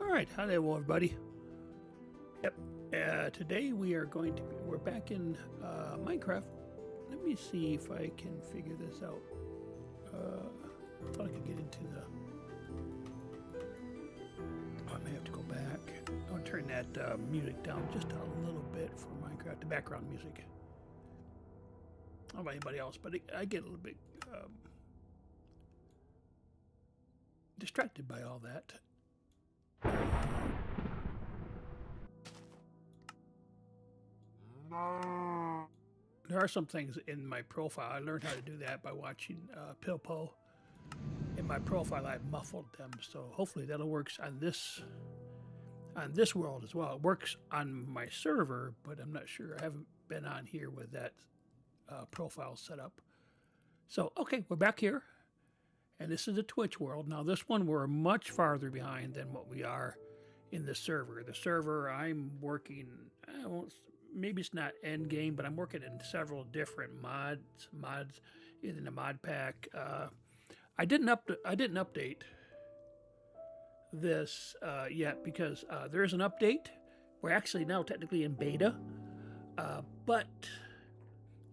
Alright, hi there, everybody. Yep, today we're back in Minecraft. Let me see if I can figure this out. I thought I could get into the... Oh, I may have to go back. I'll turn that music down just a little bit for Minecraft, the background music. I don't know about anybody else, but I get a little bit distracted by all that. There are some things in my profile. I learned how to do that by watching Pilpo. In my profile, I've muffled them, so hopefully that'll work on this world as well. It works on my server, but I'm not sure. I haven't been on here with that profile set up. So, okay, we're back here, and this is the Twitch world. Now, this one we're much farther behind than what we are in the server. The server I'm working, maybe it's not end game, but I'm working in several different mods in the mod pack. I didn't update this yet because there is an update. We're actually now technically in beta, but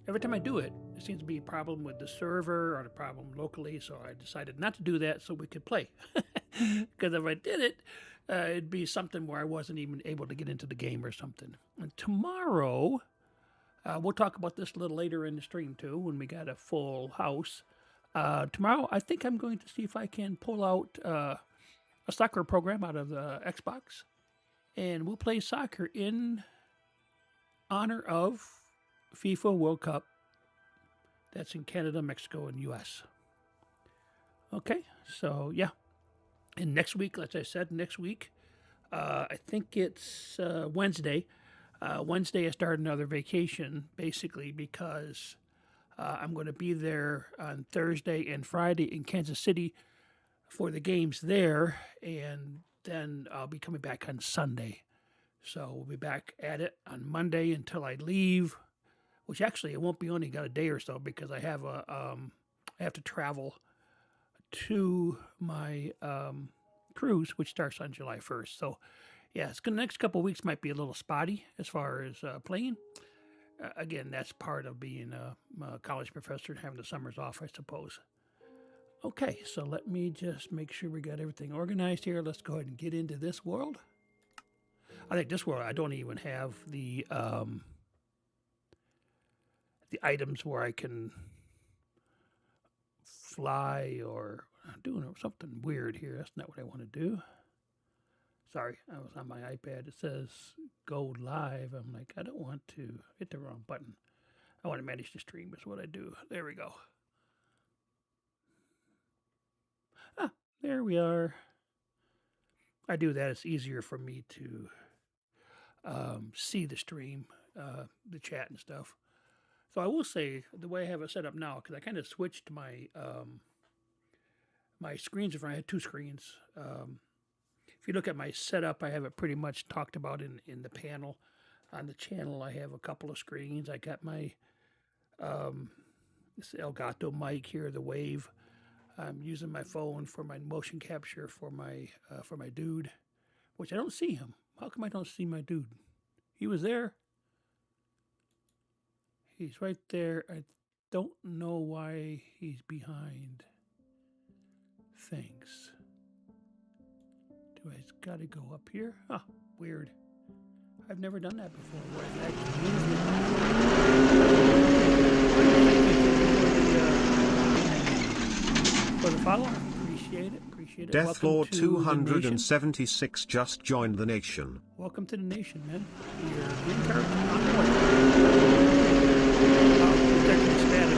every time I do it, there seems to be a problem with the server or a problem locally, so I decided not to do that so we could play. Because if I did it, it'd be something where I wasn't even able to get into the game or something. And tomorrow, we'll talk about this a little later in the stream too, when we got a full house. Tomorrow, I think I'm going to see if I can pull out a soccer program out of the Xbox, and we'll play soccer in honor of FIFA World Cup. That's in Canada, Mexico, and U.S. Okay, so yeah. And next week, as I said, I think it's Wednesday. Wednesday I start another vacation, basically, because I'm going to be there on Thursday and Friday in Kansas City for the games there, and then I'll be coming back on Sunday. So we'll be back at it on Monday until I leave, which actually it won't be only got a day or so because I have I have to travel to my cruise, which starts on July 1st. So yeah, the next couple of weeks might be a little spotty as far as playing. Again, that's part of being a college professor and having the summers off, I suppose. Okay, so let me just make sure we got everything organized here. Let's go ahead and get into this world. I think this world, I don't even have the items where I can fly, or I'm doing something weird here. That's not what I want to do. Sorry, I was on my iPad. It says go live. I'm like, I don't want to hit the wrong button. I want to manage the stream is what I do. There we go. Ah, there we are. I do that. It's easier for me to see the stream, the chat and stuff. So I will say the way I have it set up now, because I kind of switched my my screens. If I had two screens, if you look at my setup, I have it pretty much talked about in the panel. On the channel, I have a couple of screens. I got my this Elgato mic here, the Wave. I'm using my phone for my motion capture for my dude, which I don't see him. How come I don't see my dude? He was there. He's right there. I don't know why he's behind things. Do I got to go up here? Huh, weird. I've never done that before. Where I actually for the follow. Appreciate it. Appreciate it. Deathlord 276 just joined the nation. Welcome to the nation, man. Your green card on the way. Thank you for that.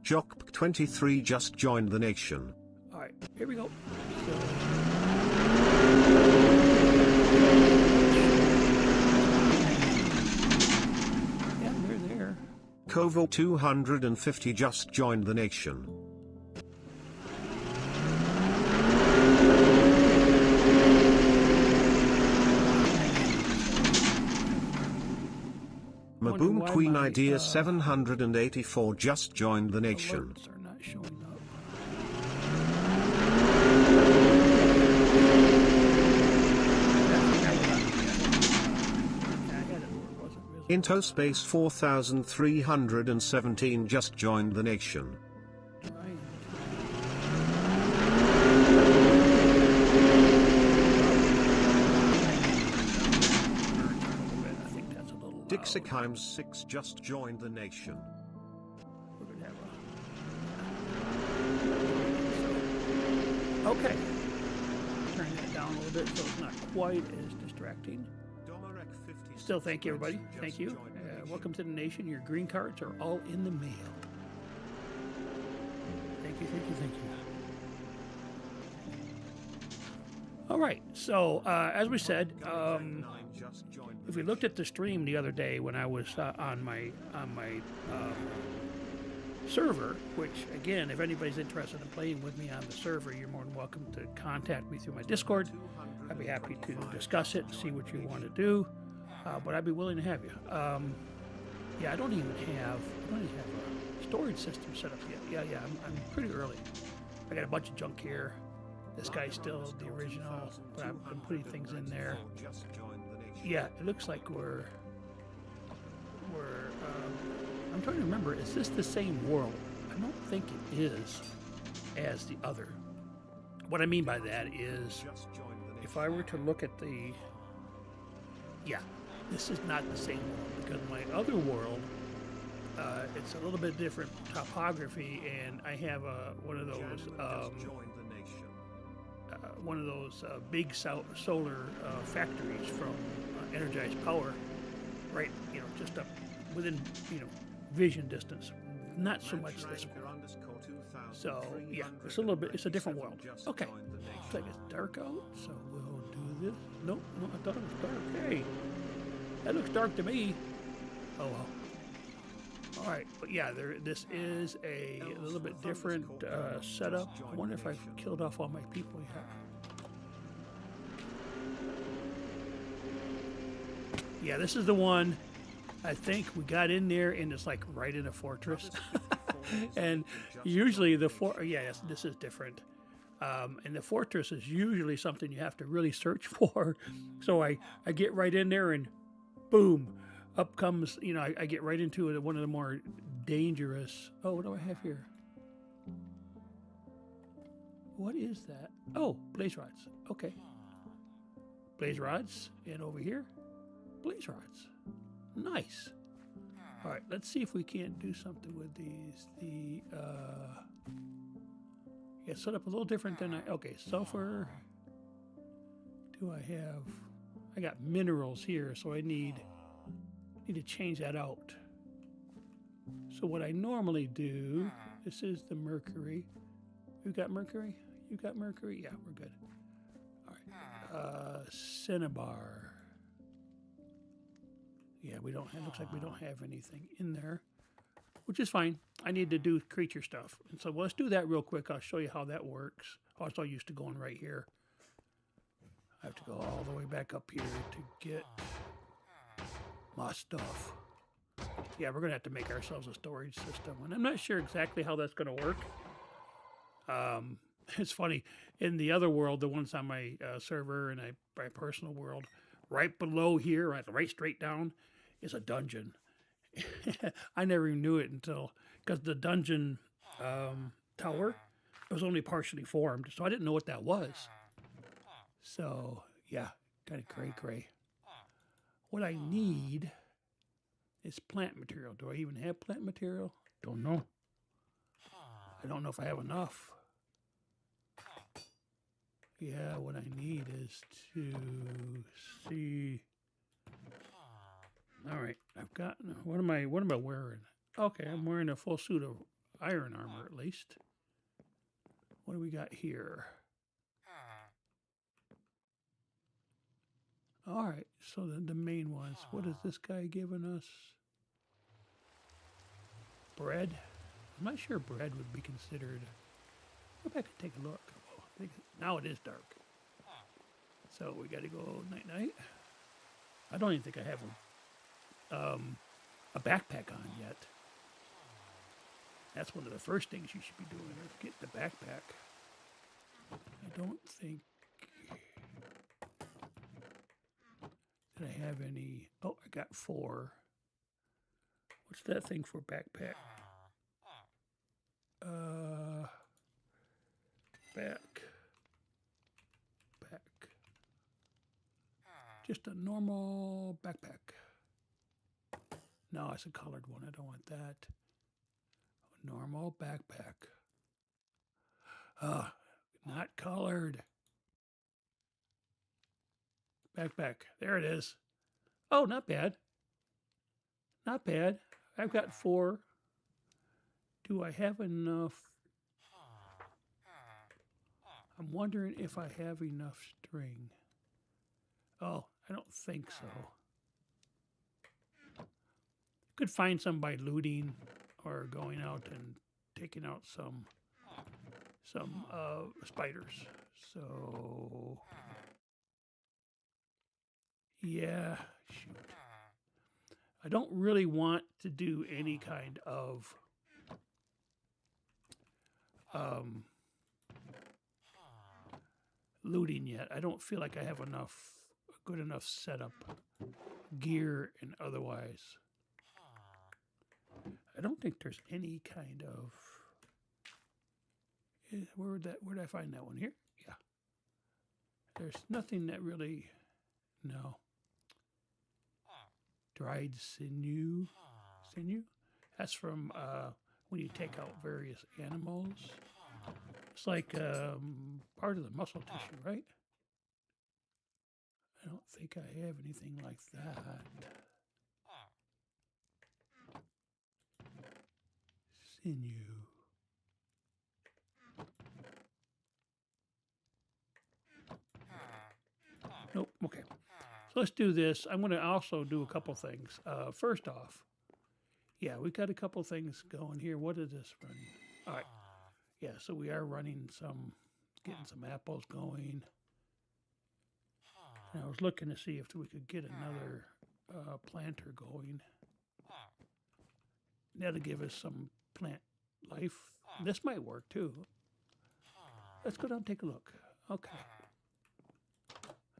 Jock23 just joined the nation. Alright, here we go. Yeah, they're there. Koval 250 just joined the nation. wonder Maboom why Queen my, Idea 784 just joined the nation. alerts are not showing up. Intospace 4317 just joined the nation. Dixikheim 6 just joined the nation. We're gonna have a... Okay. Turn that down a little bit so it's not quite as distracting. Still, thank you, everybody. Thank you. Welcome to the nation. Your green cards are all in the mail. Thank you, thank you, thank you. All right. So, as we said, if we looked at the stream the other day when I was on my server, which again, if anybody's interested in playing with me on the server, you're more than welcome to contact me through my Discord. I'd be happy to discuss it, see what you want to do, but I'd be willing to have you. Yeah, I don't even have a storage system set up yet. Yeah, I'm pretty early. I got a bunch of junk here. This guy's still the original, but I've been putting things in there. Yeah, it looks like we're I'm trying to remember, is this the same world? I don't think it is as the other. What I mean by that is, if I were to look at the, yeah, this is not the same world, because my other world, it's a little bit different topography, and I have one of those big solar factories from Energized Power, right? You know, just up within vision distance. Not so much this one. So yeah, it's a little bit. It's a different world. Okay, looks like it's dark out, so we'll do this. Nope, no, I thought it was dark. Hey, that looks dark to me. Oh well. All right, but yeah, this is a little bit different setup. I wonder if I've killed off all my people yet. Yeah, this is the one. I think we got in there, and it's like right in a fortress. And usually yes, this is different. And the fortress is usually something you have to really search for. So I get right in there, and boom, up comes, I get right into one of the more dangerous. Oh, what do I have here? What is that? Oh, blaze rods. Okay. Blaze rods, and over here, blaze rods. Nice. All right, let's see if we can't do something with these. Yeah, set up a little different than okay, sulfur. I got minerals here, so I need to change that out. So what I normally do, this is the mercury. We've got mercury? You got mercury? Yeah, we're good. All right, cinnabar. Yeah, we don't have, looks like we don't have anything in there, which is fine. I need to do creature stuff. And so let's do that real quick. I'll show you how that works. Also, I'm used to going right here. I have to go all the way back up here to get my stuff. Yeah, we're going to have to make ourselves a storage system. And I'm not sure exactly how that's going to work. It's funny. In the other world, the ones on my server and my personal world, right below here, right straight down, is a dungeon. I never even knew it because the dungeon tower was only partially formed, so I didn't know what that was. So yeah, kind of cray. What I need is plant material. Do I even have plant material? Don't know. I don't know if I have enough. Yeah, what I need is to see. All right, I've got. What am I wearing? Okay, I'm wearing a full suit of iron armor at least. What do we got here? All right, so the main ones. What is this guy giving us? Bread. I'm not sure bread would be considered. Go back and take a look. Now it is dark. So we got to go night-night. I don't even think I have them. a backpack on yet. That's one of the first things you should be doing, is get the backpack. I don't think that I have any. Oh, I got 4. What's that thing for backpack? Back. Just a normal backpack. No, it's a colored one. I don't want that. A normal backpack. Not colored. Backpack. There it is. Oh, not bad. Not bad. I've got 4. Do I have enough? I'm wondering if I have enough string. Oh, I don't think so. Could find some by looting or going out and taking out some spiders. So yeah, shoot. I don't really want to do any kind of looting yet. I don't feel like I have good enough setup, gear and otherwise. I don't think there's any kind of. Where did I find that one here? Yeah. There's nothing that really. No. Dried sinew. Sinew? That's from when you take out various animals. It's like part of the muscle tissue, right? I don't think I have anything like that. Sinew. Nope. Okay. So let's do this. I'm going to also do a couple things. First off, yeah, we've got a couple things going here. What is this running? All right. Yeah, so we are running getting some apples going. And I was looking to see if we could get another planter going. That'll give us some plant life. This might work too. Let's go down and take a look. Okay.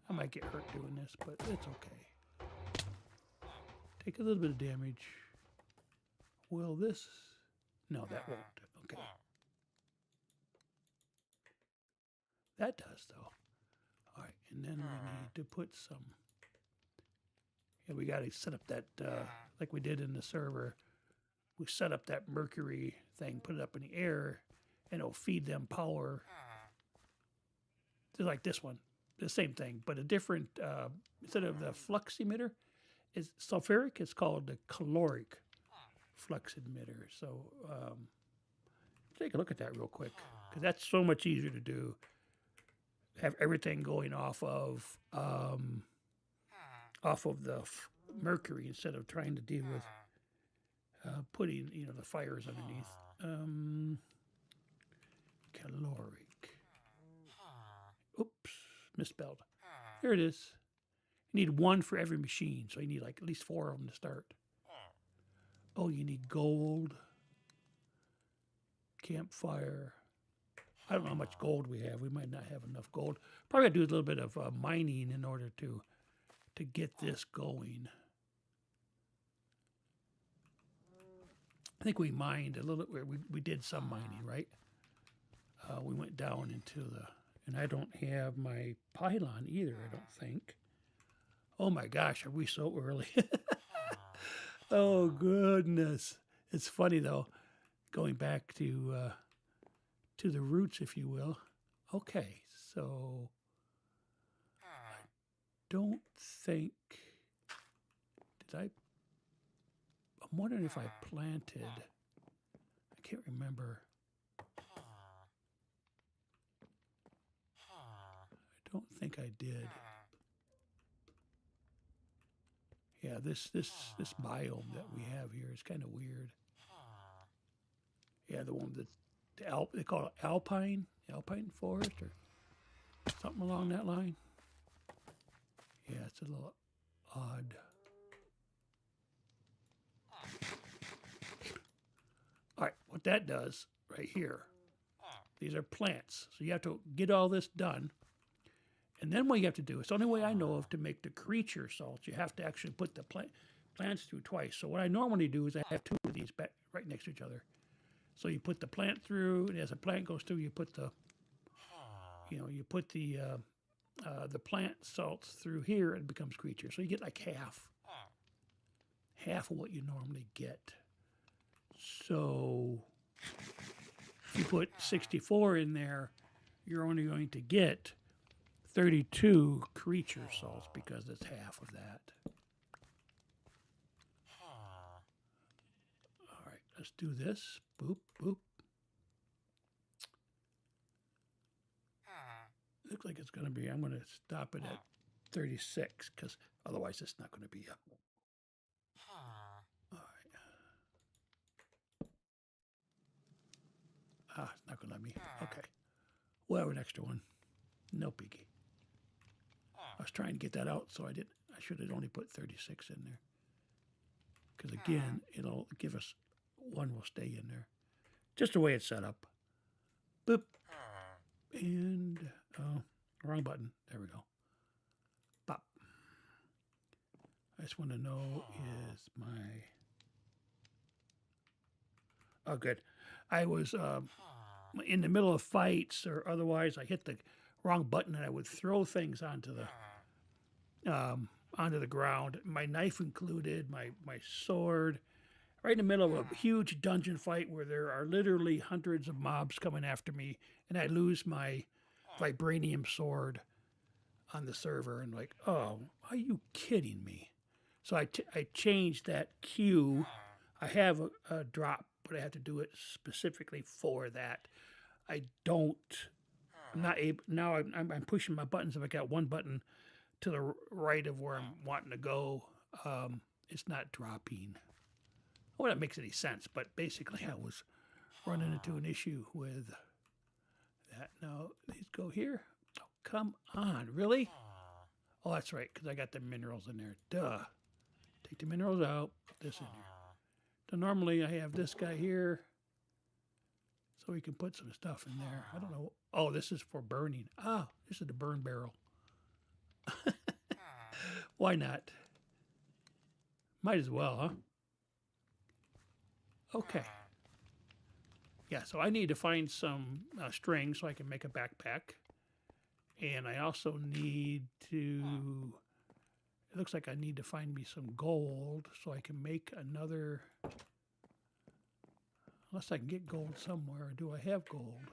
I might get hurt doing this, but it's okay. Take a little bit of damage. Will this? No, that won't. Okay. That does, though. All right, and then we need to put some. Yeah, we got to set up that, like we did in the server. We set up that mercury thing, put it up in the air, and it'll feed them power. Just like this one. The same thing, but a different, instead of the flux emitter, is sulfuric, it's called the caloric flux emitter. So take a look at that real quick, because that's so much easier to do. Have everything going off of the mercury instead of trying to deal with putting the fires underneath. Caloric. Oops. Misspelled. There it is. You need 1 for every machine, so you need like at least 4 of them to start. Oh, you need gold. Campfire. I don't know how much gold we have. We might not have enough gold. Probably got to do a little bit of mining in order to get this going. I think we mined a little. We did some mining, right? We went down into the. And I don't have my pylon either, I don't think. Oh my gosh, are we so early? Oh goodness. It's funny though, going back to the roots, if you will. Okay, so I don't think, I'm wondering if I planted, I can't remember. I don't think I did. Yeah, this biome that we have here is kind of weird. Yeah, the one that they call it alpine forest or something along that line. Yeah, it's a little odd. that does right here. These are plants. So you have to get all this done. And then what you have to do, it's the only way I know of to make the creature salts, you have to actually put the plants through twice. So what I normally do is I have two of these right next to each other. So you put the plant through, and as the plant goes through, you put the, you put the plant salts through here, and it becomes creature. So you get like half of what you normally get. So if you put 64 in there, you're only going to get 32 creature salts because it's half of that. All right, let's do this. Boop, boop. Looks like it's going to be, I'm going to stop it at 36 because otherwise it's not going to be up. All right. It's not going to let me. Okay. We'll have an extra one. No biggie. I was trying to get that out, so I should have only put 36 in there. Because again, it'll give us one will stay in there. Just the way it's set up. Boop. And, wrong button. There we go. Pop. I just want to know is my... Oh, good. I was in the middle of fights, or otherwise I hit the wrong button and I would throw things onto the ground. My knife included, my sword, right in the middle of a huge dungeon fight where there are literally hundreds of mobs coming after me, and I lose my vibranium sword on the server, and like, oh, are you kidding me? So I changed that cue. I have a drop, but I have to do it specifically for that. I'm not able, now I'm pushing my buttons. If I got one button to the right of where I'm wanting to go, it's not dropping. Well, that makes any sense, but basically I was running into an issue with that. Now, these go here. Oh, come on, really? Oh, that's right, because I got the minerals in there. Duh. Take the minerals out, put this in here. So normally I have this guy here, so we can put some stuff in there. I don't know. Oh, this is for burning. Ah, this is the burn barrel. Why not? Might as well, huh? Okay. Yeah, so I need to find some string so I can make a backpack. And I also need to... It looks like I need to find me some gold so I can make another... Unless I can get gold somewhere. Do I have gold?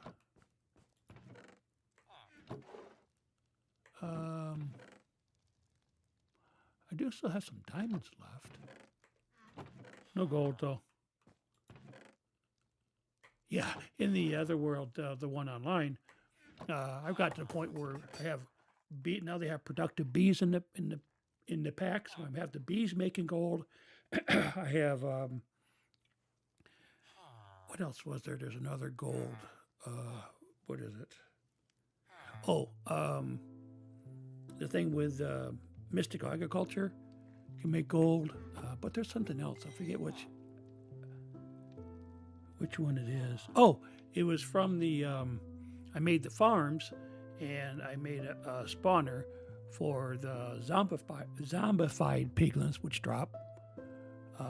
I do still have some diamonds left. No gold, though. Yeah, in the other world, the one online, I've got to the point where I have now they have productive bees in the pack, so I have the bees making gold. I have what else was there? There's another gold. What is it? Oh, the thing with mystical agriculture, you can make gold, but there's something else. I forget which one it is. Oh, it was from the, I made the farms, and I made a spawner for the zombified piglins, which drop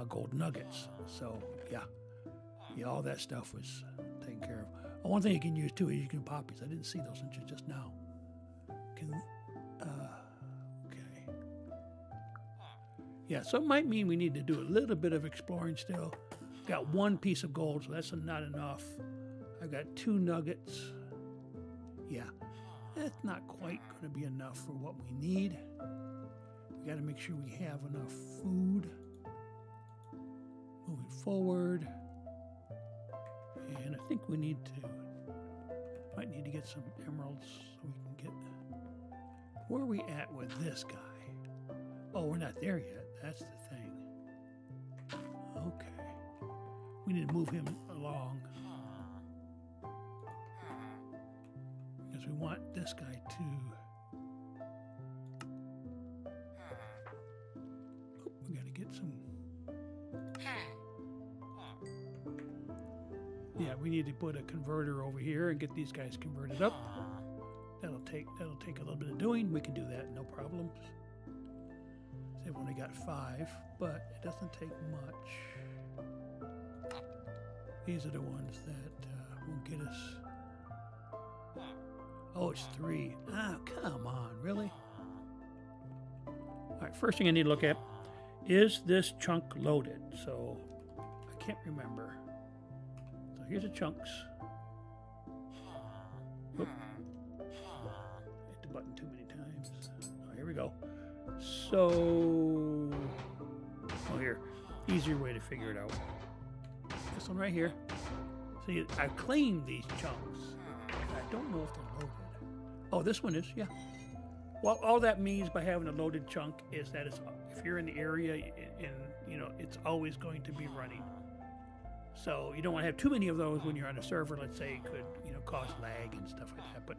gold nuggets. So, yeah, all that stuff was taken care of. Oh, one thing you can use, too, is you can poppies. I didn't see those until just now. Okay. Yeah, so it might mean we need to do a little bit of exploring still. Got one piece of gold, so that's not enough. I've got 2 nuggets. Yeah, that's not quite going to be enough for what we need. We got to make sure we have enough food. Moving forward. And I think we might need to get some emeralds so we can get... Where are we at with this guy? Oh, we're not there yet. That's the thing. Okay. We need to move him along. Because we want this guy to... Oh, we got to get some... Yeah, we need to put a converter over here and get these guys converted up. That'll take a little bit of doing. We can do that, no problems. They've only got 5, but it doesn't take much. These are the ones that will get us. Oh, it's 3. Ah, come on, really? All right, first thing I need to look at is this chunk loaded. So I can't remember. So here's the chunks. Oop. Hit the button too many times. Oh, here we go. So, oh here, easier way to figure it out. This one right here. See, I claimed these chunks. I don't know if they're loaded. Oh, this one is, yeah. Well, all that means by having a loaded chunk is that it's, if you're in the area and you know, it's always going to be running. So you don't want to have too many of those when you're on a server. Let's say it could, you know, cause lag and stuff like that. But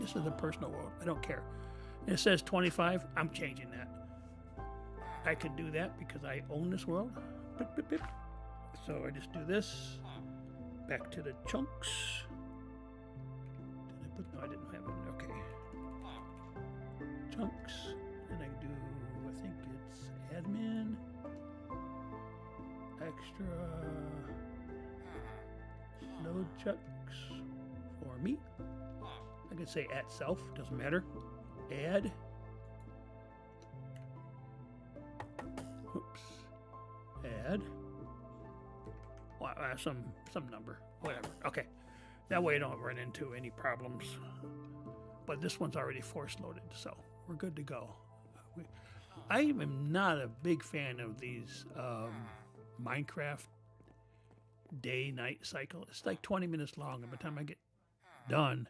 this is a personal world. I don't care. And it says 25. I'm changing that. I can do that because I own this world. Beep, beep, beep. So I just do this. Back to the chunks. Did I put? No, I didn't have it. Okay. Chunks. And I do. I think it's admin. Extra. Load chunks for me. I could say at self, doesn't matter. Add. Oops. Add. Well, some number, whatever. Okay. That way I don't run into any problems. But this one's already force loaded, so we're good to go. I am not a big fan of these Minecraft day-night cycle. It's like 20 minutes long, and by the time I get done,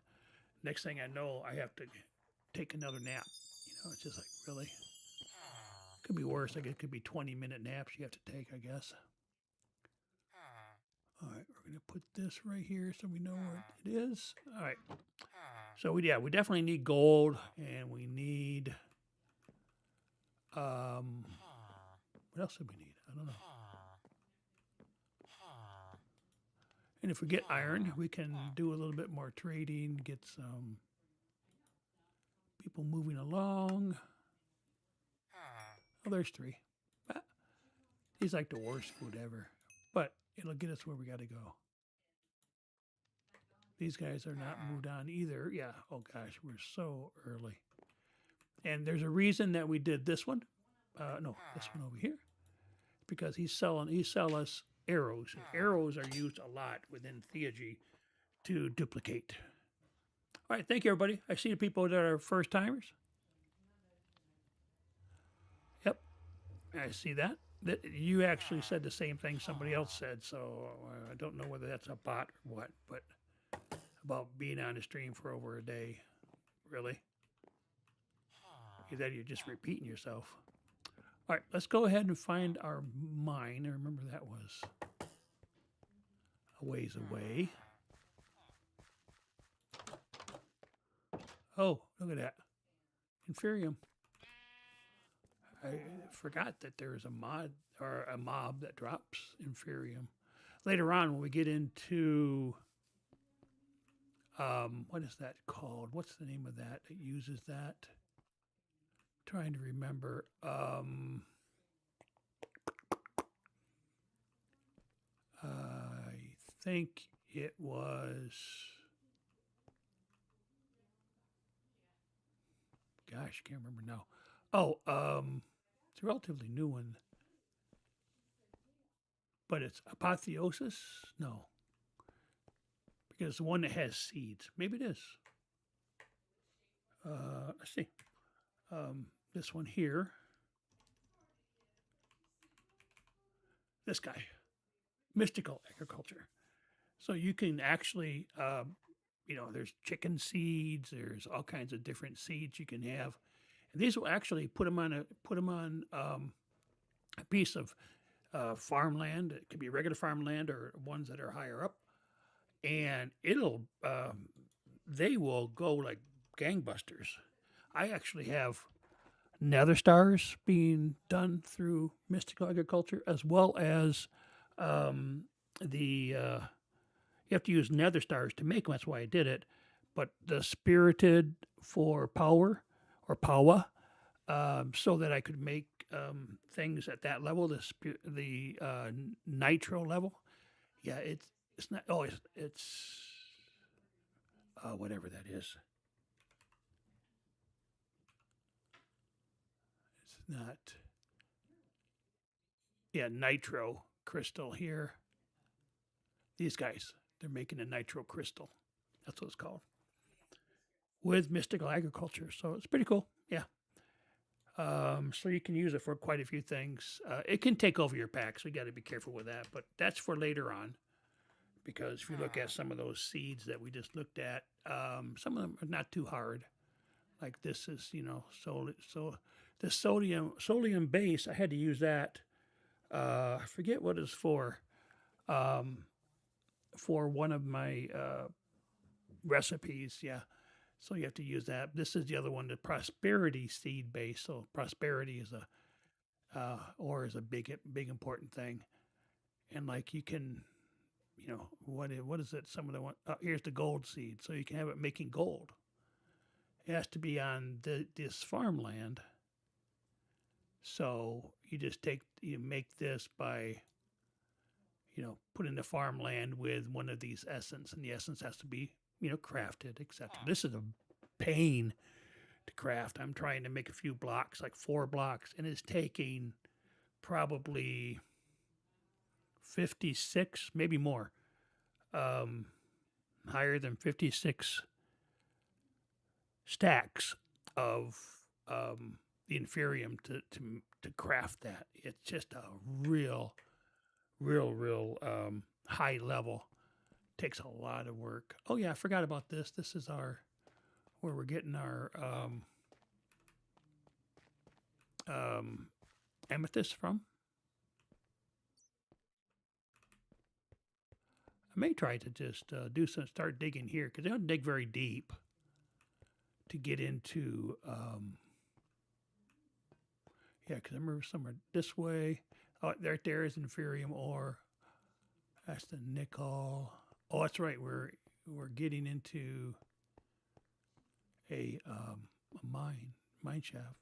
next thing I know, I have to take another nap. You know, it's just like, really? Could be worse. Like it could be 20-minute naps you have to take, I guess. All right, we're going to put this right here so we know what it is. All right. So, we definitely need gold, and we need... what else do we need? I don't know. And if we get iron, we can do a little bit more trading, get some people moving along. Oh, there's 3. He's like the worst food ever, but it'll get us where we got to go. These guys are not moved on either. Yeah. Oh gosh, we're so early. And there's a reason that we did this one. No, this one over here, because he sell us arrows. And arrows are used a lot within Theurgy to duplicate. All right, thank you, everybody. I see the people that are first timers. Yep, I see that. That you actually said the same thing somebody else said, so I don't know whether that's a bot or what, but about being on the stream for over a day, really. Either you're just repeating yourself. All right, let's go ahead and find our mine. I remember that was a ways away. Oh, look at that. Inferium. I forgot that there's a mod or a mob that drops Inferium. Later on, when we get into, what is that called? What's the name of that uses that? Trying to remember. I think it was, gosh, I can't remember now. Oh, it's a relatively new one. But it's Apotheosis? No. Because it's the one that has seeds. Maybe it is. Let's see. This one here. This guy. Mystical agriculture. So you can actually, you know, there's chicken seeds. There's all kinds of different seeds you can have. And these will actually put them on a piece of farmland. It could be regular farmland or ones that are higher up. And it'll, they will go like gangbusters. I actually have nether stars being done through mystical agriculture, as well as You have to use nether stars to make them. That's why I did it. But the spirited for power or power, so that I could make things at that level, the nitro level. Yeah, it's not. Oh, it's whatever that is. It's not. Yeah, nitro crystal here. These guys, they're making a nitro crystal. That's what it's called. With mystical agriculture. So it's pretty cool. Yeah. So you can use it for quite a few things. It can take over your pack, so you got to be careful with that. But that's for later on, because if you look at some of those seeds that we just looked at, some of them are not too hard. Like this is, so the sodium base. I had to use that. I forget what it's for one of my recipes. Yeah. So you have to use that. This is the other one, the prosperity seed base. So prosperity is ore is a big important thing. And like you can, what is it? Some of the one here's the gold seed. So you can have it making gold. It has to be on this farmland. So you make this by, put in the farmland with one of these essence, and the essence has to be, crafted, etc. This is a pain to craft. I'm trying to make a few blocks, like 4 blocks, and it's taking probably 56, maybe more, higher than 56 stacks of the inferium to craft that. It's just a real high level. Takes a lot of work. Oh yeah, I forgot about this. This is where we're getting our amethyst from. I may try to just start digging here, because they don't dig very deep to get into. Yeah, because I remember somewhere this way. Oh, right there is inferium ore. That's the nickel. Oh, that's right. We're getting into a mine shaft.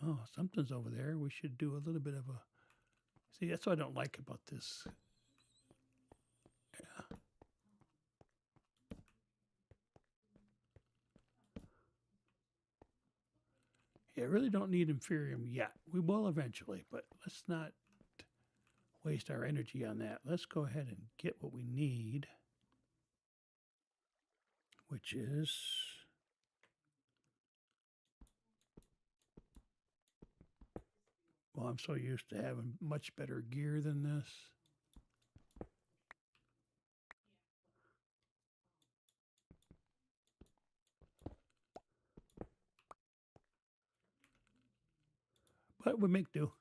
Oh, something's over there. We should do a little bit of a. See, that's what I don't like about this. Yeah. Yeah, I really don't need inferium yet. We will eventually, but let's not waste our energy on that. Let's go ahead and get what we need, which is well, I'm so used to having much better gear than this. But we make do.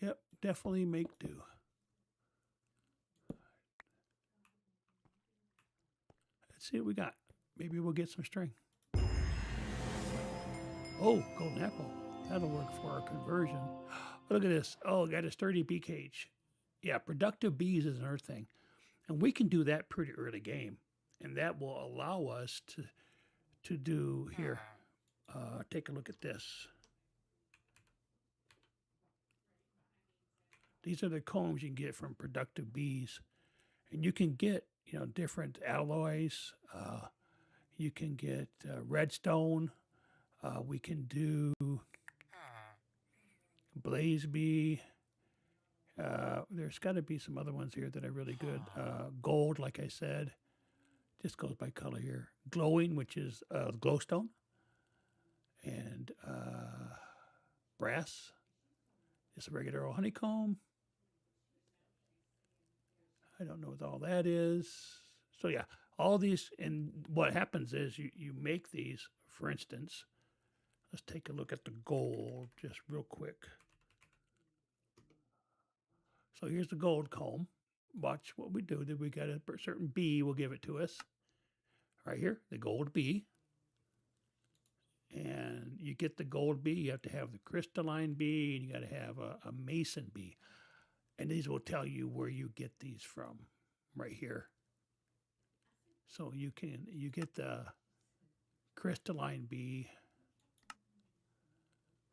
Yep, definitely make do. Let's see what we got. Maybe we'll get some string. Oh, golden apple. That'll work for our conversion. Look at this. Oh, got a sturdy bee cage. Yeah, productive bees is another thing. And we can do that pretty early game. And that will allow us to do here. Take a look at this. These are the combs you can get from productive bees. And you can get, different alloys. You can get redstone. We can do blaze bee. There's got to be some other ones here that are really good. Gold, like I said, just goes by color here. Glowing, which is glowstone. And brass, just a regular old honeycomb. I don't know what all that is. So yeah, all these, and what happens is you make these, for instance, let's take a look at the gold just real quick. So here's the gold comb. Watch what we do. We got a certain bee will give it to us. Right here, the gold bee. And you get the gold bee, you have to have the crystalline bee, and you got to have a mason bee. And these will tell you where you get these from, right here. So you get the crystalline bee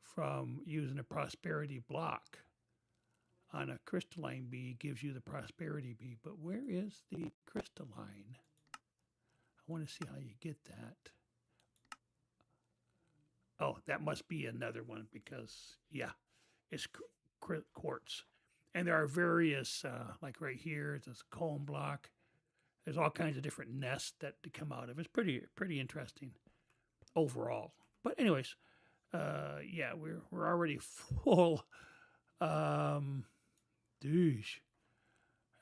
from using a prosperity block. On a crystalline bee gives you the prosperity bee, but where is the crystalline? I want to see how you get that. Oh, that must be another one because, yeah, it's quartz. And there are various, like right here, there's a comb block. There's all kinds of different nests that come out of it. It's pretty interesting overall. But anyways, yeah, we're already full. Douche.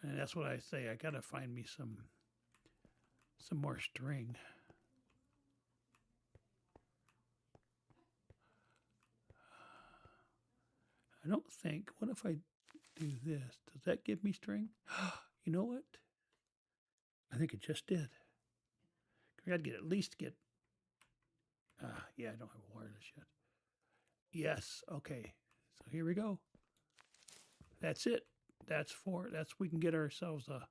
And that's what I say. I gotta find me some more string. I don't think. What if I do this? Does that give me string? You know what? I think it just did. I gotta at least get. Yeah, I don't have a wireless yet. Yes. Okay. So here we go. That's it. We can get ourselves a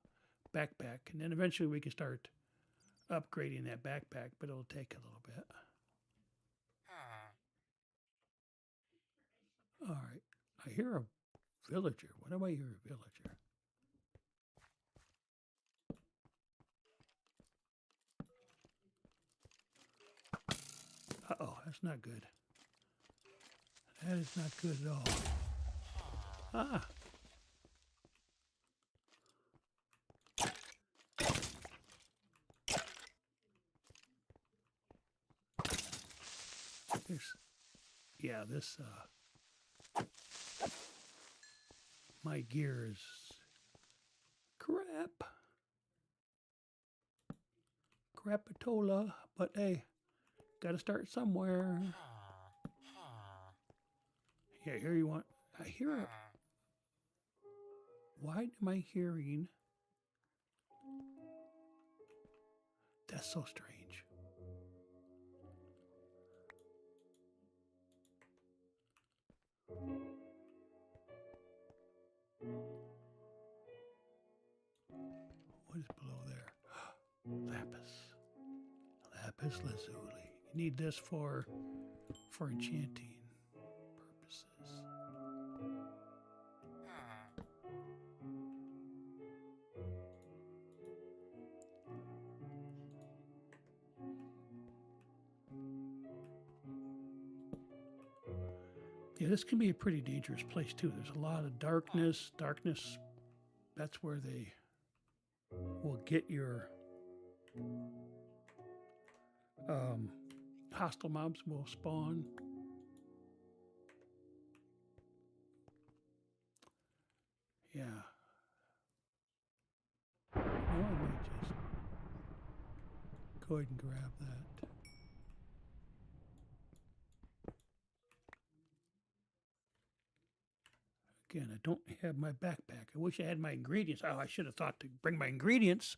backpack, and then eventually we can start upgrading that backpack, but it'll take a little bit. All right. I hear a villager. What do I hear a villager? Uh-oh, that's not good. That is not good at all. Ah. This my gear is crap. Crapatola, but hey, gotta start somewhere. Yeah, here you want. I hear it. Why am I hearing? That's so strange. What is below there? Lapis lazuli. You need this for enchanting purposes. Yeah, this can be a pretty dangerous place too. There's a lot of darkness. Darkness, that's where they will get your hostile mobs will spawn. Yeah. I might just go ahead and grab that. Again, I don't have my backpack. I wish I had my ingredients. Oh, I should have thought to bring my ingredients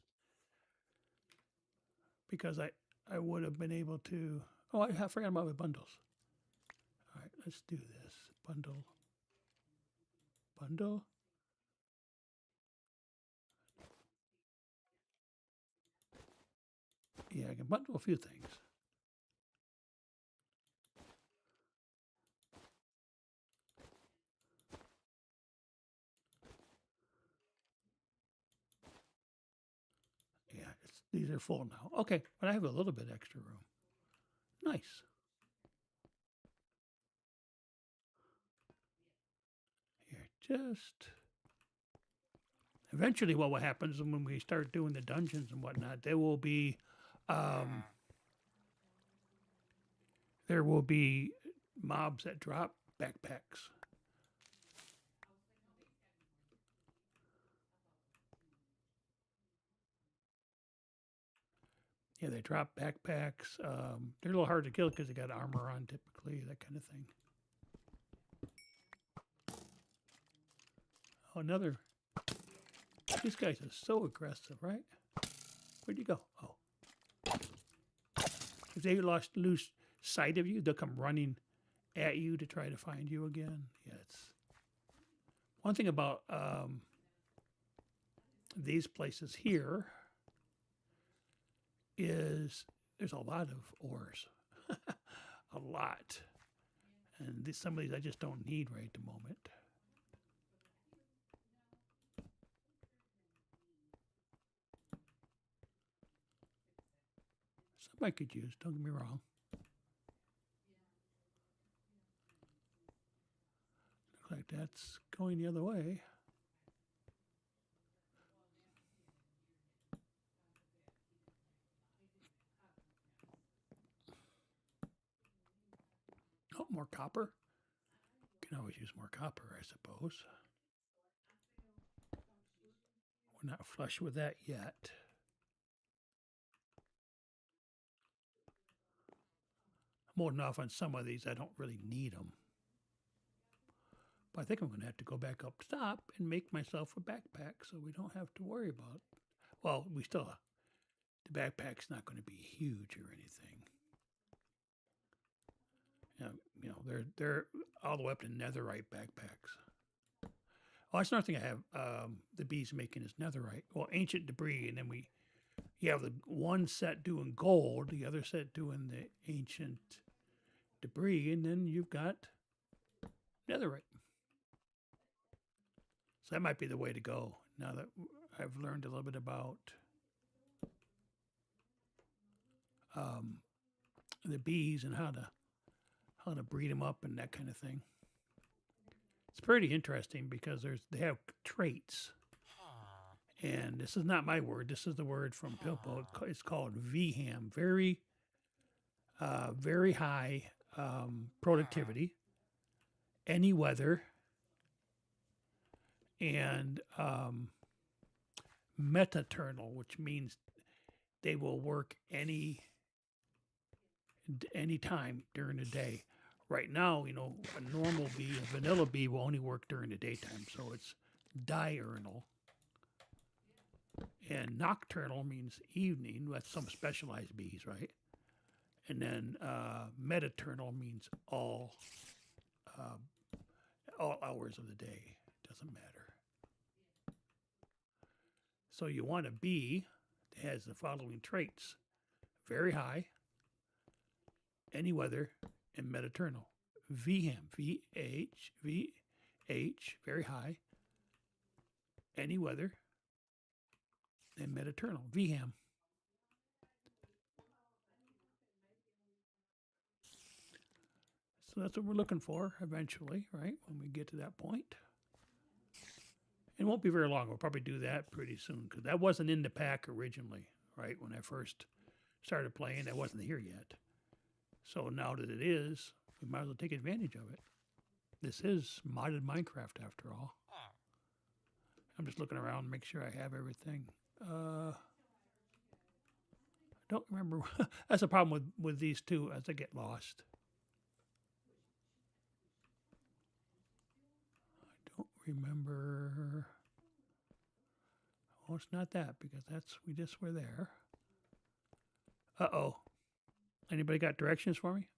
because I would have been able to. Oh, I forgot about my bundles. All right, let's do this. Bundle. Yeah, I can bundle a few things. Yeah, these are full now. Okay, but I have a little bit extra room. Nice. Here, just eventually what will happen is when we start doing the dungeons and whatnot, there will be mobs that drop backpacks. Yeah, they drop backpacks. They're a little hard to kill because they got armor on typically, that kind of thing. Oh, another. These guys are so aggressive, right? Where'd you go? Oh. If they sight of you, they'll come running at you to try to find you again. Yeah, it's one thing about these places here is there's a lot of ores, a lot, and some of these I just don't need right at the moment. Some I could use, don't get me wrong. Looks like that's going the other way. Oh, more copper. Can always use more copper, I suppose. We're not flush with that yet. More than off on some of these, I don't really need them. But I think I'm going to have to go back up top and make myself a backpack so we don't have to worry about. Well, we still, the backpack's not going to be huge or anything. You know, they're all the way up to netherite backpacks. Oh, that's another thing I have. The bees making is netherite. Well, ancient debris, and then you have the one set doing gold, the other set doing the ancient debris, and then you've got netherite. So that might be the way to go now that I've learned a little bit about the bees and how to breed them up and that kind of thing. It's pretty interesting because they have traits. And this is not my word. This is the word from Pilpo. It's called VHAM, very high productivity, any weather, and metaternal, which means they will work any time during the day. Right now, you know, a normal bee, a vanilla bee, will only work during the daytime, so it's diurnal. And nocturnal means evening. That's some specialized bees, right? And then metaternal means all hours of the day. Doesn't matter. So you want a bee that has the following traits: very high, any weather, and metaternal. VHAM, VH, very high, any weather, and metaternal. VHAM. So that's what we're looking for eventually, right? When we get to that point. It won't be very long. We'll probably do that pretty soon because that wasn't in the pack originally, right? When I first started playing, that wasn't here yet. So now that it is, we might as well take advantage of it. This is modded Minecraft after all. I'm just looking around to make sure I have everything. I don't remember. That's the problem with these two as I get lost. I don't remember. Oh, it's not that because we just were there. Uh-oh. Anybody got directions for me?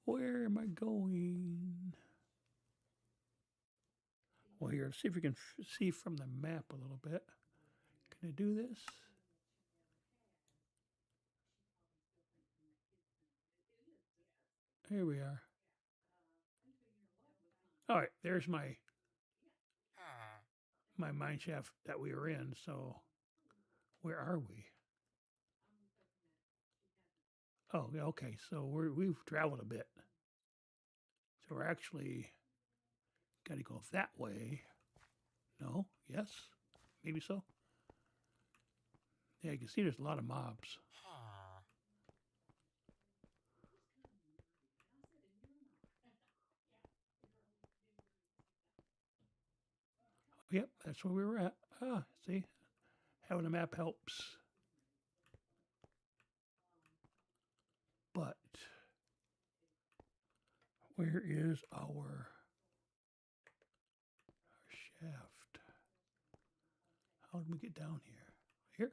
Where am I going? Well, here, see if we can see from the map a little bit. Can I do this? Here we are. All right, there's my mine shaft that we were in. So where are we? Oh, yeah, okay. So we've traveled a bit. So we're actually got to go that way. No? Yes? Maybe so? Yeah, you can see there's a lot of mobs. Yep, that's where we were at. Ah, see? Having a map helps. But where is our shaft? How did we get down here? Here?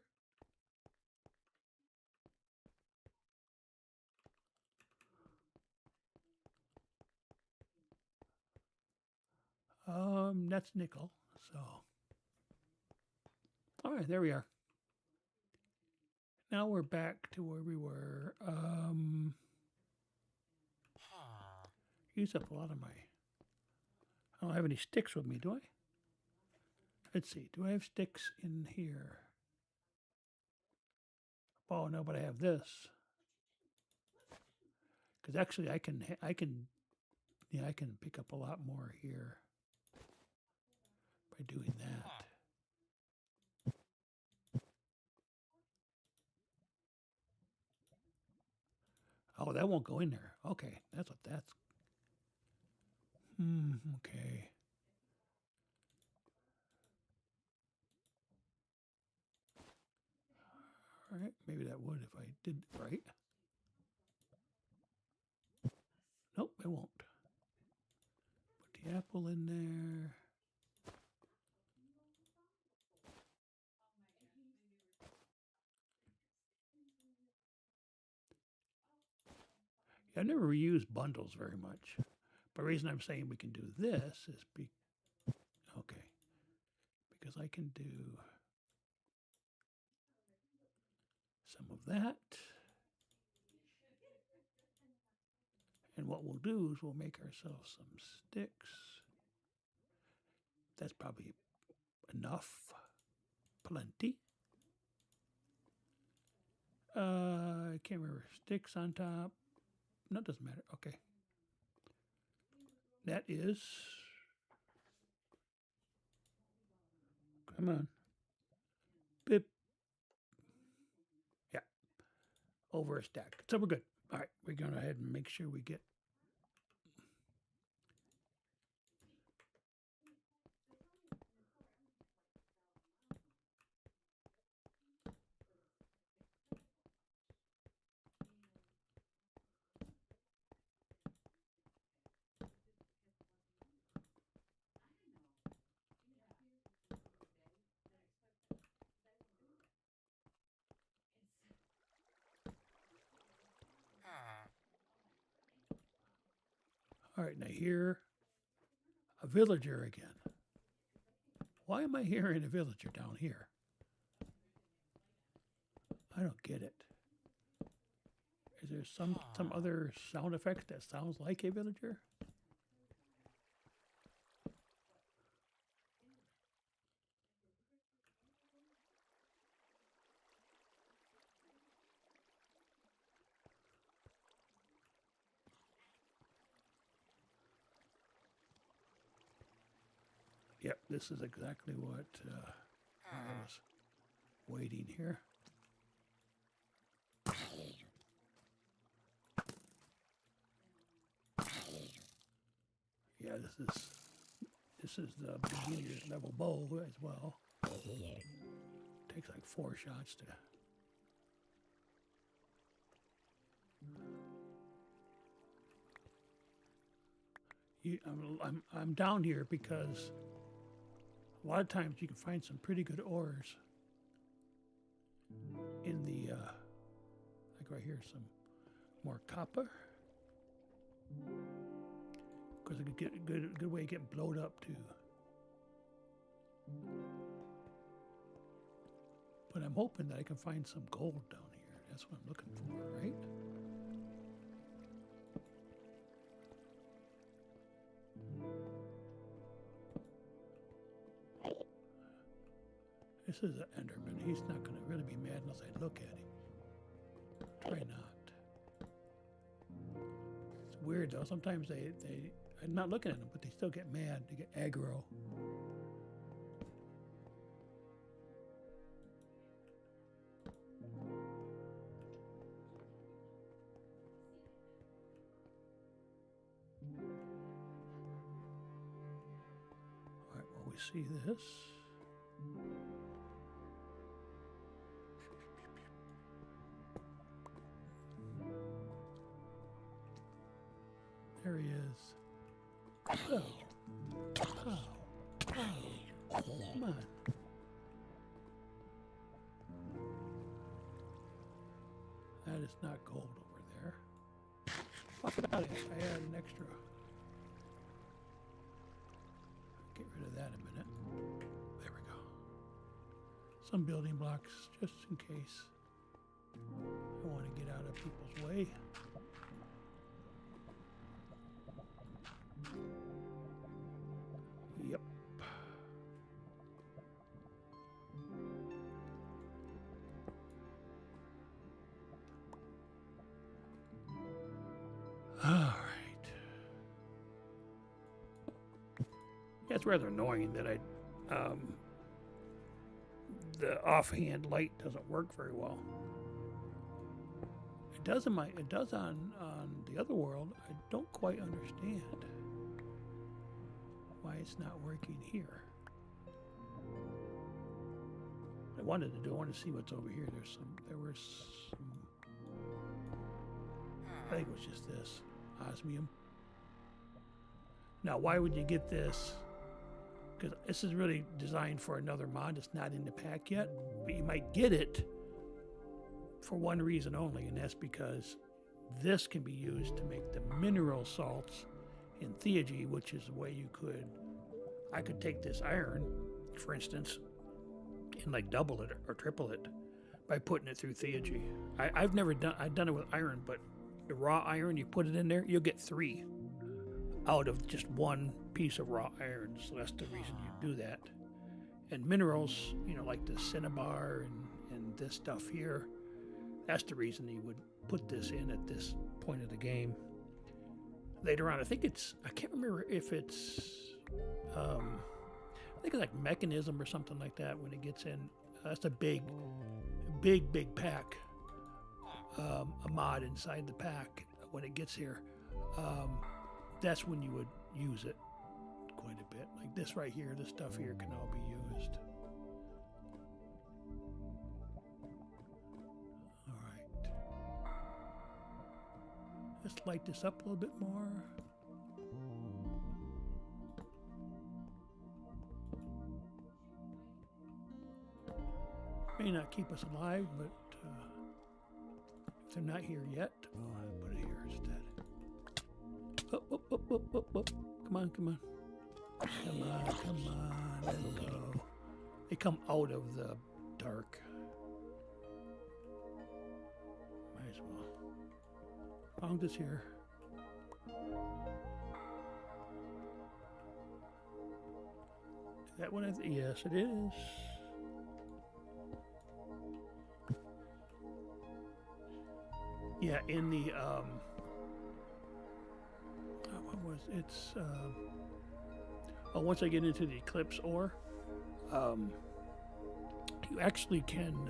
That's nickel. So, all right, there we are. Now we're back to where we were. Use up a lot of my. I don't have any sticks with me, do I? Let's see. Do I have sticks in here? Oh no, but I have this. Because actually, I can pick up a lot more here by doing that. Oh, that won't go in there. Okay, that's what that's. Okay. All right, maybe that would if I did right. Nope, it won't. Put the apple in there. I never reuse bundles very much. But the reason I'm saying we can do this is okay, because I can do some of that. And what we'll do is we'll make ourselves some sticks. That's probably enough. Plenty. I can't remember. Sticks on top. No, it doesn't matter. Okay. That is. Come on. Bip. Yeah. Over a stack. So we're good. All right. We're going to go ahead and make sure we get. All right, now here, a villager again. Why am I hearing a villager down here? I don't get it. Is there some other sound effect that sounds like a villager? Yep, this is exactly what I was waiting here. Yeah, this is the beginner's level bow as well. Takes like 4 shots to. I'm down here because a lot of times you can find some pretty good ores in the like right here, some more copper. Because it could get a good way of getting blowed up too. But I'm hoping that I can find some gold down here. That's what I'm looking for, right? This is an Enderman. He's not going to really be mad unless I look at him. Try not. It's weird though. Sometimes I'm not looking at them, but they still get mad. They get aggro. All right, well, we see this. There he is. Oh. Oh. Oh. Come on. That is not gold over there. Fuck it out. I had an extra. Get rid of that a minute. There we go. Some building blocks, just in case I want to get out of people's way. Yep. All right. Yeah, it's rather annoying that the offhand light doesn't work very well. It does on the other world. I don't quite understand why it's not working here. I wanted to see what's over here. There was some, I think it was just this osmium. Now, why would you get this? Because this is really designed for another mod that's not in the pack yet, but you might get it for one reason only, and that's because this can be used to make the mineral salts in Theurgy, which is the way I could take this iron, for instance, and like double it or triple it by putting it through Theurgy. I've done it with iron, but the raw iron, you put it in there, you'll get 3 out of just one piece of raw iron. So that's the reason you do that. And minerals, like the cinnabar and this stuff here, that's the reason you would put this in at this point of the game. Later on, I can't remember if it's, I think it's like mechanism or something like that when it gets in. That's a big pack, a mod inside the pack when it gets here. That's when you would use it quite a bit. Like this right here, this stuff here can all be used. All right. Let's light this up a little bit more. May not keep us alive, but if they're not here yet, I'll put it here instead. Up. Come on. Come on. There we go. They come out of the dark. Might as well. Found this here. Is that what yes, it is. Yeah, in the once I get into the Eclipse ore, you actually can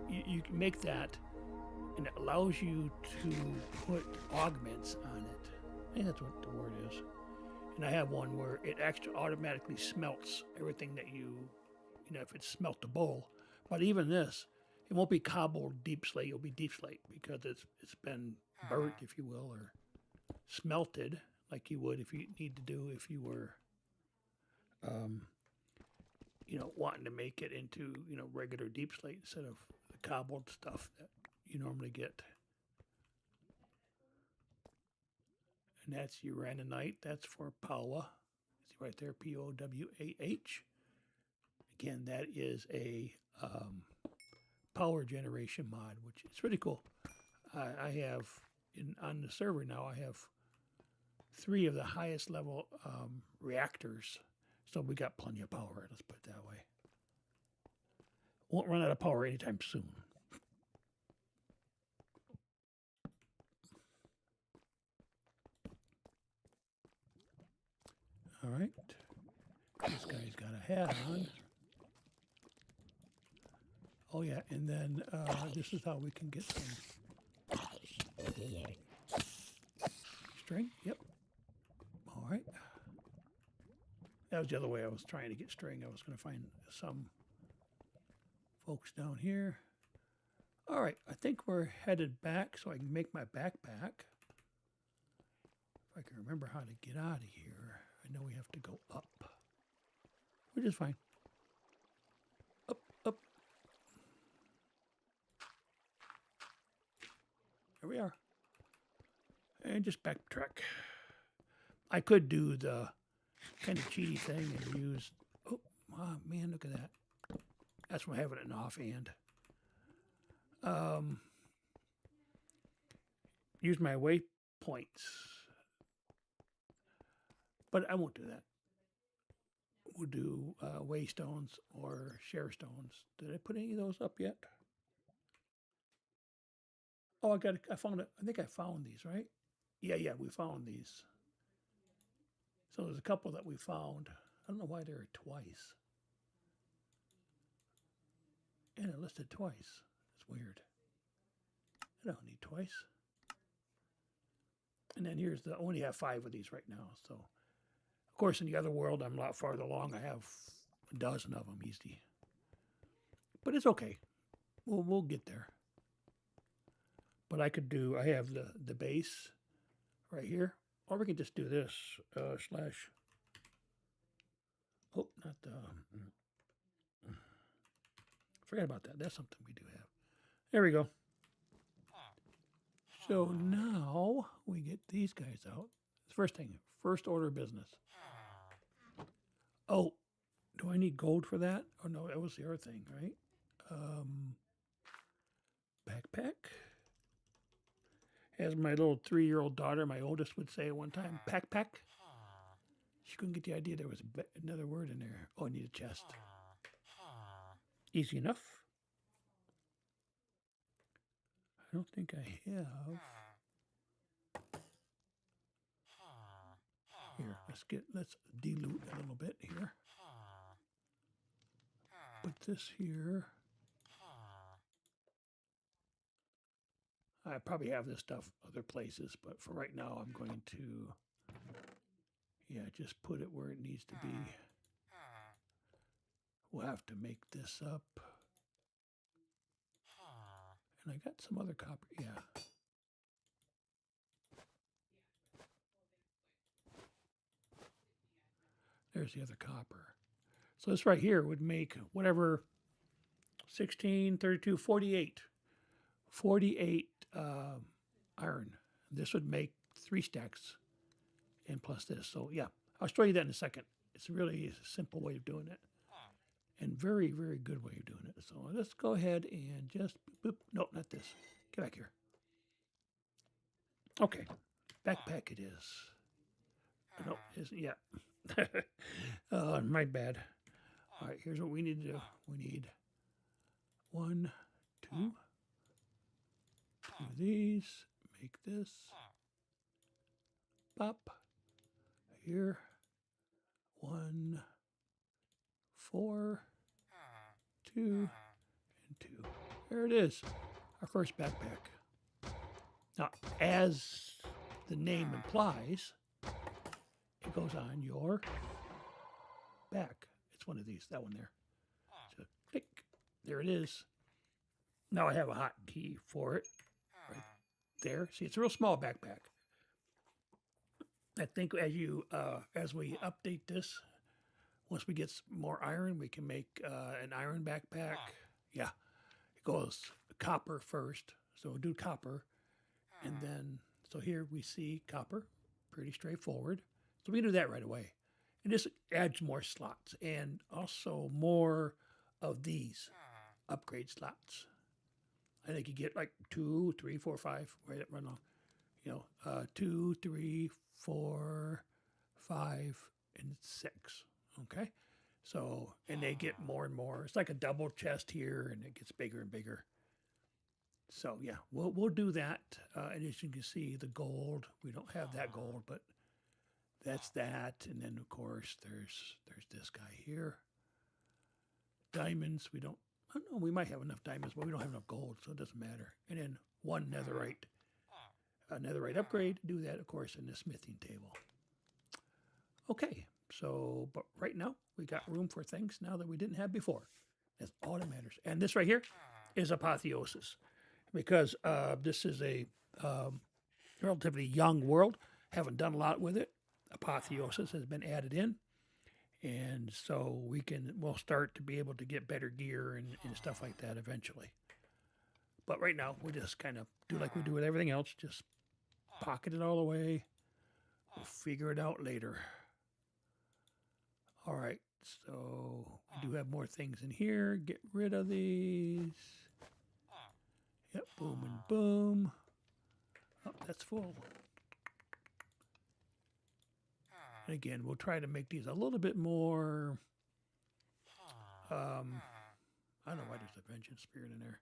you can make that, and it allows you to put augments on it. I think that's what the word is. And I have one where it actually automatically smelts everything that if it's smeltable. But even this, it won't be cobbled deep slate. It'll be deep slate because it's been burnt, if you will, or smelted like you would if you were wanting to make it into regular deep slate instead of the cobbled stuff that you normally get. And that's uraninite. That's for Powah. See right there, Powah. Again, that is a power generation mod, which is pretty cool. I have on the server now. I have 3 of the highest level reactors, so we got plenty of power. Let's put it that way. Won't run out of power anytime soon. All right. This guy's got a hat on. Oh yeah, and then this is how we can get some string. Yep. All right. That was the other way I was trying to get string. I was going to find some folks down here. All right, I think we're headed back so I can make my backpack. If I can remember how to get out of here. I know we have to go up, which is fine. Up. There we are. And just backtrack. I could do the kind of cheaty thing and use. Oh, man, look at that. That's why having it in offhand. Use my waypoints, but I won't do that. We'll do waystones or share stones. Did I put any of those up yet? Oh, I found it. I think I found these, right? Yeah, we found these. So there's a couple that we found. I don't know why there are twice. And it listed twice. It's weird. I don't need twice. And then here's I only have 5 of these right now. So, of course, in the other world, I'm a lot farther along. I have a dozen of them easy. But it's okay. We'll get there. But I have the base right here. Or we can just do this, slash. Oh, not the. Forget about that. That's something we do have. There we go. So now we get these guys out. First thing, first order of business. Oh, do I need gold for that? Oh, no, that was the other thing, right? Backpack. As my little 3-year-old daughter, my oldest, would say at one time, pack. She couldn't get the idea there was another word in there. Oh, I need a chest. Easy enough. I don't think I have. Here, let's dilute a little bit here. Put this here. I probably have this stuff other places, but for right now, I'm going to, just put it where it needs to be. We'll have to make this up. And I got some other copper, There's the other copper. So this right here would make whatever, 16, 32, 48. 48 iron. This would make 3 stacks and plus this. So yeah, I'll show you that in a second. It's really a simple way of doing it. And very, very good way of doing it. So let's go ahead and just, boop. No, not this. Get back here. Okay, backpack it is. No, isn't yet. My bad. All right, here's what we need to do. We need 1, 2 these. Make this. Pop. Here. 1, 4, 2, and 2. There it is. Our first backpack. Now, as the name implies, it goes on your back. It's one of these, that one there. So click. There it is. Now I have a hotkey for it right there. See, it's a real small backpack. I think as we update this, once we get more iron, we can make an iron backpack. Yeah, it goes copper first. So we'll do copper. And then, so here we see copper, pretty straightforward. So we can do that right away. And this adds more slots and also more of these upgrade slots. I think you get like 2, 3, 4, 5, run on. 2, 3, 4, 5, and 6. Okay. So, and they get more and more. It's like a double chest here, and it gets bigger and bigger. So yeah, we'll do that. And as you can see, the gold, we don't have that gold, but that's that. And then of course there's this guy here. Diamonds, I don't know, we might have enough diamonds, but we don't have enough gold, so it doesn't matter. And then 1 netherite. A netherite upgrade, do that of course in the smithing table. Okay, so but right now we got room for things now that we didn't have before. That's all that matters. And this right here is apotheosis. Because this is a relatively young world, haven't done a lot with it. Apotheosis has been added in, and so we'll start to be able to get better gear and stuff like that eventually. But right now, we'll just kind of do like we do with everything else, just pocket it all away. We'll figure it out later. All right, so we do have more things in here. Get rid of these. Yep, boom and boom. Oh, that's full. And again, we'll try to make these a little bit more, I don't know why there's a vengeance spirit in there.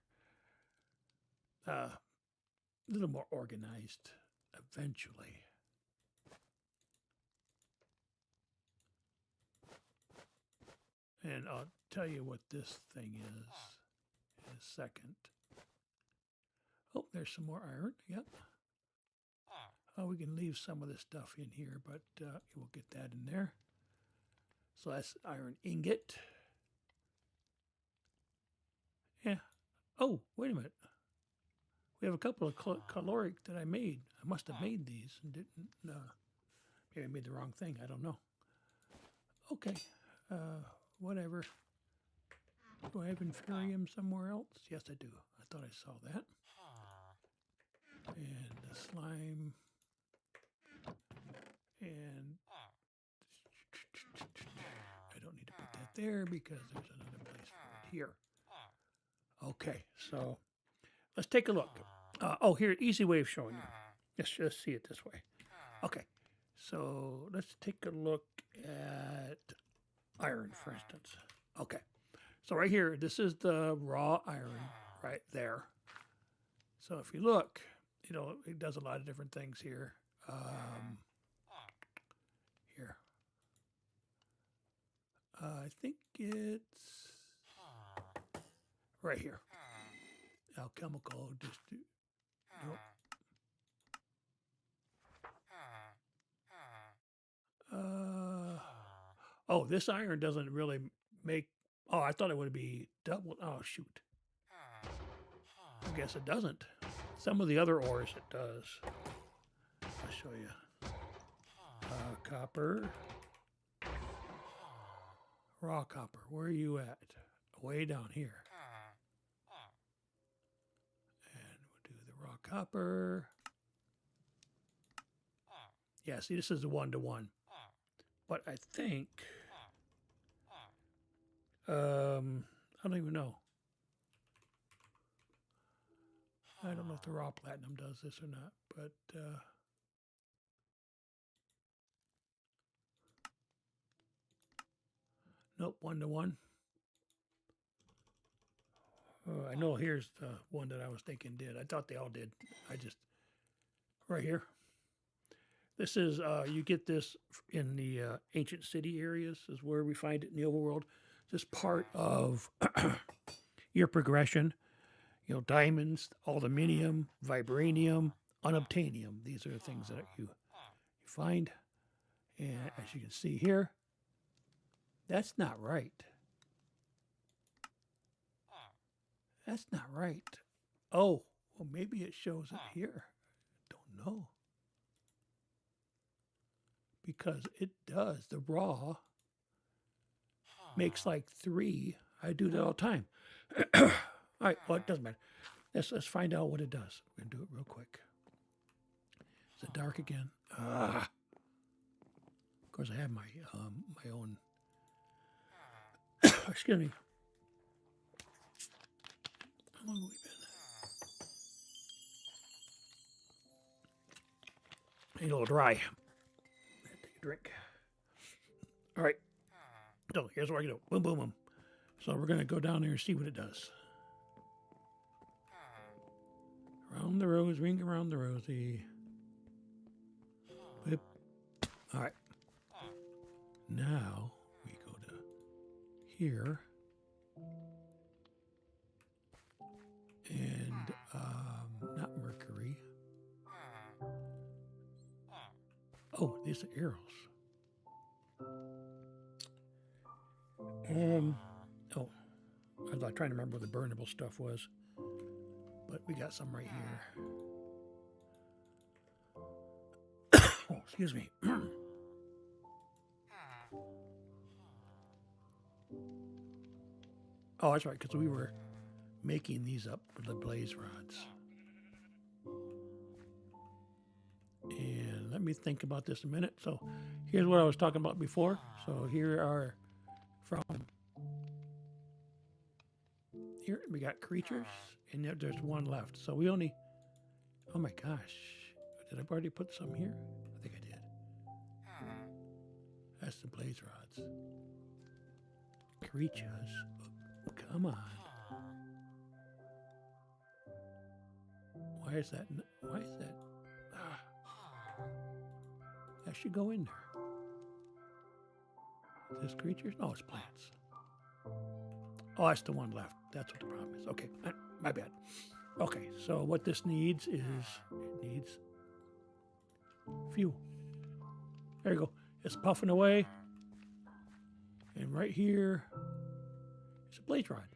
A little more organized eventually. And I'll tell you what this thing is in a second. Oh, there's some more iron. Yep. Oh, we can leave some of this stuff in here, but we'll get that in there. So that's iron ingot. Yeah. Oh, wait a minute. We have a couple of caloric that I made. I must have made these and didn't. Maybe I made the wrong thing. I don't know. Okay. Whatever. Do I have Inferium somewhere else? Yes, I do. I thought I saw that. And the slime. And I don't need to put that there because there's another place for it here. Okay, so let's take a look. Oh, here, easy way of showing you. Let's just see it this way. Okay, so let's take a look at iron, for instance. Okay, so right here, this is the raw iron right there. So if you look, it does a lot of different things here. Here. I think it's right here. Alchemical, just nope. Oh, this iron doesn't really make. Oh, I thought it would be double. Oh, shoot. I guess it doesn't. Some of the other ores it does. I'll show you. Copper. Raw copper. Where are you at? Way down here. And we'll do the raw copper. Yeah, see, this is a 1-to-1. But I think, I don't even know. I don't know if the raw platinum does this or not, but nope, 1-to-1. I know here's the one that I was thinking did. I thought they all did. Right here. This is, you get this in the ancient city areas is where we find it in the overworld. This part of your progression, diamonds, aluminium, vibranium, unobtainium. These are the things that you find. And as you can see here, that's not right. That's not right. Oh, well, maybe it shows it here. Don't know. Because it does. The raw makes like 3. I do that all the time. All right, well, it doesn't matter. Let's find out what it does. We're going to do it real quick. Is it dark again? Of course, I have my my own. Excuse me. How long have we been? A little dry. Take a drink. All right. So here's what we're going to do. Boom, boom, boom. So we're going to go down there and see what it does. Around the rose, ring around the rosy. Whip. All right. Now we go to here. And not mercury. Oh, these are arrows. Oh, I was trying to remember what the burnable stuff was, but we got some right here. Oh, excuse me. Oh, that's right, because we were making these up with the blaze rods. And let me think about this a minute. So here's what I was talking about before. So here are from here we got creatures, and there's one left. So we only, oh my gosh, did I already put some here? I think I did. That's the blaze rods. Creatures, oh, come on. Why is that? Why is that? That should go in there. Is this creatures? No, it's plants. Oh, that's the one left. That's what the problem is. Okay, my bad. Okay, so what this needs is, it needs fuel. There you go. It's puffing away. And right here is a blaze rod.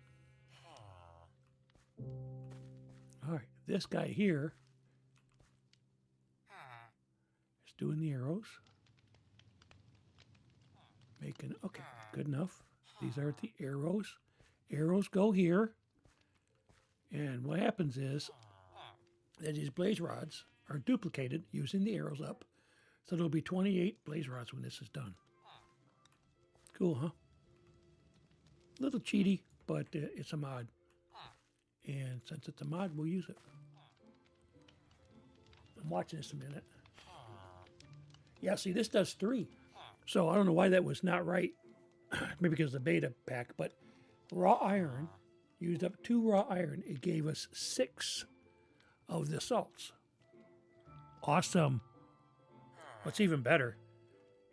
All right, this guy here is doing the arrows. Making, okay, good enough. These are the arrows. Arrows go here. And what happens is that these blaze rods are duplicated using the arrows up. So there'll be 28 blaze rods when this is done. Cool, huh? A little cheaty, but it's a mod. And since it's a mod, we'll use it. I'm watching this a minute. Yeah, see, this does 3. So I don't know why that was not right. Maybe because of the beta pack, but raw iron, used up 2 raw iron. It gave us 6 of the salts. Awesome. What's even better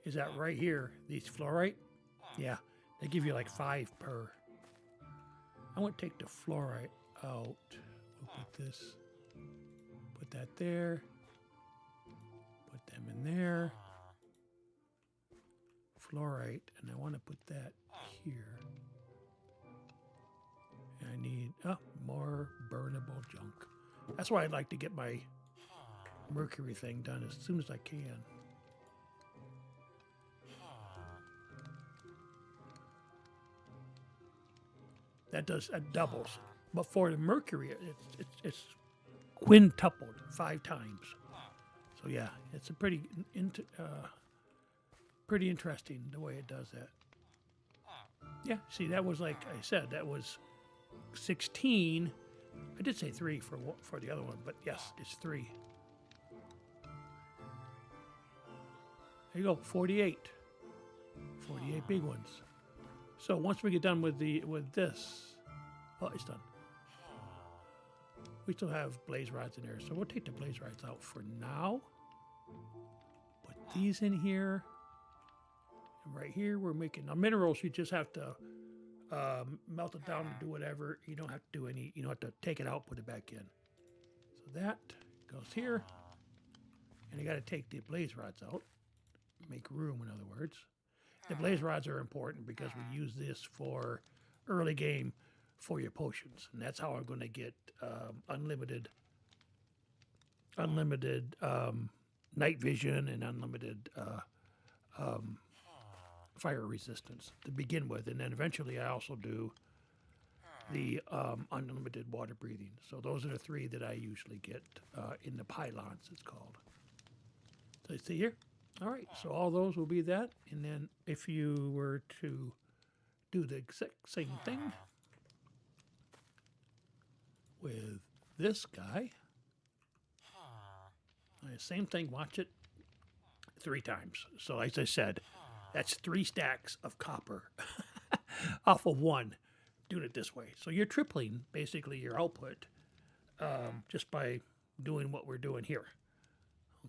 is that right here, these fluorite, yeah, they give you like 5 per. I want to take the fluorite out. We'll put this, put that there, put them in there. Fluorite, and I want to put that here. And I need more burnable junk. That's why I'd like to get my mercury thing done as soon as I can. That doubles, but for the mercury, it's quintupled 5 times. So yeah, it's a pretty interesting the way it does that. Yeah, see, that was like I said, that was 16. I did say 3 for the other one, but yes, it's 3. There you go, 48. 48 big ones. So once we get done with this, oh, it's done. We still have blaze rods in there, so we'll take the blaze rods out for now. Put these in here. And right here, we're making, now minerals, you just have to melt it down and do whatever. You don't have to do any, you don't have to take it out, put it back in. So that goes here. And you got to take the blaze rods out. Make room, in other words. The blaze rods are important because we use this for early game for your potions. And that's how I'm going to get unlimited night vision and unlimited fire resistance to begin with. And then eventually I also do the unlimited water breathing. So those are the 3 that I usually get in the pylons, it's called. So you see here? All right, so all those will be that. And then if you were to do the exact same thing with this guy, same thing, watch it 3 times. So as I said, that's 3 stacks of copper off of 1, doing it this way. So you're tripling basically your output just by doing what we're doing here.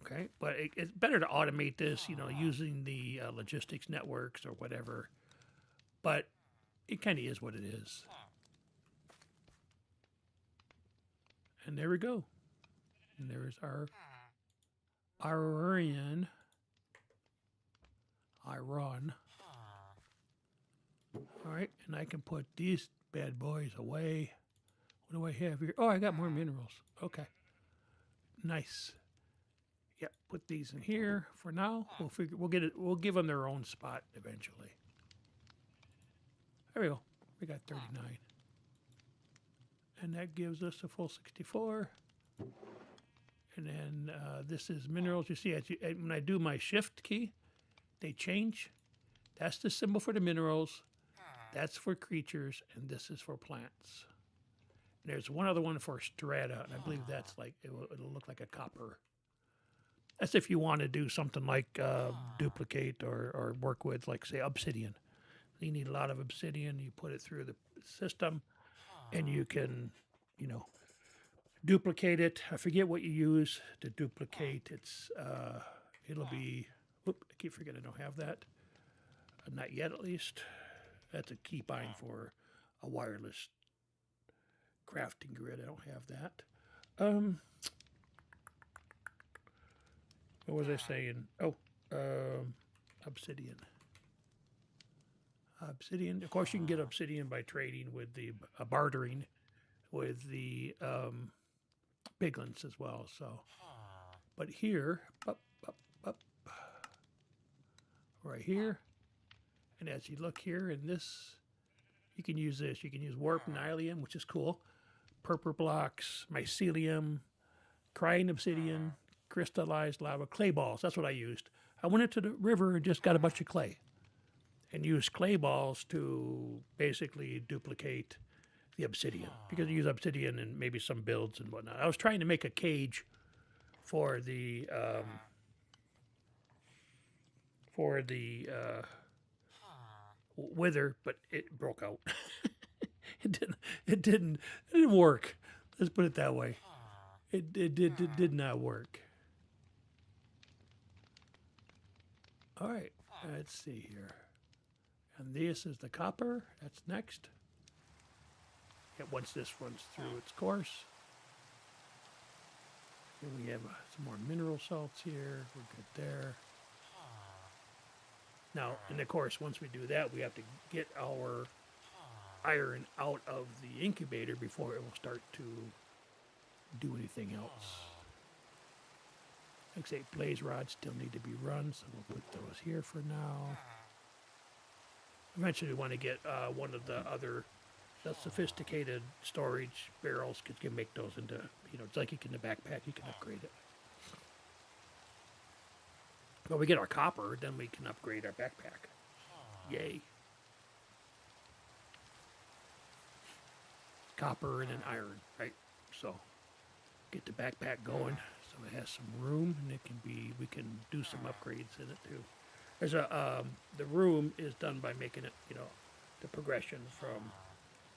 Okay, but it's better to automate this, using the logistics networks or whatever. But it kind of is what it is. And there we go. And there's our iron. All right, and I can put these bad boys away. What do I have here? Oh, I got more minerals. Okay, nice. Yep, put these in here for now. We'll give them their own spot eventually. There we go. We got 39. And that gives us a full 64. And then this is minerals. You see, when I do my shift key, they change. That's the symbol for the minerals. That's for creatures, and this is for plants. And there's one other one for strata, and I believe that's like, it'll look like a copper. That's if you want to do something like duplicate or work with, like, say, obsidian. You need a lot of obsidian. You put it through the system, and you can, you know, duplicate it. I forget what you use to duplicate. It'll be, whoop, I keep forgetting I don't have that. Not yet, at least. That's a key bind for a wireless crafting grid. I don't have that. What was I saying? Oh, obsidian. Obsidian. Of course, you can get obsidian by trading with the bartering with the piglins as well. So, but here, up, right here, and as you look here in this, you can use this. You can use warp nylium, which is cool. Purple blocks, mycelium, crying obsidian, crystallized lava, clay balls. That's what I used. I went into the river and just got a bunch of clay and used clay balls to basically duplicate the obsidian, because you use obsidian in maybe some builds and whatnot. I was trying to make a cage for the wither, but it broke out. It didn't work. Let's put it that way. It did not work. All right, let's see here. And this is the copper. That's next. Yeah, once this runs through its course. Here we have some more mineral salts here. We're good there. Now, and of course, once we do that, we have to get our iron out of the incubator before it will start to do anything else. Like I say, blaze rods still need to be run, so we'll put those here for now. Eventually, we want to get one of the other sophisticated storage barrels, because you can make those into, you know, it's like you can in the backpack, you can upgrade it. But we get our copper, then we can upgrade our backpack. Yay. Copper and then iron, right? So get the backpack going so it has some room, and it can be, we can do some upgrades in it too. There's a the room is done by making it, you know, the progression from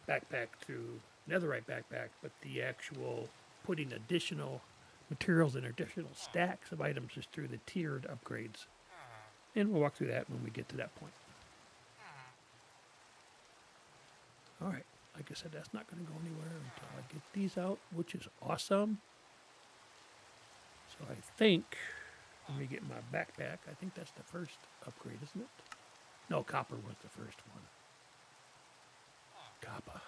backpack to netherite backpack, but the actual putting additional materials and additional stacks of items is through the tiered upgrades. And we'll walk through that when we get to that point. All right, like I said, that's not going to go anywhere until I get these out, which is awesome. So I think, let me get my backpack. I think that's the first upgrade, isn't it? No, copper was the first one. Copper.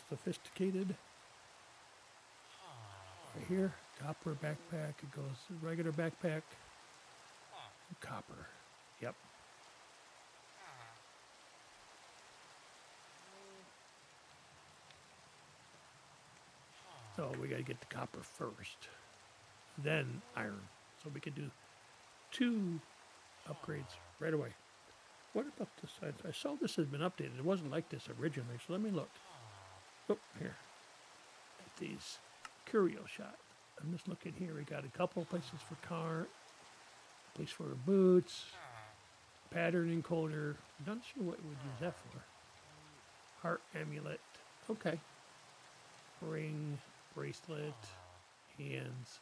Sophisticated. Right here, copper backpack. It goes regular backpack. Copper. Yep. So we got to get the copper first, then iron. So we can do 2 upgrades right away. What about this side? I saw this has been updated. It wasn't like this originally, so let me look. Oh, here. At these curio shot. I'm just looking here. We got a couple places for car, place for boots, pattern encoder. Not sure what we'd use that for. Heart amulet. Okay. Ring, bracelet, hands.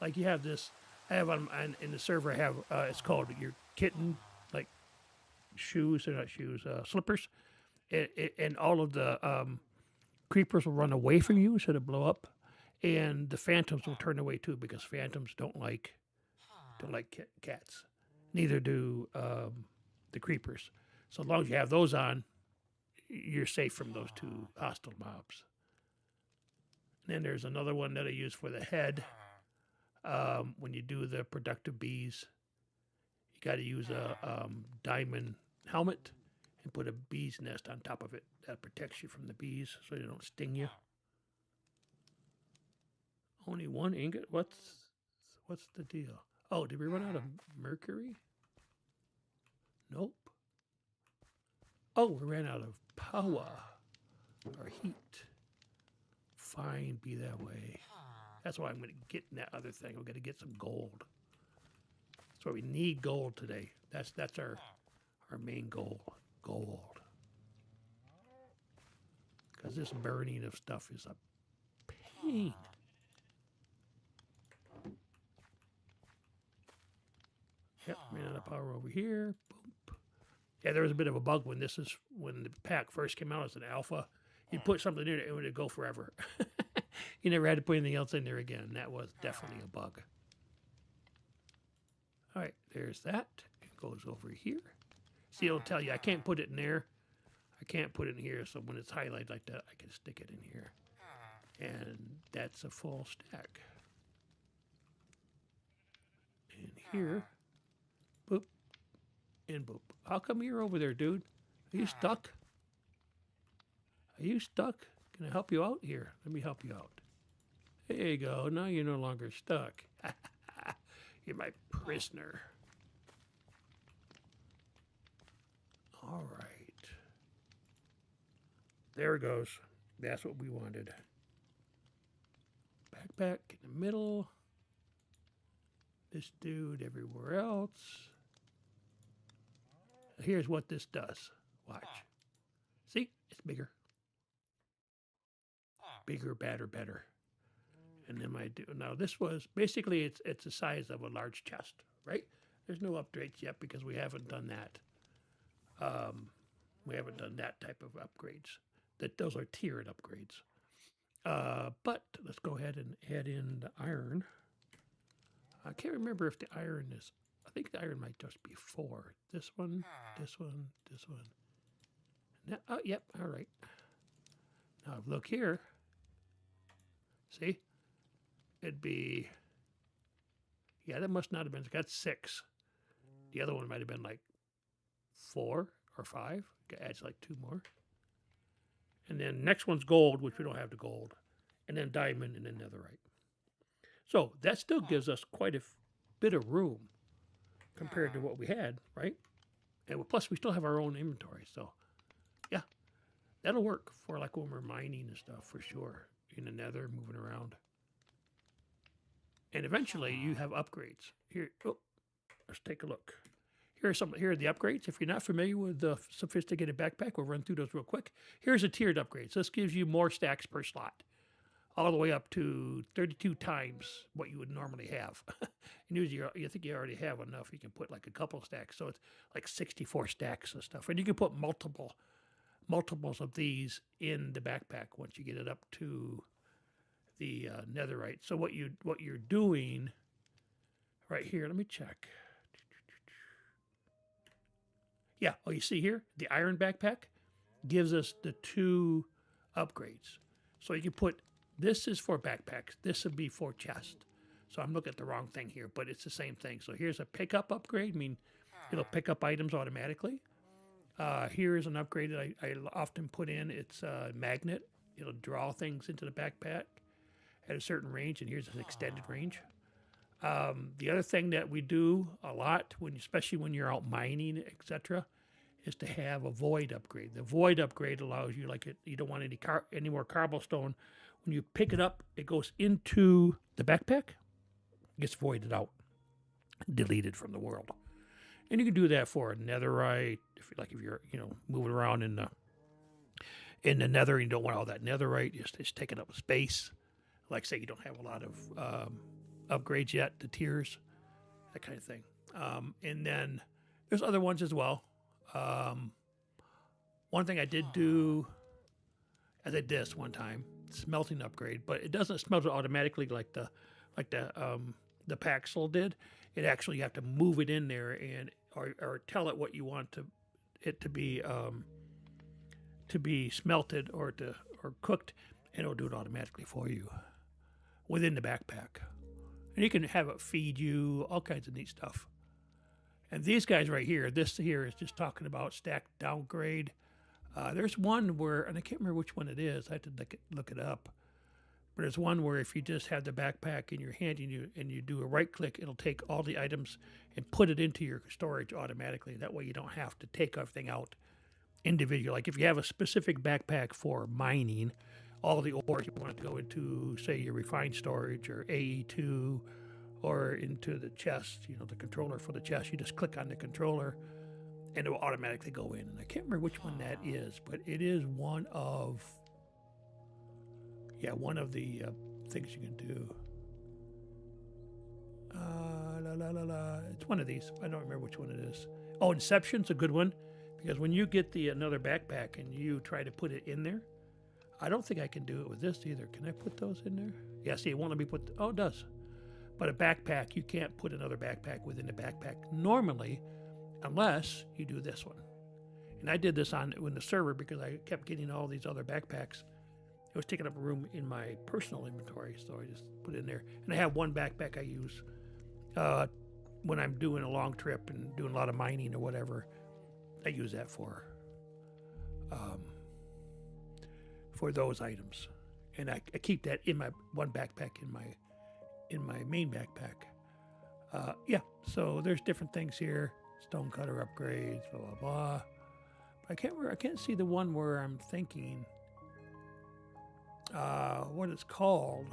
Like you have this. I have on in the server. I have it's called your kitten, like shoes. They're not shoes. Slippers. And all of the creepers will run away from you, so they blow up, and the phantoms will turn away too, because phantoms don't like cats. Neither do the creepers. So as long as you have those on, you're safe from those 2 hostile mobs. And then there's another one that I use for the head. When you do the productive bees, you got to use a diamond helmet and put a bee's nest on top of it. That protects you from the bees so they don't sting you. Only one ingot? What's the deal? Oh, did we run out of mercury? Nope. Oh, we ran out of power or heat. Fine, be that way. That's why I'm going to get in that other thing. I'm going to get some gold. That's why we need gold today. That's our main goal. Gold. Because this burning of stuff is a pain. Yep, ran out of power over here. Boom. Yeah, there was a bit of a bug when the pack first came out as an alpha. You'd put something in it, it would go forever. You never had to put anything else in there again. That was definitely a bug. All right, there's that. It goes over here. See, it'll tell you I can't put it in there. I can't put it in here, so when it's highlighted like that, I can stick it in here. And that's a full stack. And here, boop, and boop. How come you're over there, dude? Are you stuck? Are you stuck? Can I help you out here? Let me help you out. There you go. Now you're no longer stuck. You're my prisoner. All right. There it goes. That's what we wanted. Backpack in the middle. This dude everywhere else. Here's what this does. Watch. See? It's bigger. Bigger, badder, better. And then I do. Now this was basically it's the size of a large chest, right? There's no upgrades yet because we haven't done that. We haven't done that type of upgrades. Those are tiered upgrades. But let's go ahead and add in the iron. I can't remember if the iron is. I think the iron might just be 4. This one, this one, this one. Now, oh, yep. All right. Now look here. See? It'd be, yeah, that must not have been, got 6. The other one might have been like 4 or 5. It adds like 2 more. And then next one's gold, which we don't have the gold. And then diamond and then netherite. So that still gives us quite a bit of room compared to what we had, right? And plus we still have our own inventory. So yeah, that'll work for like when we're mining and stuff for sure. In the nether, moving around. And eventually you have upgrades. Here, oh, let's take a look. Here are the upgrades. If you're not familiar with the sophisticated backpack, we'll run through those real quick. Here's a tiered upgrade. So this gives you more stacks per slot, all the way up to 32 times what you would normally have. And usually you think you already have enough. You can put like a couple stacks. So it's like 64 stacks of stuff. And you can put multiples of these in the backpack once you get it up to the netherite. So what you're doing right here, let me check. Yeah, oh, you see here, the iron backpack gives us the 2 upgrades. So you can put, this is for backpacks, this would be for chest. So I'm looking at the wrong thing here, but it's the same thing. So here's a pickup upgrade, I mean, it'll pick up items automatically. Here is an upgrade that I often put in. It's a magnet. It'll draw things into the backpack at a certain range, and here's an extended range. The other thing that we do a lot, especially when you're out mining, etc., is to have a void upgrade. The void upgrade allows you, you don't want any more cobblestone. When you pick it up, it goes into the backpack, gets voided out, deleted from the world. And you can do that for a netherite, if you're moving around in the nether and you don't want all that netherite, it's taking up space. Like say you don't have a lot of upgrades yet, the tiers, that kind of thing. And then there's other ones as well. One thing I did do, I did this one time, smelting upgrade, but it doesn't smelt it automatically like the Paxil did. It actually, you have to move it in there and or tell it what you want it to be smelted or cooked, and it'll do it automatically for you within the backpack. And you can have it feed you all kinds of neat stuff. And these guys right here, this here is just talking about stack downgrade. There's one where, and I can't remember which one it is. I have to look it up. But there's one where if you just have the backpack in your hand and you do a right click, it'll take all the items and put it into your storage automatically. That way you don't have to take everything out individually. Like if you have a specific backpack for mining, all the ores you want to go into, say, your refined storage or AE2 or into the chest, the controller for the chest, you just click on the controller and it will automatically go in. And I can't remember which one that is, but it is one of the things you can do. It's one of these. I don't remember which one it is. Oh, Inception's a good one, because when you get another backpack and you try to put it in there, I don't think I can do it with this either. Can I put those in there? Yeah, see, it won't let me put... Oh, it does. But a backpack, you can't put another backpack within the backpack normally, unless you do this one. And I did this on the server because I kept getting all these other backpacks. It was taking up room in my personal inventory, so I just put it in there. And I have one backpack I use when I'm doing a long trip and doing a lot of mining or whatever. I use that for those items, and I keep that in my one backpack in my main backpack. So there's different things here. Stonecutter upgrades, blah blah blah. But I can't see the one where I'm thinking. What it's called.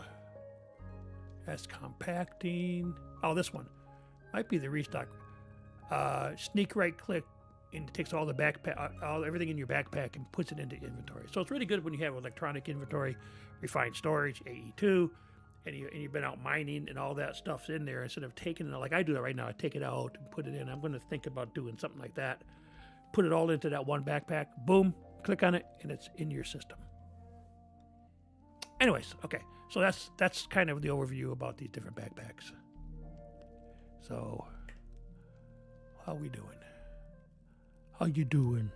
That's compacting. Oh, this one might be the restock. Sneak right click, and it takes all the everything in your backpack and puts it into inventory. So it's really good when you have electronic inventory, refined storage, AE2, and you've been out mining and all that stuff's in there. Instead of taking it, like I do that right now, I take it out and put it in. I'm going to think about doing something like that. Put it all into that one backpack. Boom, click on it, and it's in your system. Anyways, okay, so that's kind of the overview about these different backpacks. So, how we doing? How you doing?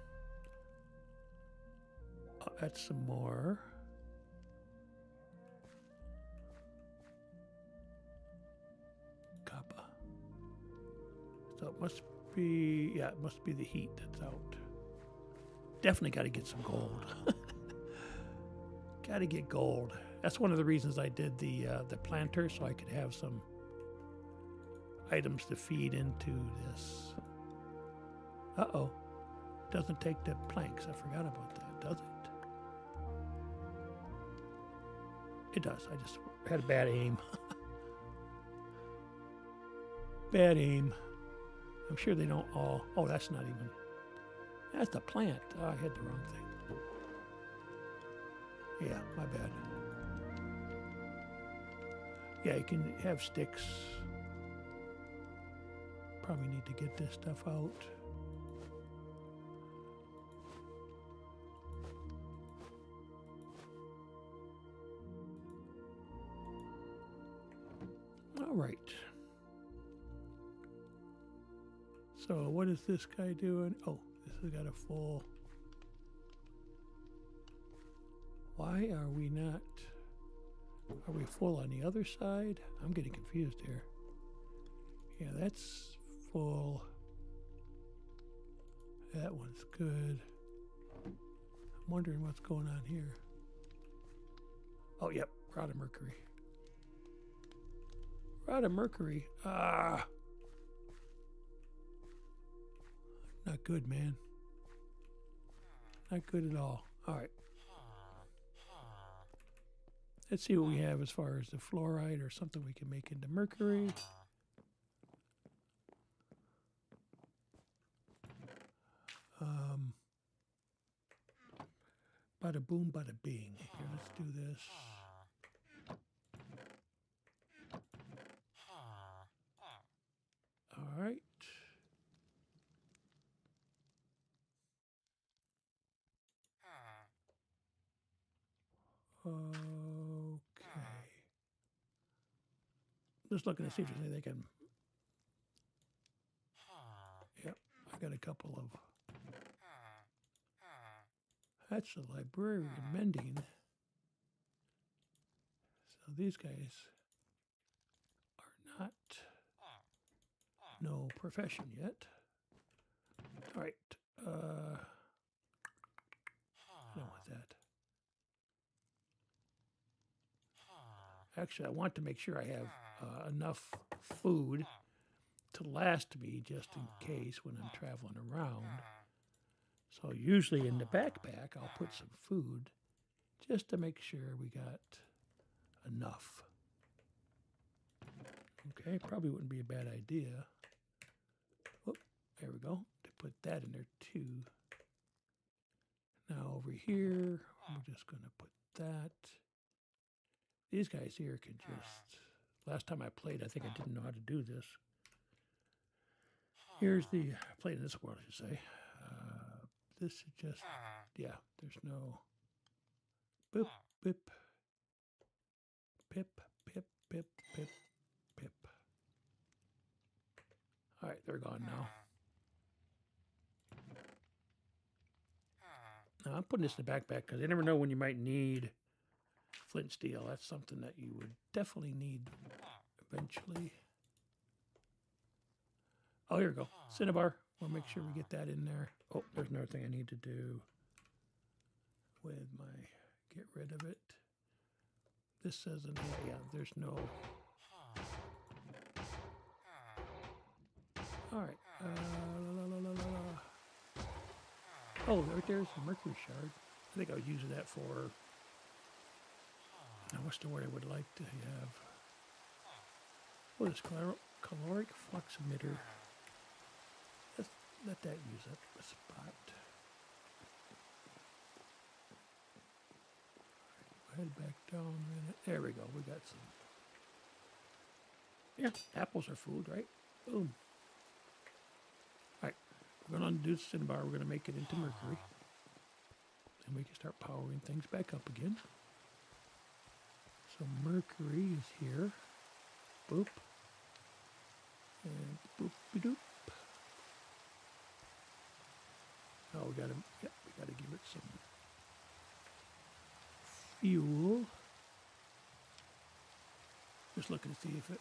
That's some more. Kappa. So it must be, it must be the heat that's out. Definitely got to get some gold. Got to get gold. That's one of the reasons I did the planter, so I could have some items to feed into this. Uh-oh. Doesn't take the planks. I forgot about that, does it? It does. I just had a bad aim. Bad aim. I'm sure they don't all... Oh, that's not even... That's the plant. Oh, I had the wrong thing. Yeah, my bad. Yeah, you can have sticks. Probably need to get this stuff out. All right. So what is this guy doing? Oh, this has got a full... Why are we not... Are we full on the other side? I'm getting confused here. Yeah, that's full. That one's good. I'm wondering what's going on here. Oh, yep, rod of mercury. Rod of mercury. Ah. Not good, man. Not good at all. All right. Let's see what we have as far as the fluoride or something we can make into mercury. Bada boom, bada bing. Here, let's do this. All right. Okay. Just looking to see if there's anything they can... Yep, I got a couple of... That's the librarian mending. So these guys are not... No profession yet. All right. I don't want that. Actually, I want to make sure I have enough food to last me just in case when I'm traveling around. So usually in the backpack, I'll put some food just to make sure we got enough. Okay, probably wouldn't be a bad idea. Oh, there we go. To put that in there too. Now over here, we're just going to put that. These guys here can just... Last time I played, I think I didn't know how to do this. Here's the... Played in this world, I should say. This is just... Yeah, there's no... Boop, boop. Pip, pip, pip, pip, pip. All right, they're gone now. Now, I'm putting this in the backpack because you never know when you might need flint steel. That's something that you would definitely need eventually. Oh, here we go. Cinnabar. We'll make sure we get that in there. Oh, there's another thing I need to do with my get rid of it. This says in here, yeah, there's no... All right. Oh, right there's a mercury shard. I think I was using that for... Now, what's the word I would like to have? Oh, this caloric flux emitter. Let's let that use up a spot. All right, head back down a minute. There we go. We got some... Yeah, apples are food, right? Boom. All right, we're going to undo the cinnabar. We're going to make it into mercury. And we can start powering things back up again. So mercury is here. Boop. And boop-a-doop. Now we gotta give it some fuel. Just looking to see if it...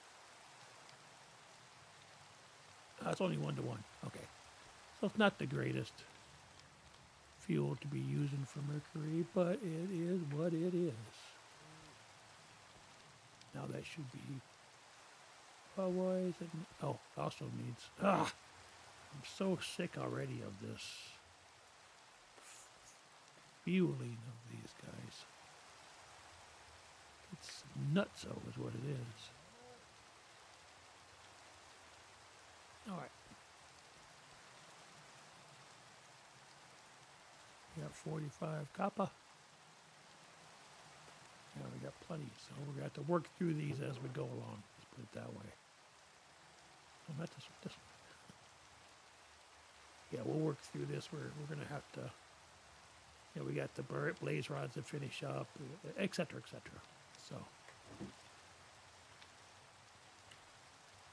it's only 1 to 1. Okay. So it's not the greatest fuel to be using for mercury, but it is what it is. Now that should be... why is it... Oh, also needs... I'm so sick already of this fueling of these guys. It's nutso is what it is. All right. We got 45 copper. Yeah, we got plenty, so we're going to have to work through these as we go along. Let's put it that way. Oh, not this one. Yeah, we'll work through this. We're going to have to, you know, we got the blaze rods to finish up, et cetera, et cetera. So,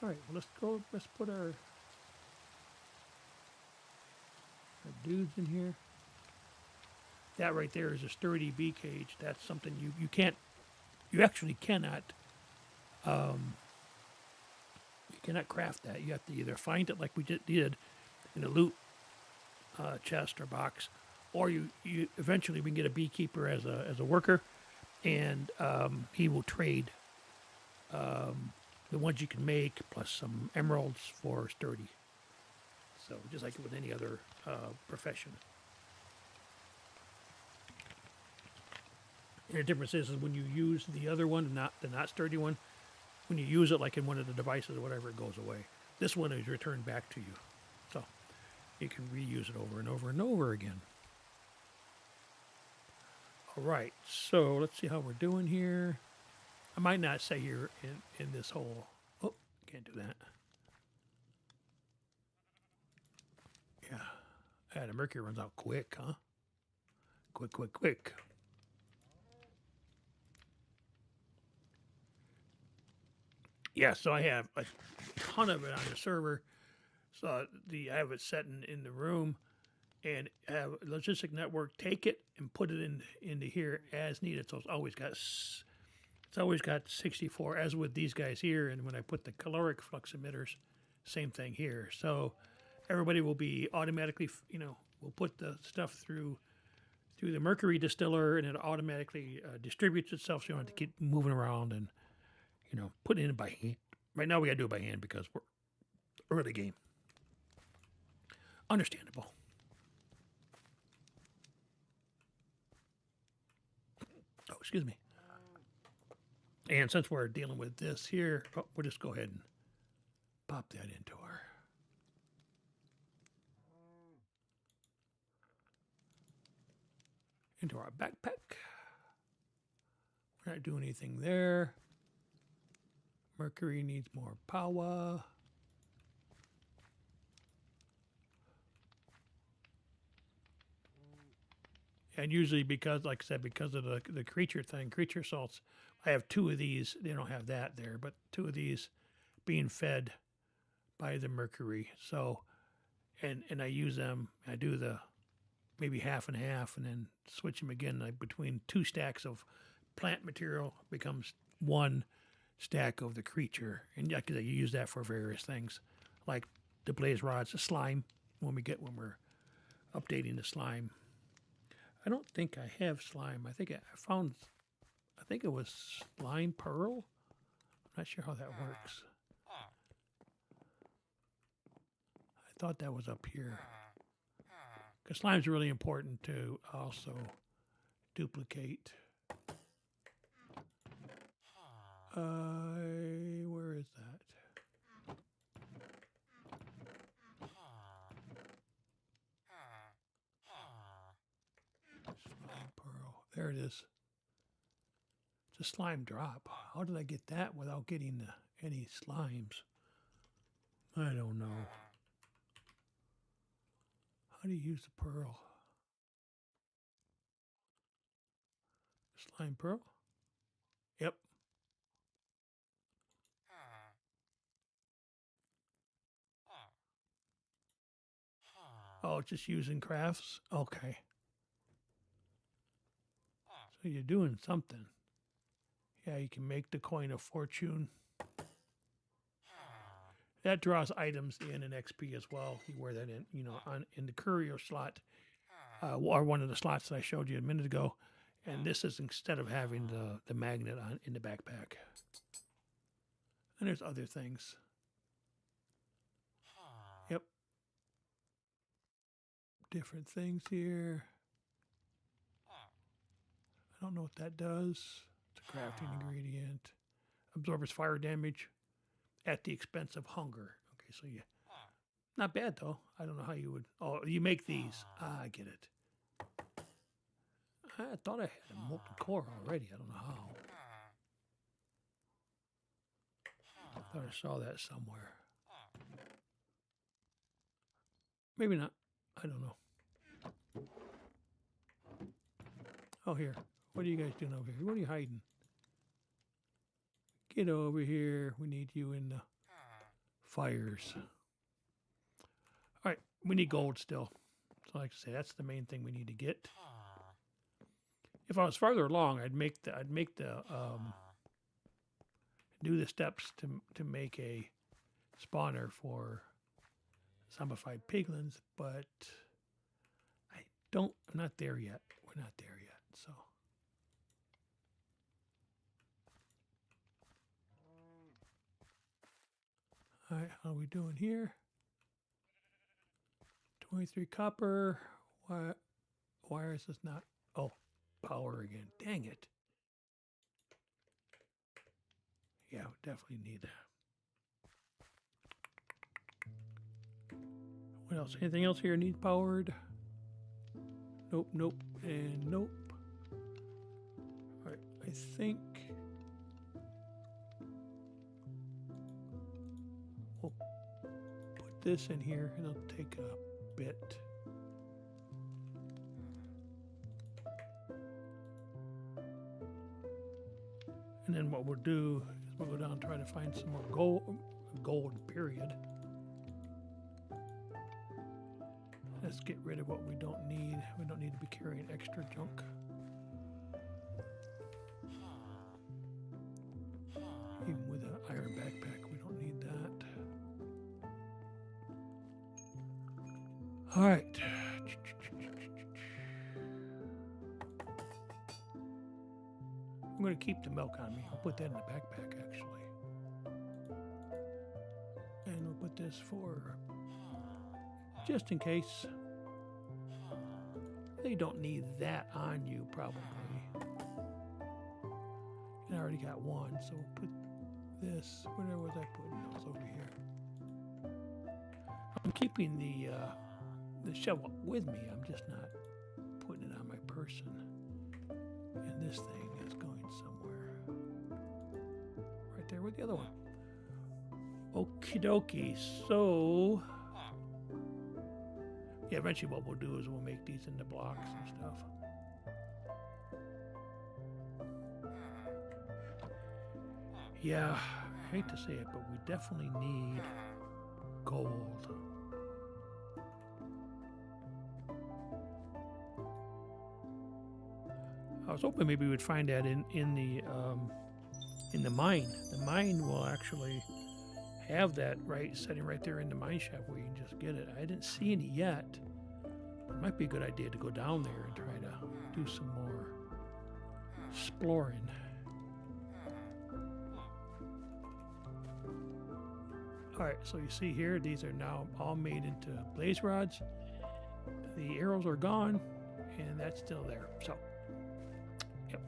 all right, well, let's put our dudes in here. That right there is a sturdy bee cage. That's something you actually cannot, you cannot craft that. You have to either find it like we just did in a loot chest or box, or you eventually we can get a beekeeper as a worker, and he will trade the ones you can make plus some emeralds for sturdy. So just like with any other profession. And the difference is when you use the other one, the not sturdy one, when you use it like in one of the devices or whatever, it goes away. This one is returned back to you. So you can reuse it over and over and over again. All right, so let's see how we're doing here. I might not say here in this whole... Oh, can't do that. Yeah, the mercury runs out quick, huh? Quick, quick, quick. Yeah, so I have a ton of it on the server. So I have it set in the room, and have Logistic Network take it and put it into here as needed. So it's always got 64, as with these guys here. And when I put the caloric flux emitters, same thing here. So everybody will be automatically, we'll put the stuff through the mercury distiller, and it automatically distributes itself. So you don't have to keep moving around and putting it by hand. Right now we got to do it by hand because we're early game. Understandable. Oh, excuse me. And since we're dealing with this here, we'll just go ahead and pop that into our backpack. We're not doing anything there. Mercury needs more power. And usually because, like I said, because of the creature thing, creature salts, I have 2 of these. They don't have that there, but 2 of these being fed by the mercury. So, and I use them. I do the maybe half and half, and then switch them again. Like between 2 stacks of plant material becomes 1 stack of the creature, and you use that for various things, like the blaze rods, the slime. When we're updating the slime. I don't think I have slime. I think I think it was slime pearl. I'm not sure how that works. I thought that was up here. Because slime's really important to also duplicate. Where is that? Slime pearl. There it is. It's a slime drop. How did I get that without getting any slimes? I don't know. How do you use the pearl? Slime pearl? Yep. Oh, just using crafts? Okay. So you're doing something. Yeah, you can make the coin of fortune. That draws items in an XP as well. You wear that in the courier slot, or one of the slots that I showed you a minute ago. And this is instead of having the magnet in the backpack. And there's other things. Yep. Different things here. I don't know what that does. It's a crafting ingredient. Absorbs fire damage at the expense of hunger. Okay, so yeah. Not bad though. I don't know how you would. Oh, you make these. I get it. I thought I had a molten core already. I don't know how. I thought I saw that somewhere. Maybe not. I don't know. Oh, here. What are you guys doing over here? What are you hiding? Get over here. We need you in the fires. All right. We need gold still. So like I say, that's the main thing we need to get. If I was farther along, I'd do the steps to make a spawner for zombified piglins, but I'm not there yet. We're not there yet, so. All right, how are we doing here? 23 copper. Why is this not? Oh, power again. Dang it. Yeah, we definitely need that. What else? Anything else here needs powered? Nope, nope, and nope. All right, I think we'll put this in here, and it'll take a bit. And then what we'll do is we'll go down and try to find some more gold, period. Let's get rid of what we don't need. We don't need to be carrying extra junk. Even with an iron backpack, we don't need that. All right. I'm going to keep the milk on me. I'll put that in the backpack, actually. this for just in case. They don't need that on you, probably. And I already got one, so we'll put this. Where was I putting those over here? I'm keeping the shovel with me. I'm just not putting it on my person. And this thing is going somewhere. Right there with the other one. Okie dokie. So, yeah, eventually what we'll do is we'll make these into blocks and stuff. Yeah, I hate to say it, but we definitely need gold. I was hoping maybe we'd find that in the mine. The mine will actually have that sitting right there in the mine shaft where you can just get it. I didn't see any yet. It might be a good idea to go down there and try to do some more exploring. All right, so you see here, these are now all made into blaze rods. The arrows are gone, and that's still there. So, yep.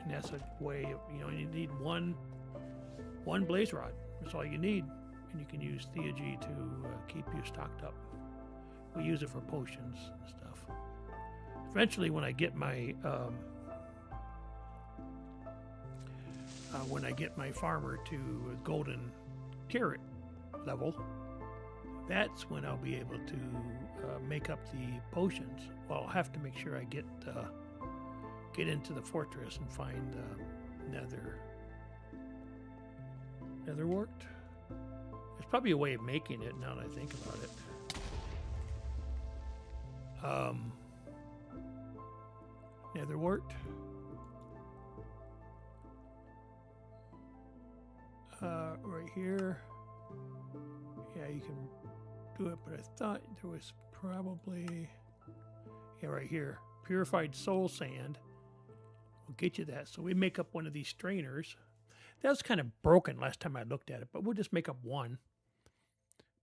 And that's a way of, you need one blaze rod. That's all you need. And you can use Theurgy to keep you stocked up. We use it for potions and stuff. Eventually, when I get my farmer to golden carrot level, that's when I'll be able to make up the potions. Well, I'll have to make sure I get into the fortress and find nether wart. There's probably a way of making it now that I think about it. Nether wart. Right here. Yeah, you can do it, but I thought there was probably, right here, purified soul sand will get you that. So we make up one of these strainers. That was kind of broken last time I looked at it, but we'll just make up one.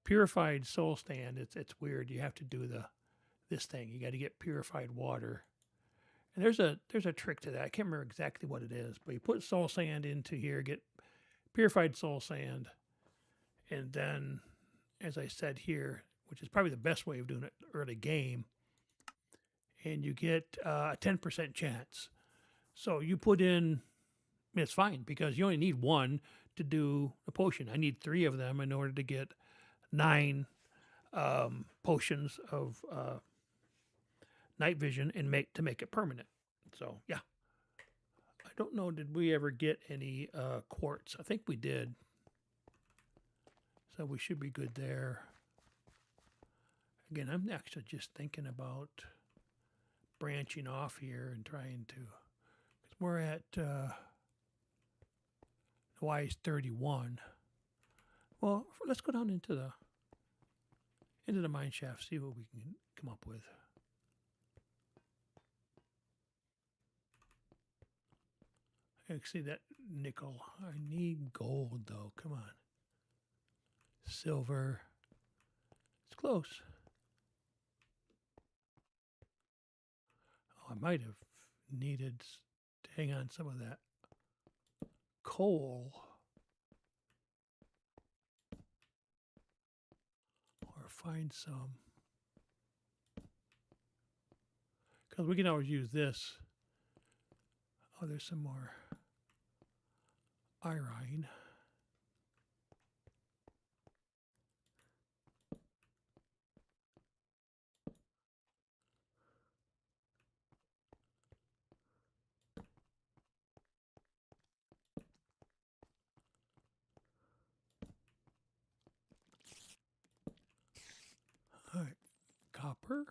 Purified soul sand, it's weird. You have to do this thing. You got to get purified water. And there's a trick to that. I can't remember exactly what it is, but you put soul sand into here, get purified soul sand, and then, as I said here, which is probably the best way of doing it early game, and you get a 10% chance. So you put in, it's fine because you only need one to do a potion. I need 3 of them in order to get 9 potions of night vision and make it permanent. So yeah, I don't know. Did we ever get any quartz? I think we did. So we should be good there. Again, I'm actually just thinking about branching off here and trying to, because we're at Wise 31. Well, let's go down into the mine shaft, see what we can come up with. I see that nickel. I need gold though. Come on. Silver. It's close. Oh, I might have needed to hang on some of that coal. Or find some. Because we can always use this. Oh, there's some more iron. All right, copper.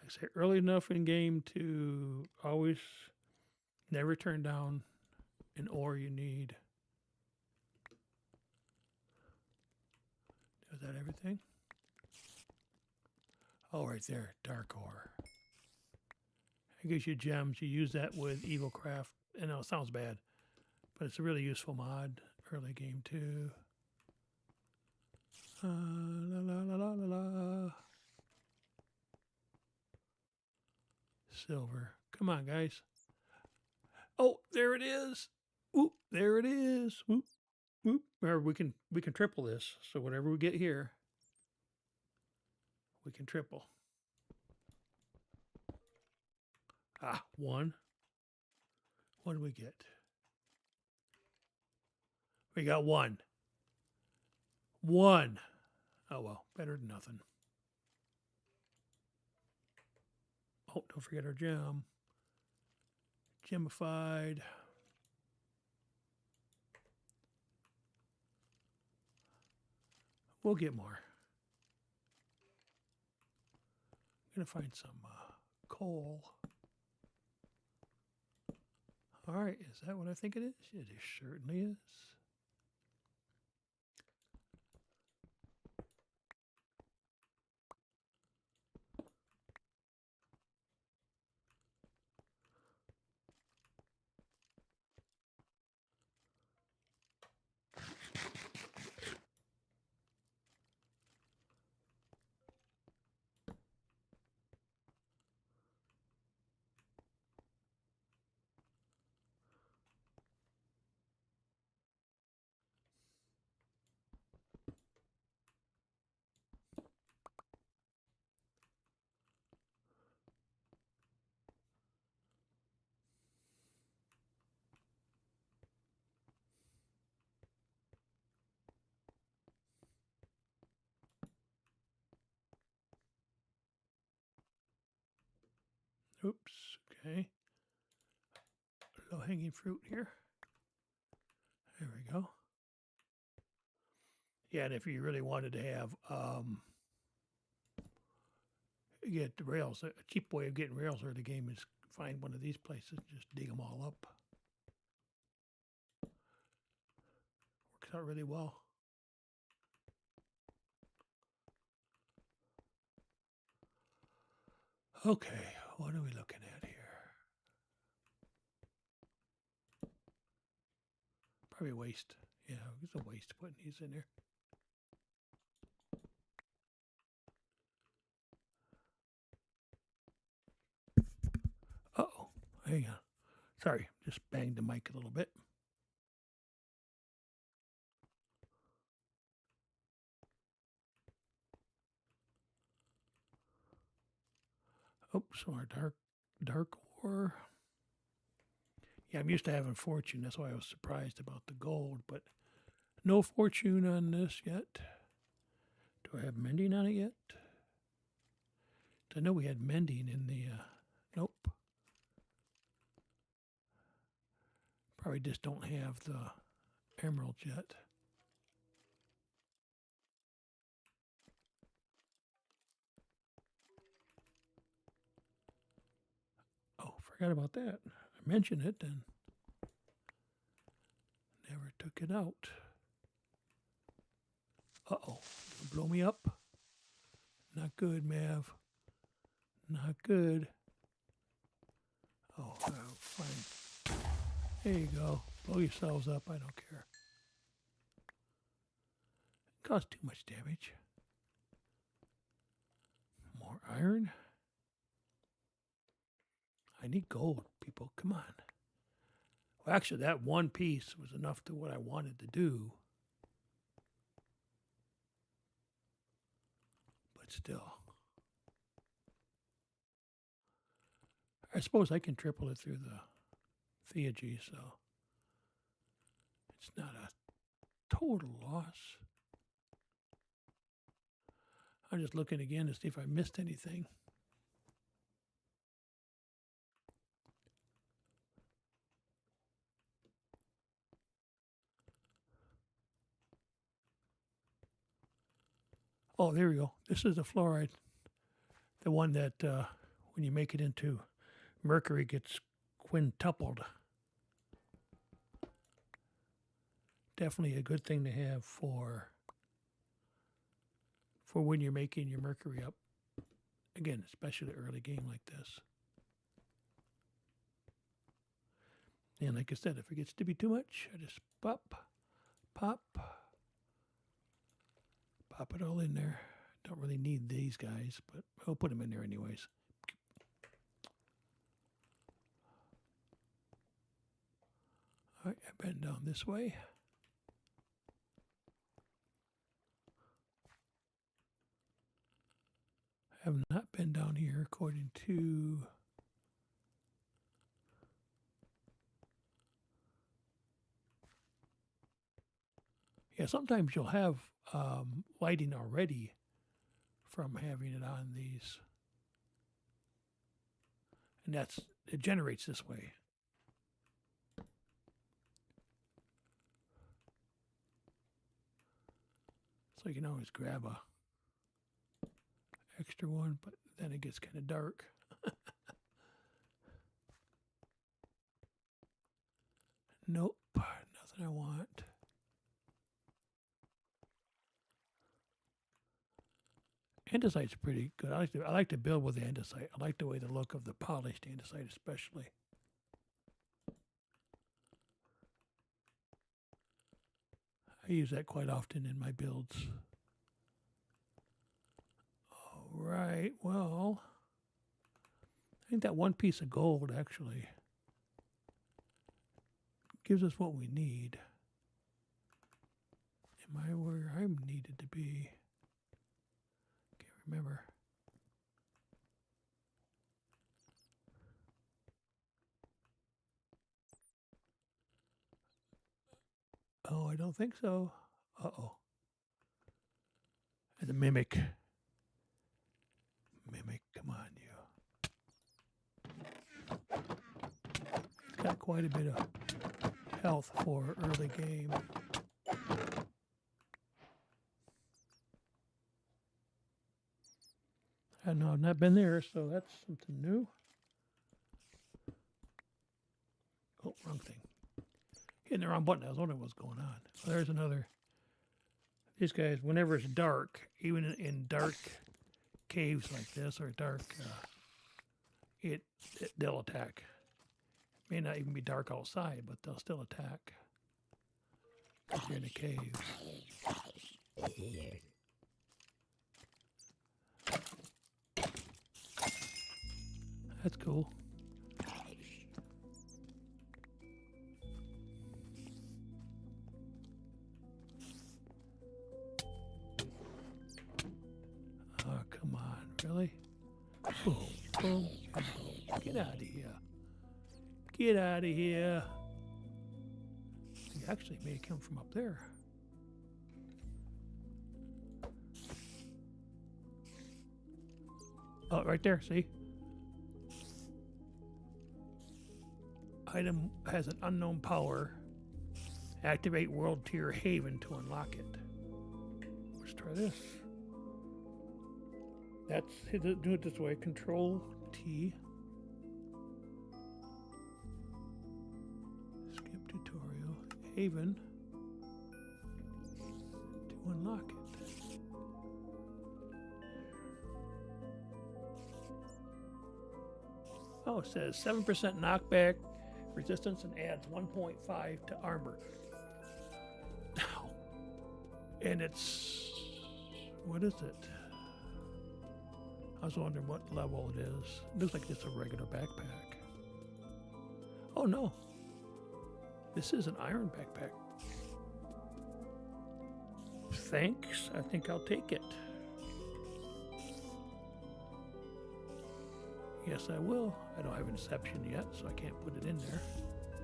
I say early enough in game to always never turn down an ore you need. Is that everything? Oh, right there, dark ore. It gives you gems. You use that with Evil Craft. I know it sounds bad, but it's a really useful mod early game too. La la la la la la. Silver. Come on, guys. Oh, there it is. Oop, there it is. Whoop, whoop. Or we can triple this. So whatever we get here, we can triple. Ah, one. What do we get? We got one. One. Oh well, better than nothing. Oh, don't forget our gem. Gemified. We'll get more. I'm going to find some coal. All right, is that what I think it is? It certainly is. Oops, okay. Low hanging fruit here. There we go. Yeah, and if you really wanted to have get the rails, a cheap way of getting rails out of the game is find one of these places and just dig them all up. Works out really well. Okay, what are we looking at here? Probably waste. Yeah, it's a waste putting these in there. Uh-oh, hang on. Sorry, just banged the mic a little bit. Oops, our dark ore. Yeah, I'm used to having fortune. That's why I was surprised about the gold, but no fortune on this yet. Do I have mending on it yet? I know we had mending in the, nope. Probably just don't have the emerald yet. Oh, forgot about that. I mentioned it and never took it out. Uh-oh, blow me up? Not good, Mav. Not good. Oh, fine. There you go. Blow yourselves up. I don't care. It caused too much damage. More iron. I need gold, people. Come on. Well, actually, that one piece was enough to what I wanted to do. But still. I suppose I can triple it through the theurgy, so it's not a total loss. I'm just looking again to see if I missed anything. Oh, there we go. This is the fluoride. The one that when you make it into mercury gets quintupled. Definitely a good thing to have for when you're making your mercury up. Again, especially early game like this. And like I said, if it gets to be too much, I just pop, pop, Pop it all in there. Don't really need these guys, but I'll put them in there anyways. All right, I bend down this way. I have not been down here according to... Yeah, sometimes you'll have lighting already from having it on these. And it generates this way. So you can always grab a extra one, but then it gets kind of dark. Nope, nothing I want. Andesite's pretty good. I like to build with the andesite. I like the way the look of the polished andesite, especially. I use that quite often in my builds. All right, well, I think that one piece of gold actually gives us what we need. Am I where I'm needed to be? Can't remember. Oh, I don't think so. Uh-oh. And the mimic. Mimic, come on, you. It's got quite a bit of health for early game. I know I've not been there, so that's something new. Oh, wrong thing. Hitting the wrong button. I was wondering what's going on. So there's another. These guys, whenever it's dark, even in dark caves like this or dark, they'll attack. May not even be dark outside, but they'll still attack. If you're in a cave. That's cool. Oh, come on, really? Boom, boom, and boom. Get out of here. Get out of here. He actually may come from up there. Oh, right there, see? Item has an unknown power. Activate World Tier Haven to unlock it. Let's try this. Do it this way. Control T. Skip tutorial. Haven to unlock it. Oh, it says 7% knockback resistance and adds 1.5 to armor. And it's, what is it? I was wondering what level it is. It looks like it's a regular backpack. Oh no, this is an iron backpack. Thanks, I think I'll take it. Yes, I will. I don't have Inception yet, so I can't put it in there.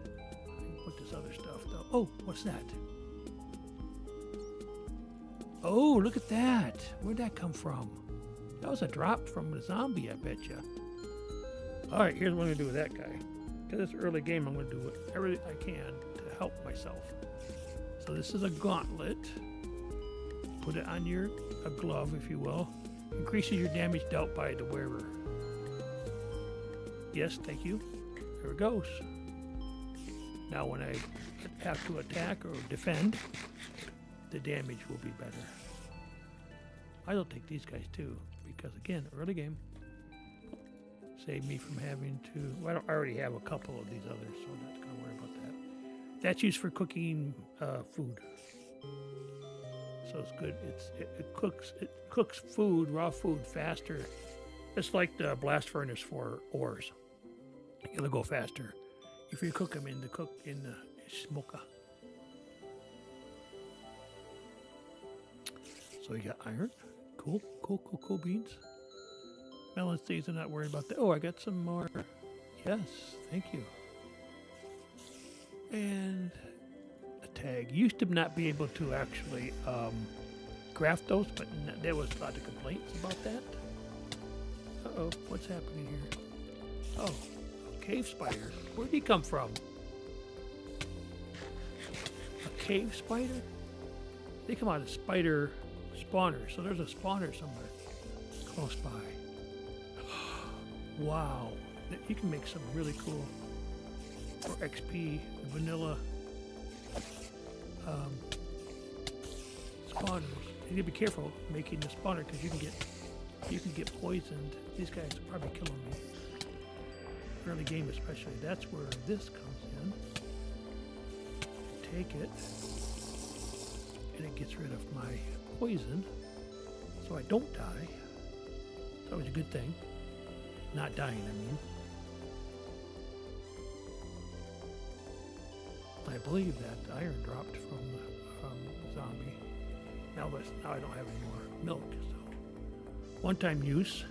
I can put this other stuff though. Oh, what's that? Oh, look at that. Where'd that come from? That was a drop from a zombie, I bet you. All right, here's what I'm going to do with that guy. Because it's early game, I'm going to do whatever I can to help myself. So this is a gauntlet. Put it on a glove, if you will. Increases your damage dealt by the wearer. Yes, thank you. There it goes. Now when I have to attack or defend, the damage will be better. I'll take these guys too, because again, early game. Save me from having to, well, I already have a couple of these others, so I'm not going to worry about that. That's used for cooking food. so it's good. It cooks food, raw food, faster. It's like the blast furnace for ores. It'll go faster if you cook them in the smoker. So you got iron. Cool beans. Melon seeds, I'm not worried about that. Oh, I got some more. Yes, thank you. And a tag. Used to not be able to actually craft those, but there was a lot of complaints about that. Uh-oh, what's happening here? Oh, a cave spider. Where'd he come from? A cave spider? They come out of spider spawners, so there's a spawner somewhere close by. Wow, you can make some really cool for XP vanilla spawners. You need to be careful making the spawner because you can get poisoned. These guys are probably killing me. Early game especially. That's where this comes in. Take it, and it gets rid of my poison, so I don't die. It's always a good thing. Not dying, I mean. I believe that iron dropped from the zombie. Now I don't have any more milk, so one-time use.